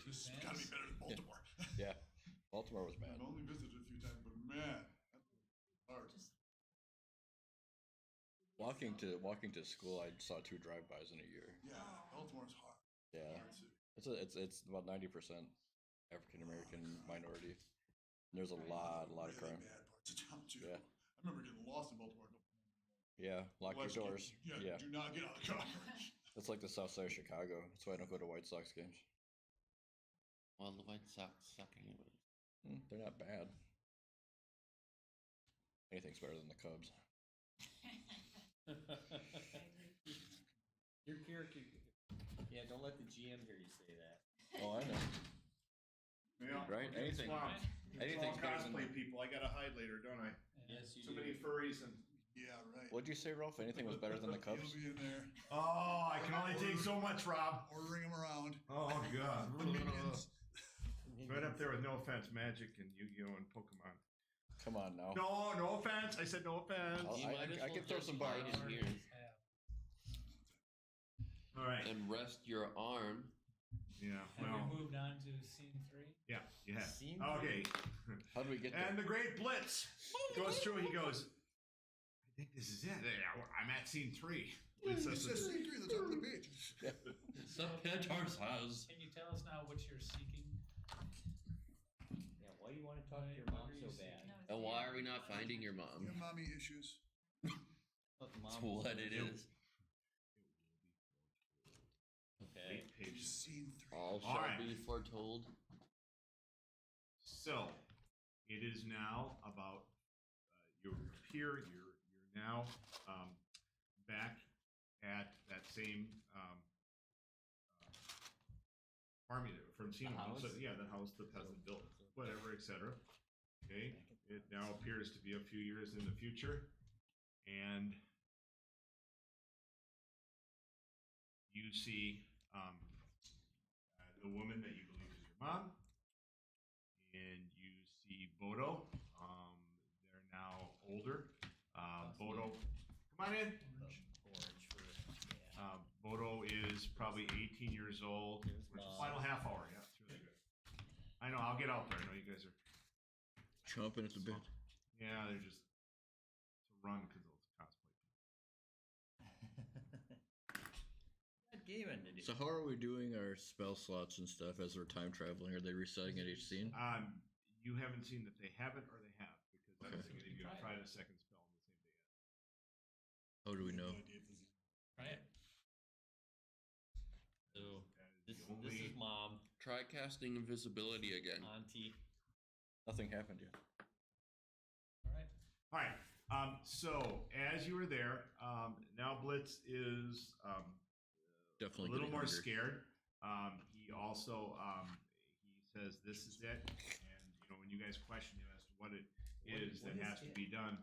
It's gotta be better than Baltimore. Yeah. Baltimore was bad. I've only visited a few times, but man, that's hard. Walking to school, I saw 2 drive-bys in a year. Yeah, Baltimore's hard. Yeah. Hard city. It's about 90% African American minority. And there's a lot of Really crime. bad parts of town too. Yeah. I remember getting lost in Baltimore. Yeah, lock your doors. Yeah. Do not get out of the car. That's like the south side of Chicago. That's why I don't go to White Sox games. Well, the White Sox suck anyway. They're not bad. Anything's better than the Cubs. Your character. Yeah, don't let the GM hear you say that. Oh, I know. Yeah, Right? Anything. Anything's better than cosplay people. I gotta hide later, don't I? Yes, you Too do. many furries and. Yeah, right. What'd you say, Ralph? Anything was better than the Cubs? You'll be in there Oh, I can only take so much, Rob. ordering them around. Oh God. The minions. Right up there with No Offense, Magic and Yu-Gi-Oh and Pokemon. Come on now. No offense. I said no offense. I'll- You might as I well can throw just some hide bars. in here. All right. and rest your arm. Yeah. Have Well. we moved on to scene 3? Yeah. You have. Scene Okay. How do we get there? And the Great Blitz goes through. He goes. I think this is it. I'm at scene 3. It says scene 3 at the top of the page. Subpentar's house. Can you tell us now what you're seeking? Yeah, why do you want to talk to your mom so bad? And why are we not finding your You mom? have mommy issues. Thought the That's mom was what it so- is. Okay. 8 pages. Scene 3. All All shall right. be foretold. So, it is now about you're here. You're now back at that same army that from scene The 1. So house? yeah, the house the peasant built, whatever, etc. Okay, it now appears to be a few years in the future, and you see the woman that you believe is your mom, and you see Bodo. They're now older. Bodo, come on in. Orange for yeah. Bodo is probably 18 years old. Here's We're Mom. final half hour. Yeah, it's really good. I know. I'll get out there. I know you guys are. Chomping at the bit. Yeah, they're just to run because those cosplay people. What game ended it? So how are we doing our spell slots and stuff as we're time traveling? Are they resetting at each scene? You haven't seen that they haven't or they have because I was Okay. thinking if you tried a second spell on the same day. How do we know? Right? So That is this the only. is mom, Try casting invisibility again. auntie. Nothing happened yet. All right. All right. So as you were there, now Blitz is Definitely a little getting more hungry. scared. He also he says this is it, and when you guys question him as to what it is what that is has to it? be done,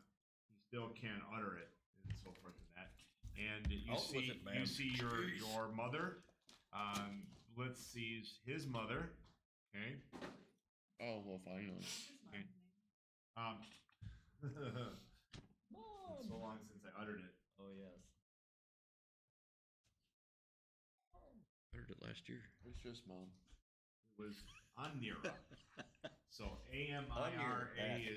he still can't utter it, and so forth and that. And you Out with see it, man. you see your mother. Blitz sees his mother. Okay. Oh, well, finally. Okay. It's so long since I uttered it. Oh yes. I heard it last year. It's just mom. It was Anira. So Amira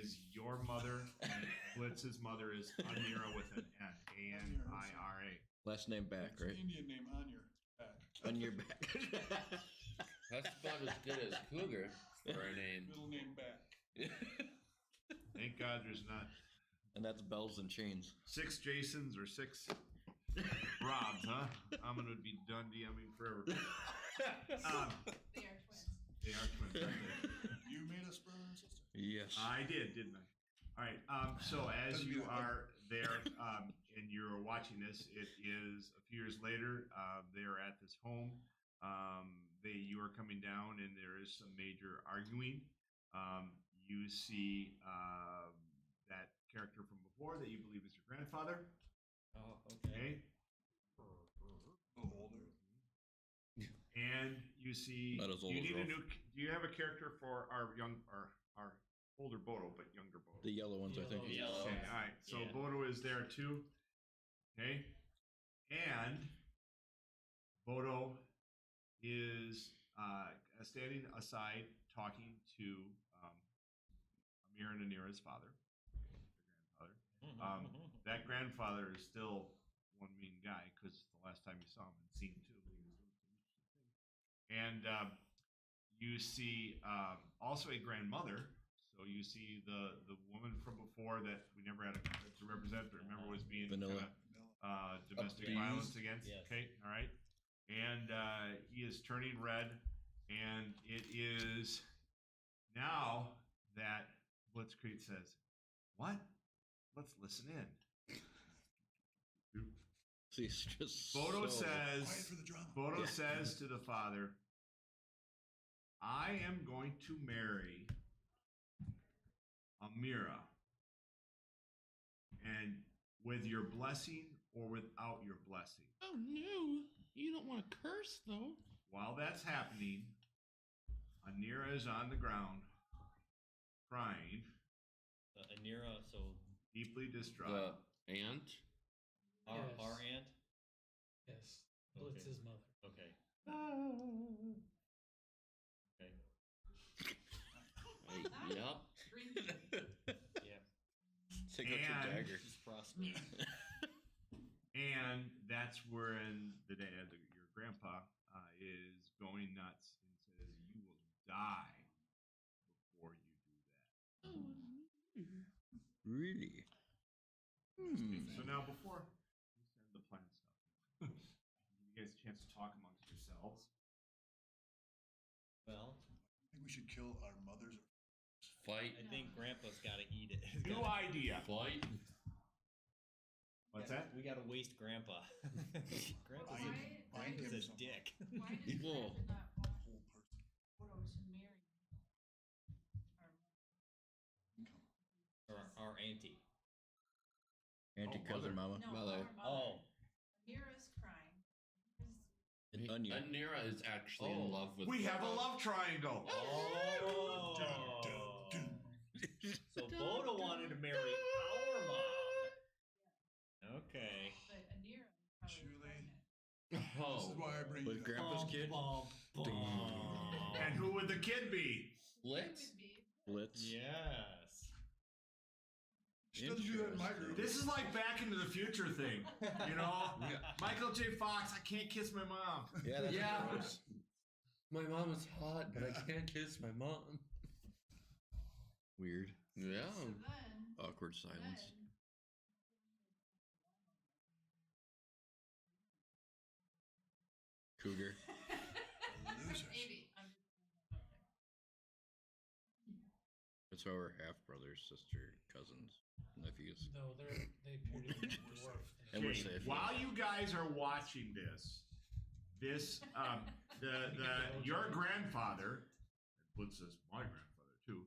is your mother, and Blitz's mother is Anira with an N. Anira. Last name back, It's an right? Indian name on your back. On your back. That's about as good as Cougar for a name. Middle name back. Thank God there's not And that's bells and chains. 6 Jasons or 6 Robs, huh? I'm gonna be done DMing forever. They are twins. They are twins, aren't they? You made us brother and sister. Yes. I did, didn't I? All right. So as Doesn't you mean I are there and you're watching this, it is a few years later. They are at this home. You are coming down, and there is some major arguing. You see that character from before that you believe is your grandfather. Oh, okay. Okay. A little older. And you see, Not as old you as need a Ralph. new. Do you have a character for our older Bodo, but younger Bodo? The yellow ones, I think. Yellow. Okay, all right. So Yeah. Bodo is there too. Okay, and Bodo is standing aside talking to Amir and Anira's father, the grandfather. That grandfather is still one mean guy because the last time you saw him in scene 2, he was doing some interesting things. And you see also a grandmother. So you see the woman from before that we never had to represent, but remember was being Vanilla. domestic Abused. violence against. Yes. Okay, all right. And he is turning red, and it is now that Blitzkrieg says, "What? Let's listen in." He's just Bodo so- Quiet says, for the drama. Bodo Yeah. says to the father, "I am going to marry Amira, and with your blessing or without your blessing." Oh, no. You don't want to curse, though. While that's happening, Anira is on the ground, crying, Anira, so deeply distraught. The aunt? our Yes. aunt. Yes. Blitz's mother. Okay. Okay. Yep. Yep. Take out your And- dagger. Just prostate. And that's wherein the dad, your grandpa, is going nuts and says, "You will die before you do that." Really? So now, before we send the plan stuff, give you guys a chance to talk amongst yourselves. Well, I think we should kill our mothers. Fight. I think Grandpa's got to eat it. New idea. Fight. What's that? We got to waste Grandpa. Grandpa's Why- a, Grandpa's a Why- dick. Why did Whoa. Grandpa not want Whole person. Odo to marry Our auntie. Auntie, Oh, cousin, mother. mama. No, Mother. our mother. Oh. Amira's crying. An onion. Anira is actually Oh. in love with. We have a love triangle. Oh. So Bodo wanted to marry our mom. Okay. But Amira was probably Julie. pregnant. Oh. This is why I bring With you. Grandpa's kid? And who would the kid be? Blitz. Would be Blitz. Yes. She doesn't do that in my group. This is like Back into the Future thing, you know? Michael J. Fox, I can't kiss my mom. Yeah, that's Yeah. gross. My mom is hot, but I can't kiss my mom. Weird. Yeah. So then, Awkward silence. then Cougar. Losers. maybe I'm just That's why we're half brothers, sister, cousins, nephews. No, they appear to be dwarf. And we're Okay, safe. while you guys are watching this, your grandfather, Blitz is my grandfather too,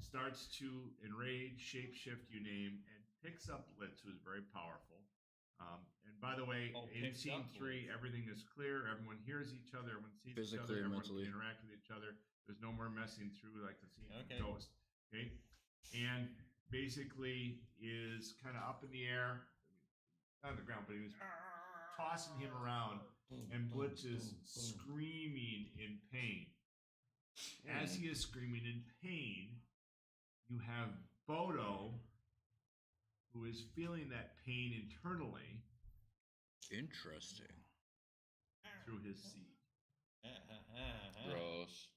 starts to enrage, shapeshift, you name, and picks up Blitz, who's very powerful. And by the way, Oh, in picks scene up 3, Blitz. everyone is clear. Everyone hears each other. Everyone sees each Physically other. and Everyone mentally. can interact with each other. There's no more messing through like the scene from Okay. Ghost. Okay, and basically is kind of up in the air, not on the ground, but he was tossing him around, and Blitz is screaming in pain. As he is screaming in pain, you have Bodo, who is feeling that pain internally Interesting. through his seed. Gross.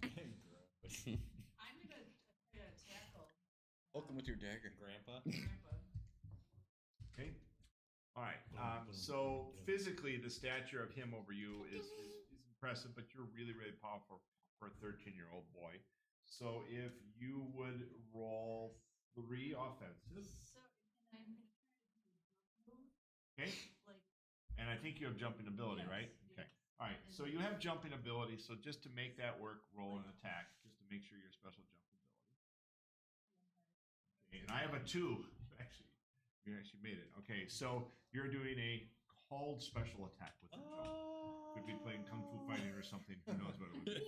Gross. I'm gonna try to tackle Welcome with your dagger. Grandpa. Grandpa. Okay. All right. So physically, the stature of him over you is impressive, but you're really, really powerful for a 13-year-old boy. So if you would roll 3 offensive, So, and I'm gonna try to do a jump move, okay? like And I think you have jumping ability, Yes, right? yes. Okay. All right. So you have jumping ability. So just to make that work, roll an attack, just to make sure your special jump ability. Okay. And I have a 2. You actually made it. Okay. So you're doing a called special attack with the jump. Could be playing Kung Fu Fighting or something. Who knows what it would be.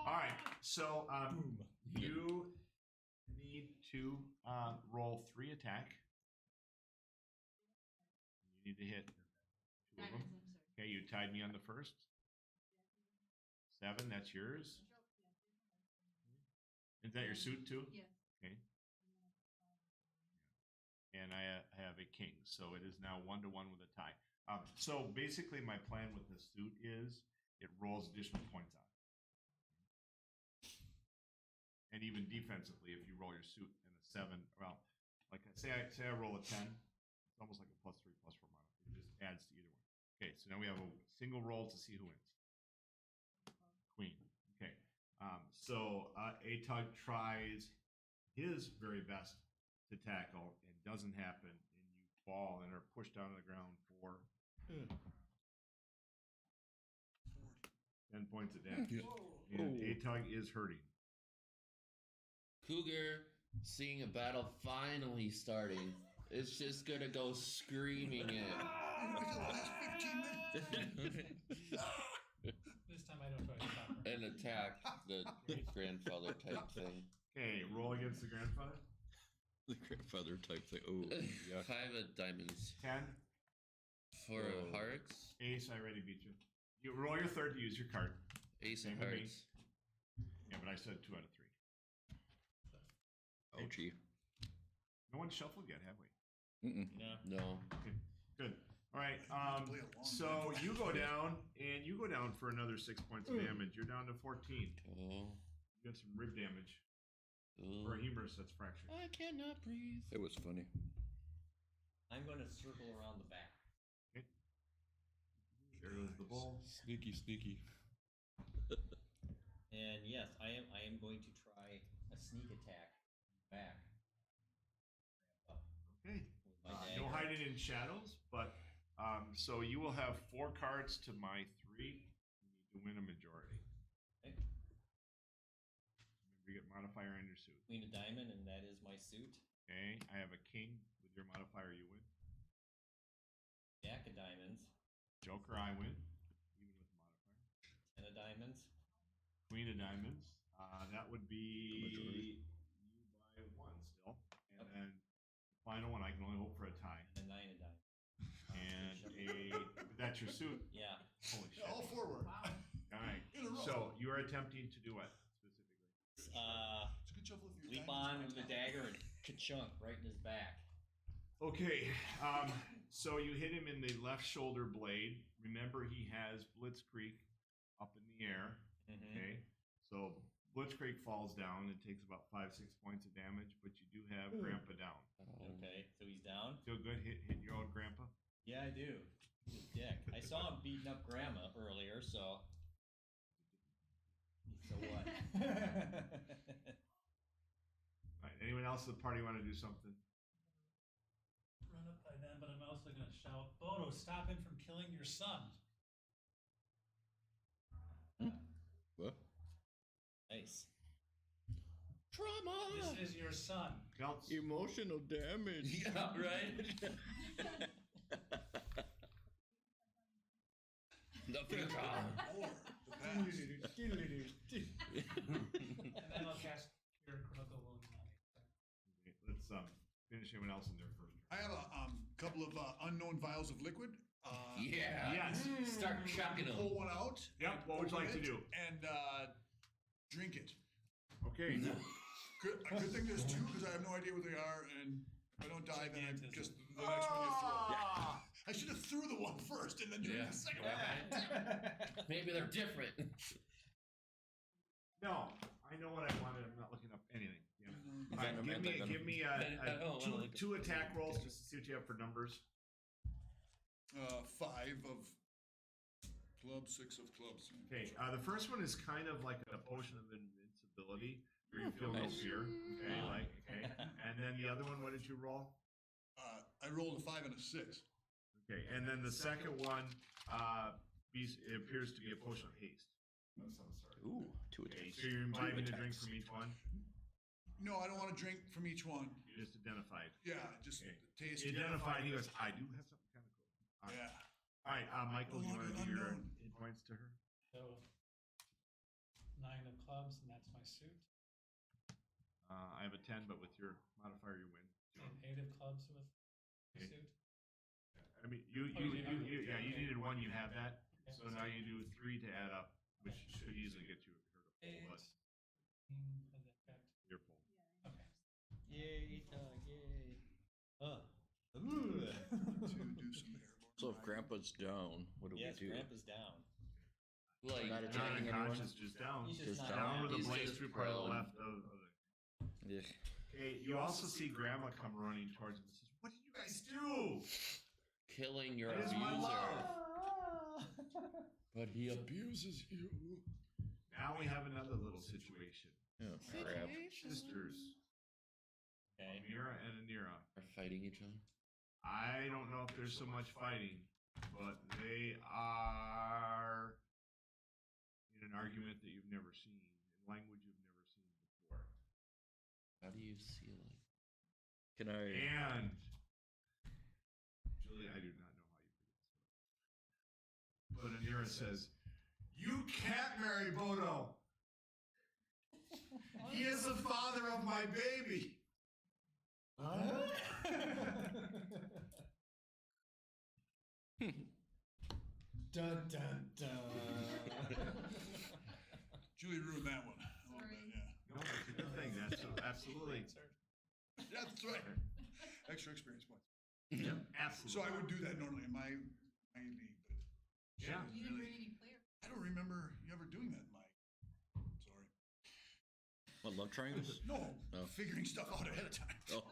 All right. So you need to roll 3 attack. You need to hit 2 of them. diamonds, I'm sorry. Okay, you tied me on the first. 7, that's yours. Is that your suit too? Yes. Okay. And I have a king, so it is now 1-1 with a tie. So basically, my plan with the suit is it rolls additional points on it. And even defensively, if you roll your suit and a 7, well, like I roll a 10, it's almost like a +3, +4 modifier. It just adds to either one. Okay, so now we have a single roll to see who wins. Queen. Okay. So Atug tries his very best to tackle and doesn't happen, and you fall and are pushed down to the ground for 10 points of damage. And Atug is hurting. Cougar, seeing a battle finally starting, is just gonna go screaming in. This time I don't try to stop her. And attack the grandfather type thing. Okay, roll against the grandfather. The grandfather type thing. Oh, yeah. 5 of diamonds. 10. For hearts, Ace, I already beat you. You roll your third to use your card. ace and Same with me. hearts. Yeah, but I said 2 out of 3. Ouchie. No one shuffled yet, have we? Mm-mm. No. Okay, good. All right. Play a long So game. you go down, and you go down for another 6 points of damage. You're down to 14. Oh. You got some rib damage. Ooh. Or a humerus that's fractured. I cannot breathe. It was funny. I'm going to circle around the back. There goes the bull. Sneaky, sneaky. And yes, I am going to try a sneak attack back. Okay. With my No dagger. hiding in shadows, but so you will have 4 cards to my 3. You need to win a majority. Okay. Remember, you get modifier on your suit. Queen of diamond, and that is my suit. Okay, I have a king. With your modifier, you win. Jack of diamonds, Joker, I win, even with the modifier. 10 of diamonds, Queen of diamonds. That would be Majority. you by 1 still, and then the final one I can only hope for a tie. and a 9 of diamonds. And that's your suit. Yeah. Holy shit! All forward. Wow. All right. In a row. So you are attempting to do what specifically? It's a good shuffle with your Leap diamonds. on with the dagger and ka-chunk right in his back. Okay. So you hit him in the left shoulder blade. Remember, he has Blitzkrieg up in the air. Mm-hmm. Okay. So Blitzkrieg falls down. It takes about 5-6 points of damage, but you do have Grandpa down. Oh. Okay, so he's down. Feel good? Hit your old Grandpa. Yeah, I do. He's a dick. I saw him beating up Grandma earlier, so. So what? All right. Anyone else in the party want to do something? Run up by them, but I'm also going to shout, Bodo, stop him from killing your son. What? Nice. Trauma. This is your son. Counts. Emotional damage. Yeah, right. Nothing. Or the pass. And then I'll cast Cure Critical Wounds on it. Okay, let's finish anyone else in there first. I have a couple of unknown vials of liquid. Yeah. Yes. Start chucking them. Pull one out. Yep, and what would you open like to it do? And drink it. Okay. Good thing there's 2 because I have no idea what they are, and if I don't die, then I just the next one you throw. Ah! I should have threw the one first and then drink Yeah. the second Yeah. one. Maybe they're different. No, I know what I wanted. I'm not looking up anything. Yeah. All right, Venom, anti-venom. give me Oh, well, like- two attack rolls just to see what you have for numbers. 5 of clubs, 6 of clubs. Okay, the first one is kind of like a potion of invincibility, where you feel no Nice. fear. Okay, and then the other one, what did you roll? I rolled a 5 and a 6. Okay, and then the second one, it appears to be a potion of haste. Ooh, 2 Okay, attacks. so you're imbibing a drink attacks. from each one. No, I don't want to drink from each one. You just identified. Yeah, just Okay. taste. He identified. He goes, I do have something kind of cool. All right. Yeah. All right, Michael, do you want to do your Unknown. hit points to her? So 9 of clubs, and that's my suit. I have a 10, but with your modifier, you win. And 8 of clubs with my Okay. suit. I mean, you needed 1. You have that. Okay. So now you do 3 to add up, which should easily get you her to full, 8, but 15, and then back to, you're full. okay. Yay, yay. To do some airborne. So if Grandpa's down, what do Yes, we do? Grandpa's down. Like, Not Not attacking anyone? unconscious, just down. He's Just just not down. Down with the He's blaze just through part of the prone. left of the. Yeah. Okay, you also see Grandma come running towards him and says, "What did you guys do?" killing your That is my abuser. love. But he abuses you. Now we have another little situation. Yeah, crap. Sisters, Okay. Amira and Anira. Are fighting each other. I don't know if there's so much fighting, but they are in an argument that you've never seen, in language you've never seen before. How do you see like? Can I? And Julie, I do not know how you figure this out. But Anira says, "You can't marry Bodo. He is the father of my baby." Dun dun dun. Julie ruined that one. A little bit, Sorry. yeah. No, it's a good thing. That's absolutely. Yeah, that's right. Extra experience points. Yep, So absolutely. I would do that normally in my league, but Yeah. it You didn't really, bring any players. I don't remember you ever doing that in my. Sorry. What, love triangles? No, Oh. figuring stuff out ahead of time. Oh,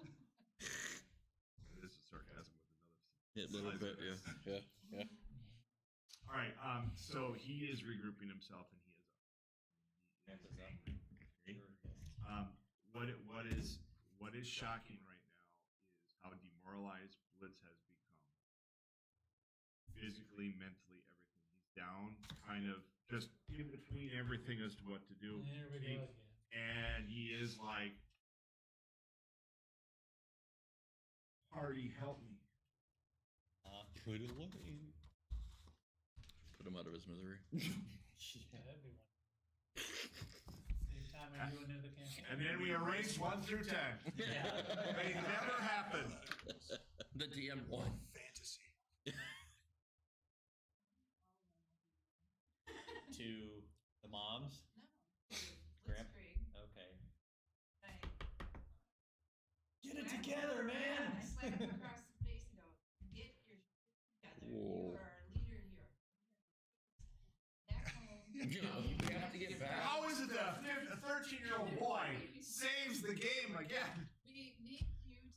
This is sarcasm with another. yeah, a little bit, yeah, yeah, yeah. All right. So he is regrouping himself, and he is up. Hands us up. Okay. Sure. What is shocking right now is how demoralized Blitz has become. Physically, mentally, everything. He's down, kind of just in between everything as to what to do. Here we go again. And he is like, "Party, help me." Put it away. Put him out of his misery. Yeah, that'd be one. Same time when you went into the campaign. And then we erase 1 through 10. Yeah. They never happened. The DM won. Fantasy. To the moms. No. Graham? Blitzkrieg. Okay. I Get it together, man. I slapped him across the face and go, get your shit together. Whoa. You are our leader here. Back home. You have to get back. How is it that a 13-year-old boy saves the game again? We need you to.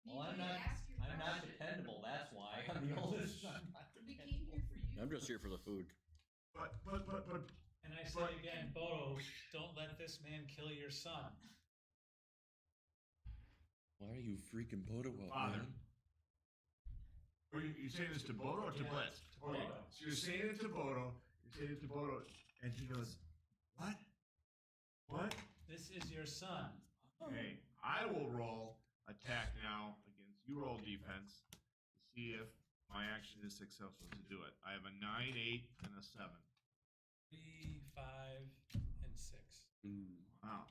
Well, I'm need you to not. ask your I'm not question. dependable. That's why I'm the oldest. I'm not We dependable. came here for you. I'm just here for the food. But. And I say again, Bodo, don't let this man kill your son. Why are you freaking Bodo out, Father. man? Are you saying this to Bodo or to Blitz? Bodo. So you're saying it to Bodo. You're saying it to Bodo, and he goes, "What? What?" This is your son. Okay, I will roll attack now against you. Roll defense to see if my action is successful to do it. I have a 9, 8, and a 7. 3, 5, and 6. Ooh. Wow.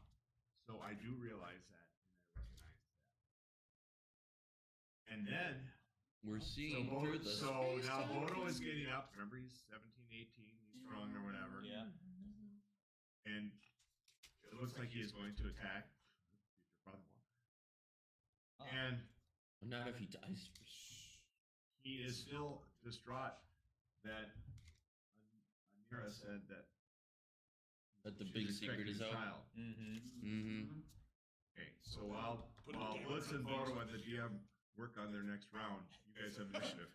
So I do realize that, and I recognize that. And then, We're seeing so, through the so space now time Bodo is continuum. getting up. Remember, he's 17, 18. He's strong or whatever. Yeah. And it looks like he is going to attack future brother-in-law. Oh. And Not if he dies. he is still distraught that Anira said that But the she's big secret expecting is a out. child. Mm-hmm. Mm-hmm. Okay, so while Blitz and Bodo and the GM work on their next round, you guys have initiative.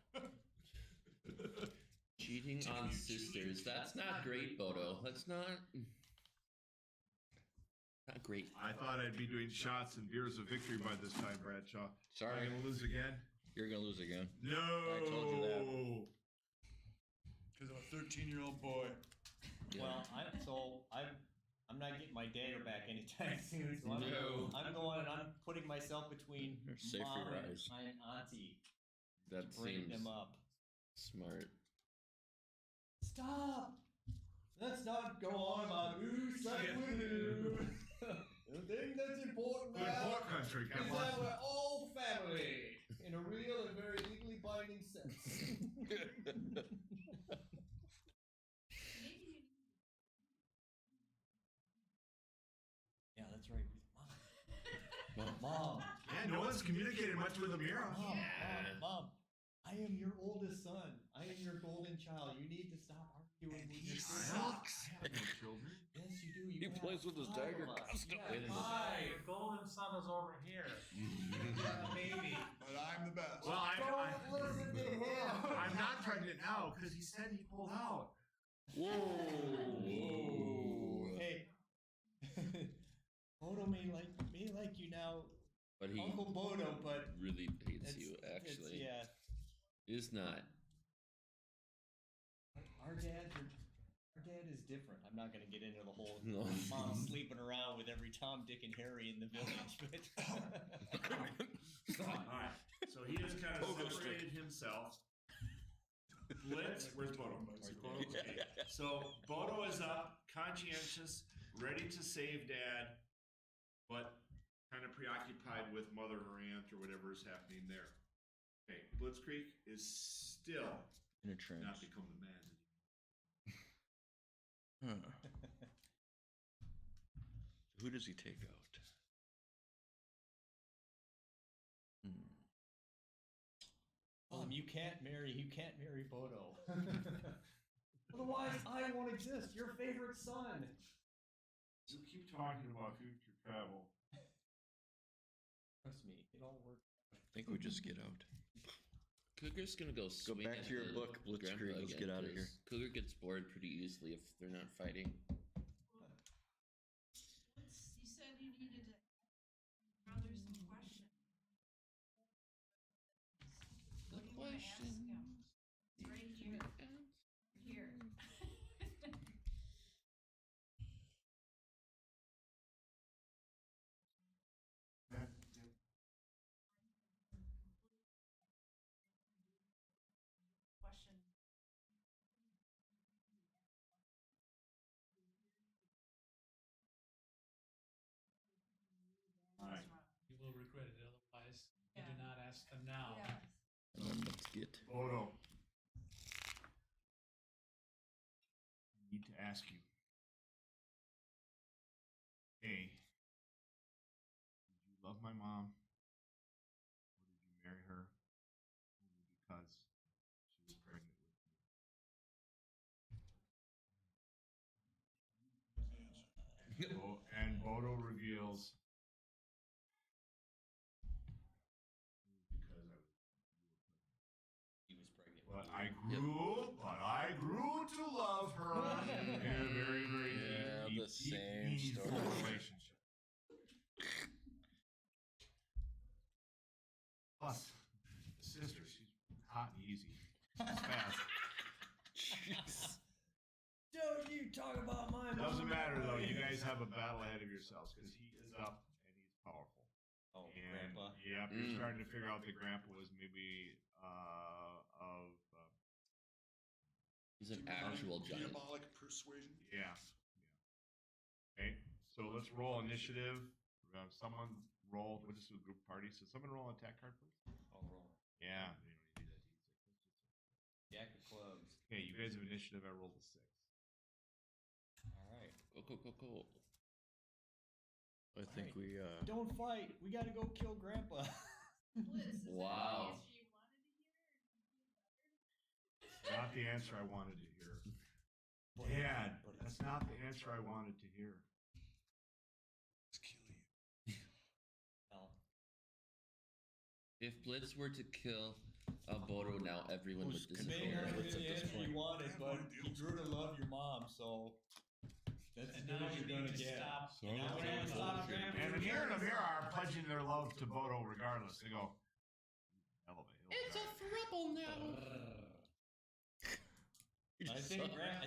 Cheating on sisters. That's not great, Bodo. That's not great. I thought I'd be doing shots and beers of victory by this time, Bradshaw. Am Sorry, I gonna lose again? you're gonna lose again. No. I told you that. Because I'm a 13-year-old boy. Well, I'm not getting my dagger back anytime soon. So No. I'm putting myself between You're safe for mom your and eyes. my auntie That to bring seems them up. smart. Stop! Let's not go on about who's stuck with who. The thing that's important Good now pork country, is come that on. we're all family in a real and very legally binding sense. Maybe you need Yeah, that's right. Mom. Yeah, no one's communicated much with Amira. Mom, I am your oldest son. I am your golden child. You need to stop arguing with your sister. I have no children. Yes, you do. He You have plays with his 5 dagger of us. constantly. Yeah, 5. Your golden son is over here. Maybe. But I'm the best. Well, Don't listen to him. I'm not pregnant now because he said he pulled out. Whoa! Hey, Bodo may like you now, But he Uncle Bodo, but really hates it's, you, actually. yeah. Is not. Our dad is different. I'm not gonna get into the whole No. mom sleeping around with every Tom, Dick, and Harry in the village, but Alright, so he has kind of separated himself. Blitz, where's Bodo? Okay. So Bodo is up, conscientious, ready to save Dad, but kind of preoccupied with Mother or Aunt or whatever is happening there. Okay, Blitzkrieg is still In a trance. not become the man that Huh. Who does he take out? You can't marry Bodo. Otherwise, I won't exist. Your favorite son. you keep talking about future travel. Trust me, it all works. I think we just get out. Cougar's gonna go Go swing back at to your the book, Blitzkrieg. grandpa Let's again, get out of here. 'cause Cougar gets bored pretty easily if they're not fighting. You said you needed to ask your brother some questions. What do you want to ask him? It's right here. Here. Question. Alright. You will regret it otherwise. You Yeah. do not ask them now. Yes. And then let's get. Bodo. I need to ask you. A. Did you love my mom? Or did you marry her only because she was pregnant with me? And Bodo reveals. Because He was pregnant. but I grew to love her in a very, very Yeah, deep, the deep, same meaningful story. relationship. Plus, the sister, she's hot and easy. She's fast. Jeez. Don't you talk about my mom. Doesn't matter though. You guys have a battle ahead of yourselves because he is up and he's powerful. Oh, And Grandpa. yep, you're starting to figure out that Grandpa was maybe of He's an actual giant. Diabolic persuasion. yeah. Okay, so let's roll initiative. Someone roll. We'll just do a group party. So someone roll an attack card, please. I'll roll. Yeah. You don't need that. Jack of clubs. Okay, you guys have initiative. I rolled a 6. All right. Cool. I think we. Don't fight. We gotta go kill Grandpa. Liz, is Wow. that the answer you wanted to hear? Not the answer I wanted to hear. Dad, that's not the answer I wanted to hear. Let's kill you. Hell. If Blitz were to kill Bodo now, everyone would Who's disappear. controlling Blitz at this point? wanted, but he grew to love your mom, so that's And now you need to stop. So Now I'm we're gonna gonna stop vote for Grandpa. And the near and the mirror are pledging their love to Bodo regardless. They go, hell of a hill. It's a throuple now. I think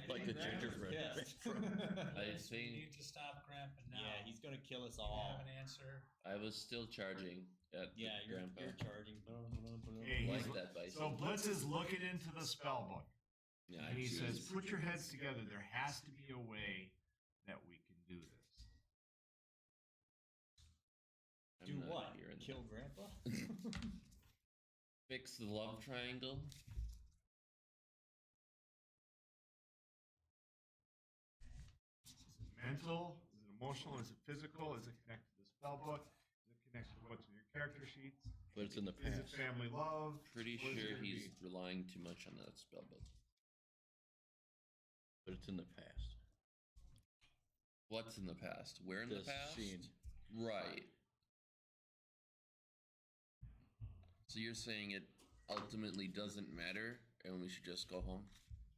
like the gingerbread. I You think need to stop Grandpa now. Yeah, he's gonna kill us You all. have an answer. I was still charging at Yeah, the Grandpa. you're charging. Hey, Like he's- that bison. So Blitz is looking into the spell book. Yeah, And he I says, choose. put your heads together. There has to be a way that we can do this. I'm Do not what? hearing that. Kill Grandpa? Fix the love triangle. Is it mental? Is it emotional? Is it physical? Is it connected to the spell book? Is it connected to what's in your character sheets? But it's in the Is it past. family love? Pretty What is it sure gonna he's be? relying too much on that spell book. But it's in the past. What's in the past? Where in the This past? scene. Right. So you're saying it ultimately doesn't matter and we should just go home?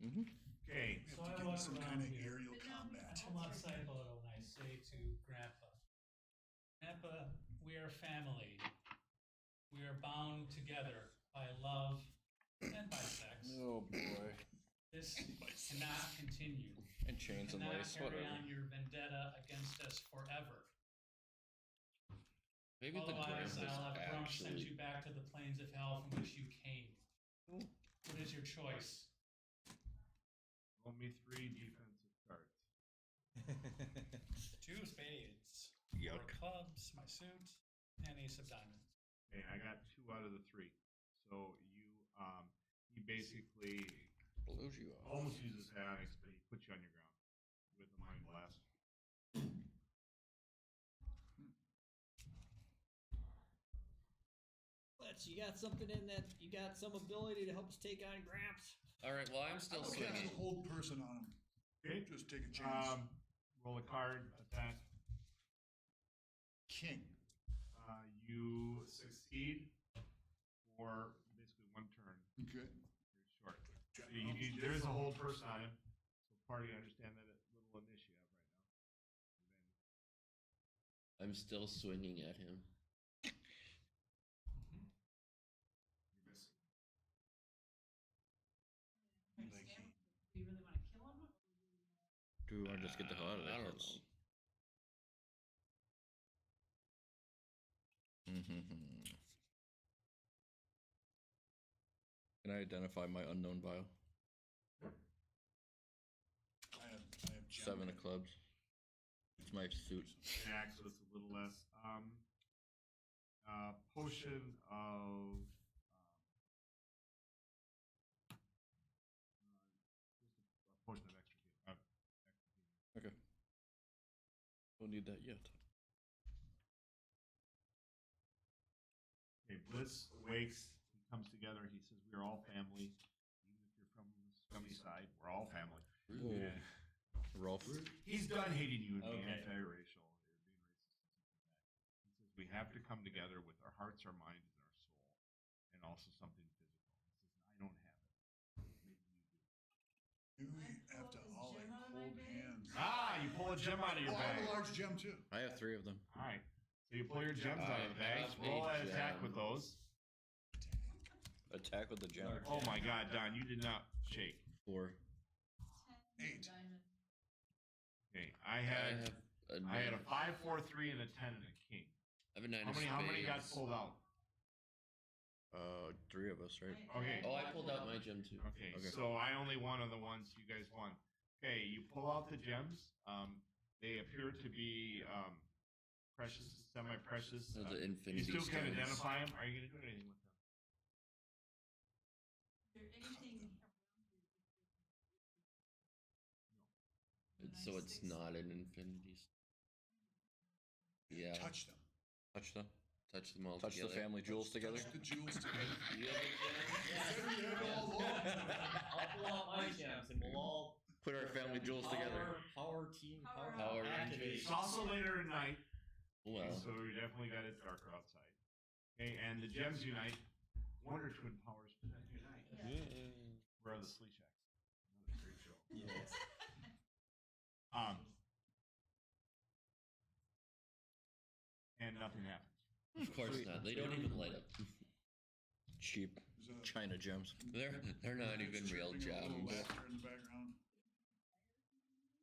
Mm-hmm. Okay. We So have I to get walk some around kind of here. aerial combat. I'm outside Bodo and I say to Grandpa, Grandpa, we are family. We are bound together by love and by sex. Oh boy. This cannot continue. And chains You and cannot lace, carry whatever. on your vendetta against us forever. Maybe the Otherwise, grandpa's I'll have Grump send actually you back to the plains of hell from which you came. What is your choice? Roll me 3 defensive cards. 2 spades, Yuck. 4 clubs, my suit, and ace of diamonds. Okay, I got 2 out of the 3. So you, he basically Blows you off. Almost uses panics, but he puts you on your ground with a mind blast. Blitz, you got something in that? You got some ability to help us take on Gramps? All right. Well, I'm still Okay, swinging. hold person on him. Okay. Just take a chance. Roll a card, attack. King. You succeed for basically one turn. Okay. You're short. So there is a hold person on him. So party understand that little initiative right now. I'm still swinging at him. You're missing. Like Do you really want to kill him? Or Do we want to just get the hell out of I there? don't know. Can I identify my unknown vial? I have Seven of clubs. It's my suit. Jack, so it's a little less. Potion of. Just a potion of extra healing. Okay. Don't need that yet. Okay, Blitz awakes. He comes together. He says, "We're all family. Even if you're from the scummy side, we're all family." Ooh. Yeah. Rolf. He's done hating you and being Okay. anti-racial or being racist and stuff like that. He says, "We have to come together with our hearts, our mind, and our soul, and also something physical." He says, "I don't have it. Maybe you do." Do we have to all like hold hands? You pull a gem out of your Oh, I have bag. a large gem too. I have 3 of them. All right. So you pull your gems out of the bag. I have Roll a an attack gem. with those. Attack with the gem. Oh my God, Don, you did not shake. 4. 10 Eight. diamond. Okay, I had a I had a nine. 5, 4, 3, and a 10 and a king. I have a 9 How of many got spades. pulled out? 3 of us, right? Okay. Oh, I pulled out my gem too. Okay, Okay. so I only won on the ones you guys won. Okay, you pull out the gems. They appear to be precious, semi-precious. Oh, the You infinity still can stones. identify them. Are you going to do anything with them? Is there anything around So it's not an infinity. Yeah. Touch them. Touch them. Touch them all Touch the together. family jewels together. Touch the jewels together. You have a Said we had all along. I'll pull out my gems and we'll all Put our family jewels together. Power team. Power activate. It's also later at night, Well, so we definitely got it darker outside. Okay, and the gems unite. Wonder Twin powers unite. Where are the Slee Shacks? Another great show. Yes. And nothing happens. of course not. They don't even light up. Cheap China gems. They're not even real Chirping, a little gems. laughter in the background.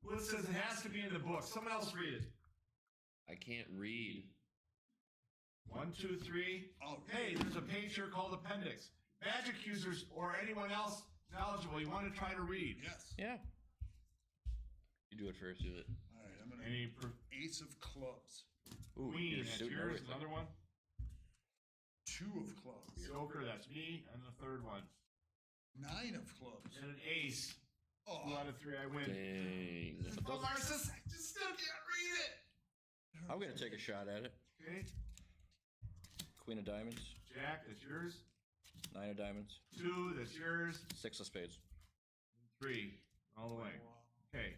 Well, it says it has to be in the book. Someone else read it. I can't read. 1, 2, 3. Oh, Hey, there's a page here called Appendix. Magic users or anyone else knowledgeable, you want to try to read. yes. Yeah. You do it first. Do it. All right, I'm gonna Any ace of clubs, Ooh, Queen, you're that's suiting yours. everything. Another one. 2 of clubs, Joker, that's me. And the third one. 9 of clubs. And an ace. 2 Oh, out of 3, I win. Dang. But Larsis, I just still can't read it. I'm gonna take a shot at it. Okay. Queen of diamonds. Jack, that's yours. 9 of diamonds. 2, that's yours. 6 of spades. 3, all the way. Okay.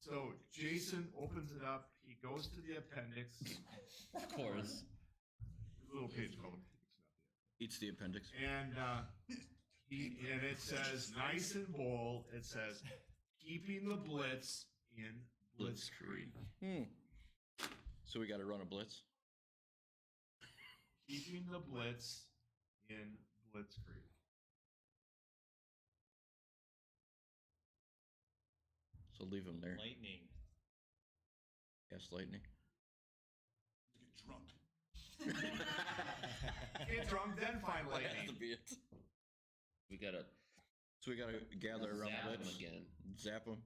So Jason opens it up. He goes to the appendix. Of course. A little page called appendix, not the Eats the appendix. And and it says nice and bold. It says keeping the blitz in Blitzkrieg. So we got to run a blitz. Keeping the blitz in Blitzkrieg. So leave him there. Lightning. Yes, lightning. get drunk. Get drunk, then find That has to lightning. be it. We gotta So we got to gather around zap the them blitz, again. zap them,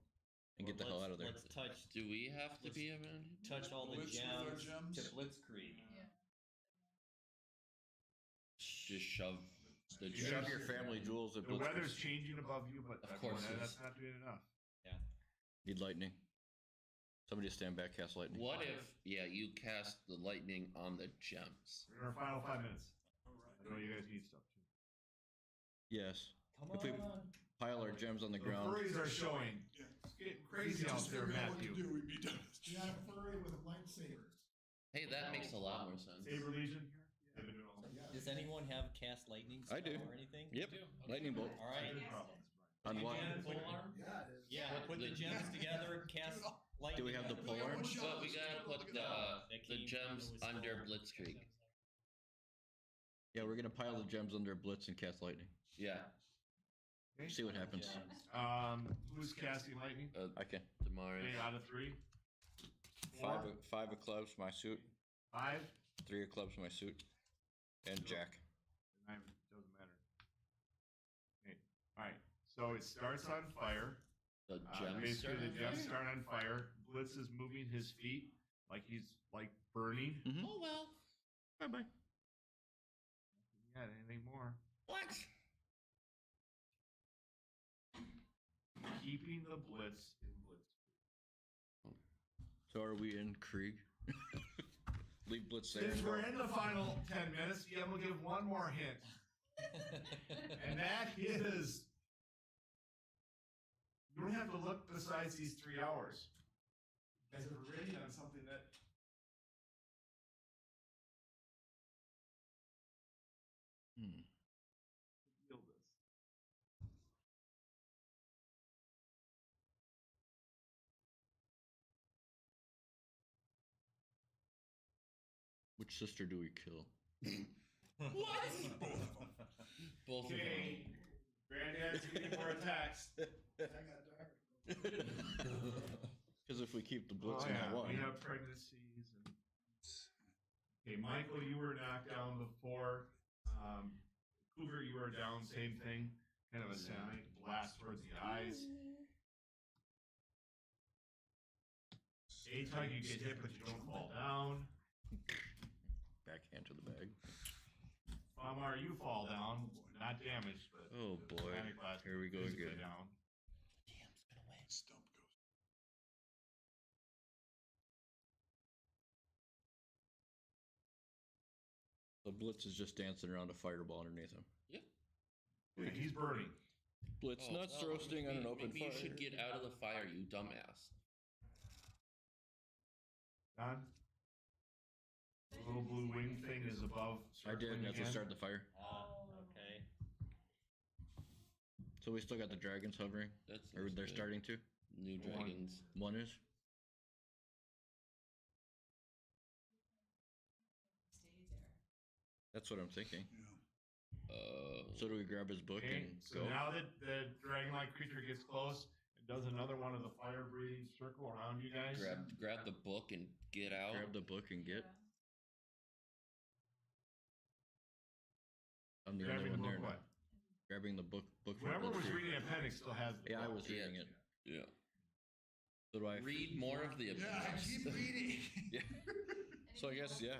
and get the hell out of there. Let's touch Do we have to be around him? touch all the Blitz with our gems to gems? Blitzkrieg. Yeah. Just shove The Shove gems. your family jewels at The weather's Blitzkrieg. changing above you, but Of course it that's is. not doing enough. Need lightning. Somebody stand back, cast lightning. What if, you cast the lightning on the gems? We're in our final 5 minutes. All right. I know you guys need stuff too. Yes. Come If we on. pile our gems on the The ground. furries are showing. Yeah. It's getting crazy out Just there, figure out what to Matthew. do, we'd be done. You got a furry with lightsabers. Hey, that makes a lot more sense. Saber Legion. They've been doing all that. Does anyone have cast lightning I do. spell or anything? Yep. Lightning bolt. All right. On what? And pole arm? Yeah, it is. Yeah, put the gems together, cast lightning. Do we have the at pole arm? But we gotta put the That came gems from the under whistle. Blitzkrieg. Yeah, we're gonna pile the gems under Blitz and cast lightning. Yeah, Okay. See what happens. Gems. Who's casting lightning? I can. tomorrow. 3 out of 3. Five of clubs, my suit. 5. 3 of clubs, my suit. And Jack. Doesn't matter. Okay. All right. So it starts on fire. The gems. Basically, the start- gems start on fire. Blitz is moving his feet like he's like burning. Mm-hmm. Oh well. Bye bye. Yeah, anything more? What? Keeping the Blitz in Blitzkrieg. So are we in Krieg? Leave Blitz there. Since we're in the final 10 minutes, yeah, we'll give one more hint. And that is, you don't have to look besides these 3 hours. You guys have already done something that. Hmm. Yield this. Which sister do we kill? Both of them. Okay, Granddad's getting more attacks. Because if we keep the Blitz Oh, in yeah, that one. we have pregnancies. And... Okay, Michael, you were knocked down before. Cougar, you were down, same thing. Kind of a sonic blast towards the eyes. A-Tug, you get hit, but you don't fall down. Backhand to the bag. Famar, you fall down. Not damaged, but Oh boy. sonic blast Here we go physically again. down. Damn's gonna win. Stump goes. The Blitz is just dancing around a fireball underneath him. Yeah, he's burning. Blitz Oh, nuts well, roasting on an open maybe fire. you should get out of the fire, you dumbass. Don? The little blue wing thing is above. I did circling as we again. started the fire. Okay. So we still got the dragons hovering? That's Or they're starting to? New dragons. One is? Stay there. That's what I'm thinking. Yeah. So do we grab his book Okay, and so go? now that the dragon-like creature gets close, it does another one of the fire-breathing circle around you guys. Grab the book and get out. Grab the book and get? I'm the Grabbing only the one there book now. what? Grabbing the book from Whoever was Blitzkrieg. reading the appendix still has the Yeah, I book. was reading it. Yeah. So do I Read more of the Yeah, I appendix. keep reading. Yeah. So I guess, yeah.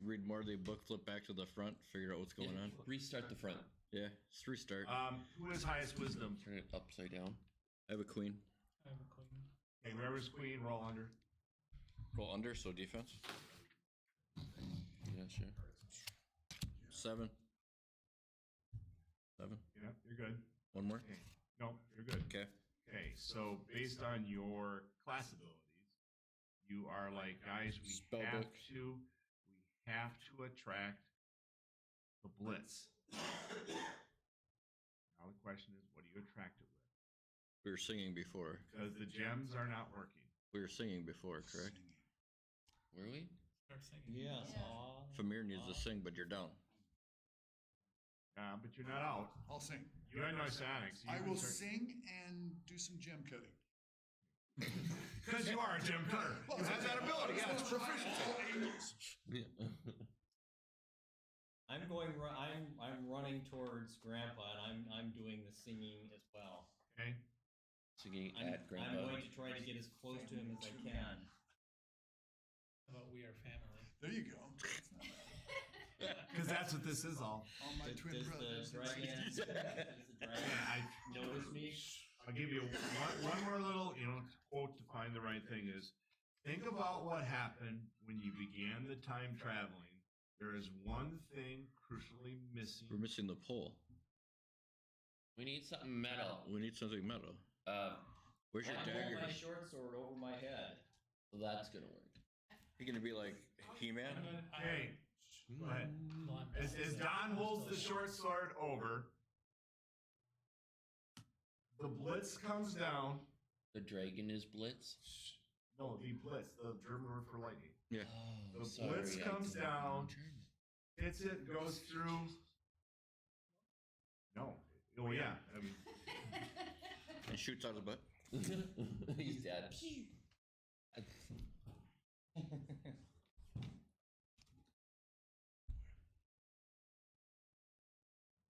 Read more of the book, flip back to the front, figure out what's going on. Restart the front. Yeah, it's restart. Who has highest wisdom? Turn it upside down. I have a queen. I have a queen. Okay, whoever's queen, roll under. Roll under, so defense. Yeah, sure. 7. 7. Yeah, you're good. One more. Okay. No, you're good. Okay. Okay, so based on your class abilities, you are like, guys, we have Spellbook. we have to attract the Blitz. Now the question is, what do you attract it with? We were singing before. Because the gems are not working. We were singing before, correct? Were we? Start singing. Yes. Yeah. Aw. Famir needs to sing, but you're down. But you're not out. I'll sing. You had no sonics. I will sing and do some gem cutting. Because you are a gem cutter. You have that ability. Yeah, it's proficiency. I'm going. I'm running towards Grandpa, and I'm doing the singing as well. Okay. Singing I'm at Grandpa. going to try to get as close to him as I can. How about we are family? There you go. Because that's that's what this is all. All my twin Does brothers. the dragon, does the dragon notice me? I'll give you one more little, quote to find the right thing is, think about what happened when you began the time traveling. There is one thing crucially missing. We're missing the pole. We need something metal. We need something metal. Where's your I dagger? hold my short sword over my head. So that's gonna work. You gonna be like He-Man? Okay, go ahead. Well, As Don holds the short sword over, the Blitz comes down. The dragon is Blitz. No, the Blitz, the German word for lightning. Yeah. Oh, The sorry, Blitz I comes didn't know down. German. Hits it, goes through. No. Oh yeah. I mean, And shoots out his butt. He's dead.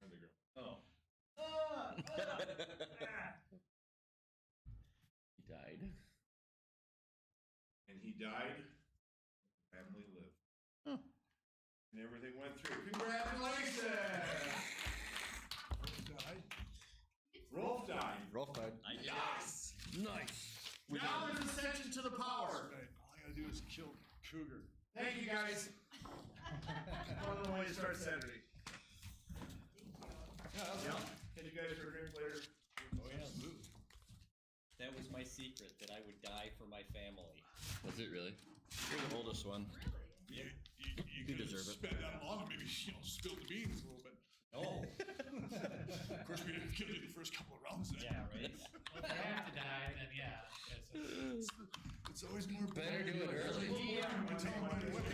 there they go. Oh. He died. And he died. Family lived. And everything went through. Congratulations! Rolf died. Rolf died. Yes! Nice. Now there's ascension to the power. Right. All I gotta do is kill Cougar. Thank you guys. On the way to start Saturday. Yeah. Can you guys for a drink later? Oh yeah. That was my secret, that I would die for my family. Was it really? You're the oldest one. You You could have deserve it. spent that long, maybe spilled the beans a little bit. Oh. Of course, we didn't kill you the first couple of rounds. Then. Yeah, right. If you have to die, then yeah. It's always more Better do it So early. the DM, I tell them right away.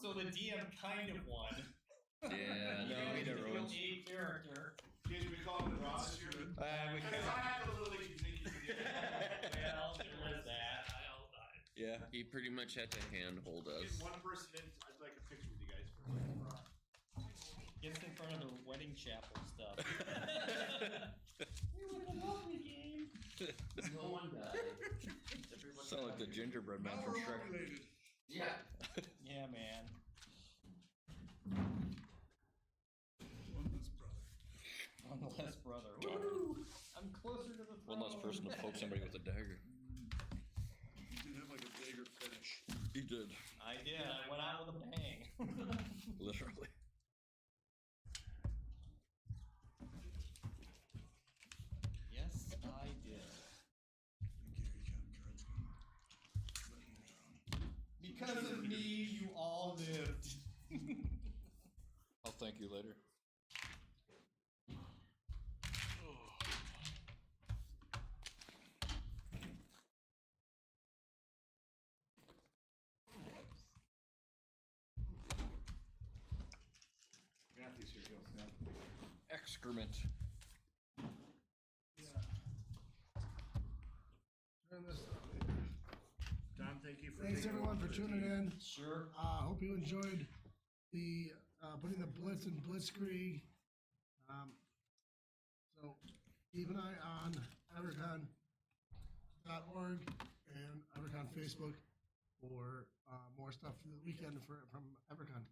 So the DM kind of won. Yeah, no, we don't roll. A character. Kids, we call him the Ross this year. Because I have the little league sneaky. Well, there is that. Yeah. He pretty much had to handhold Get us. one person in. I'd like a picture with you guys. Gets in front of the wedding chapel stuff. We were the lovely game. No one died. Sound like the gingerbread man Now from we're all Shrek. related. Yeah. Yeah, man. One less brother. One less brother. Woo! I'm closer to the throne. One less person to poke somebody with a dagger. You did have like a dagger finish. He did. I did. I went out with a bang. Literally. Yes, I did. Because of me, you all lived. I'll thank you later. Got these here, Gil. Excrement. Turn this Don, thank you for Thanks taking everyone over for the tuning team. in. Sure. Hope you enjoyed the putting the Blitz in Blitzkrieg. So keep an eye on Evercon.org and Evercon Facebook for more stuff for the weekend from Evercon.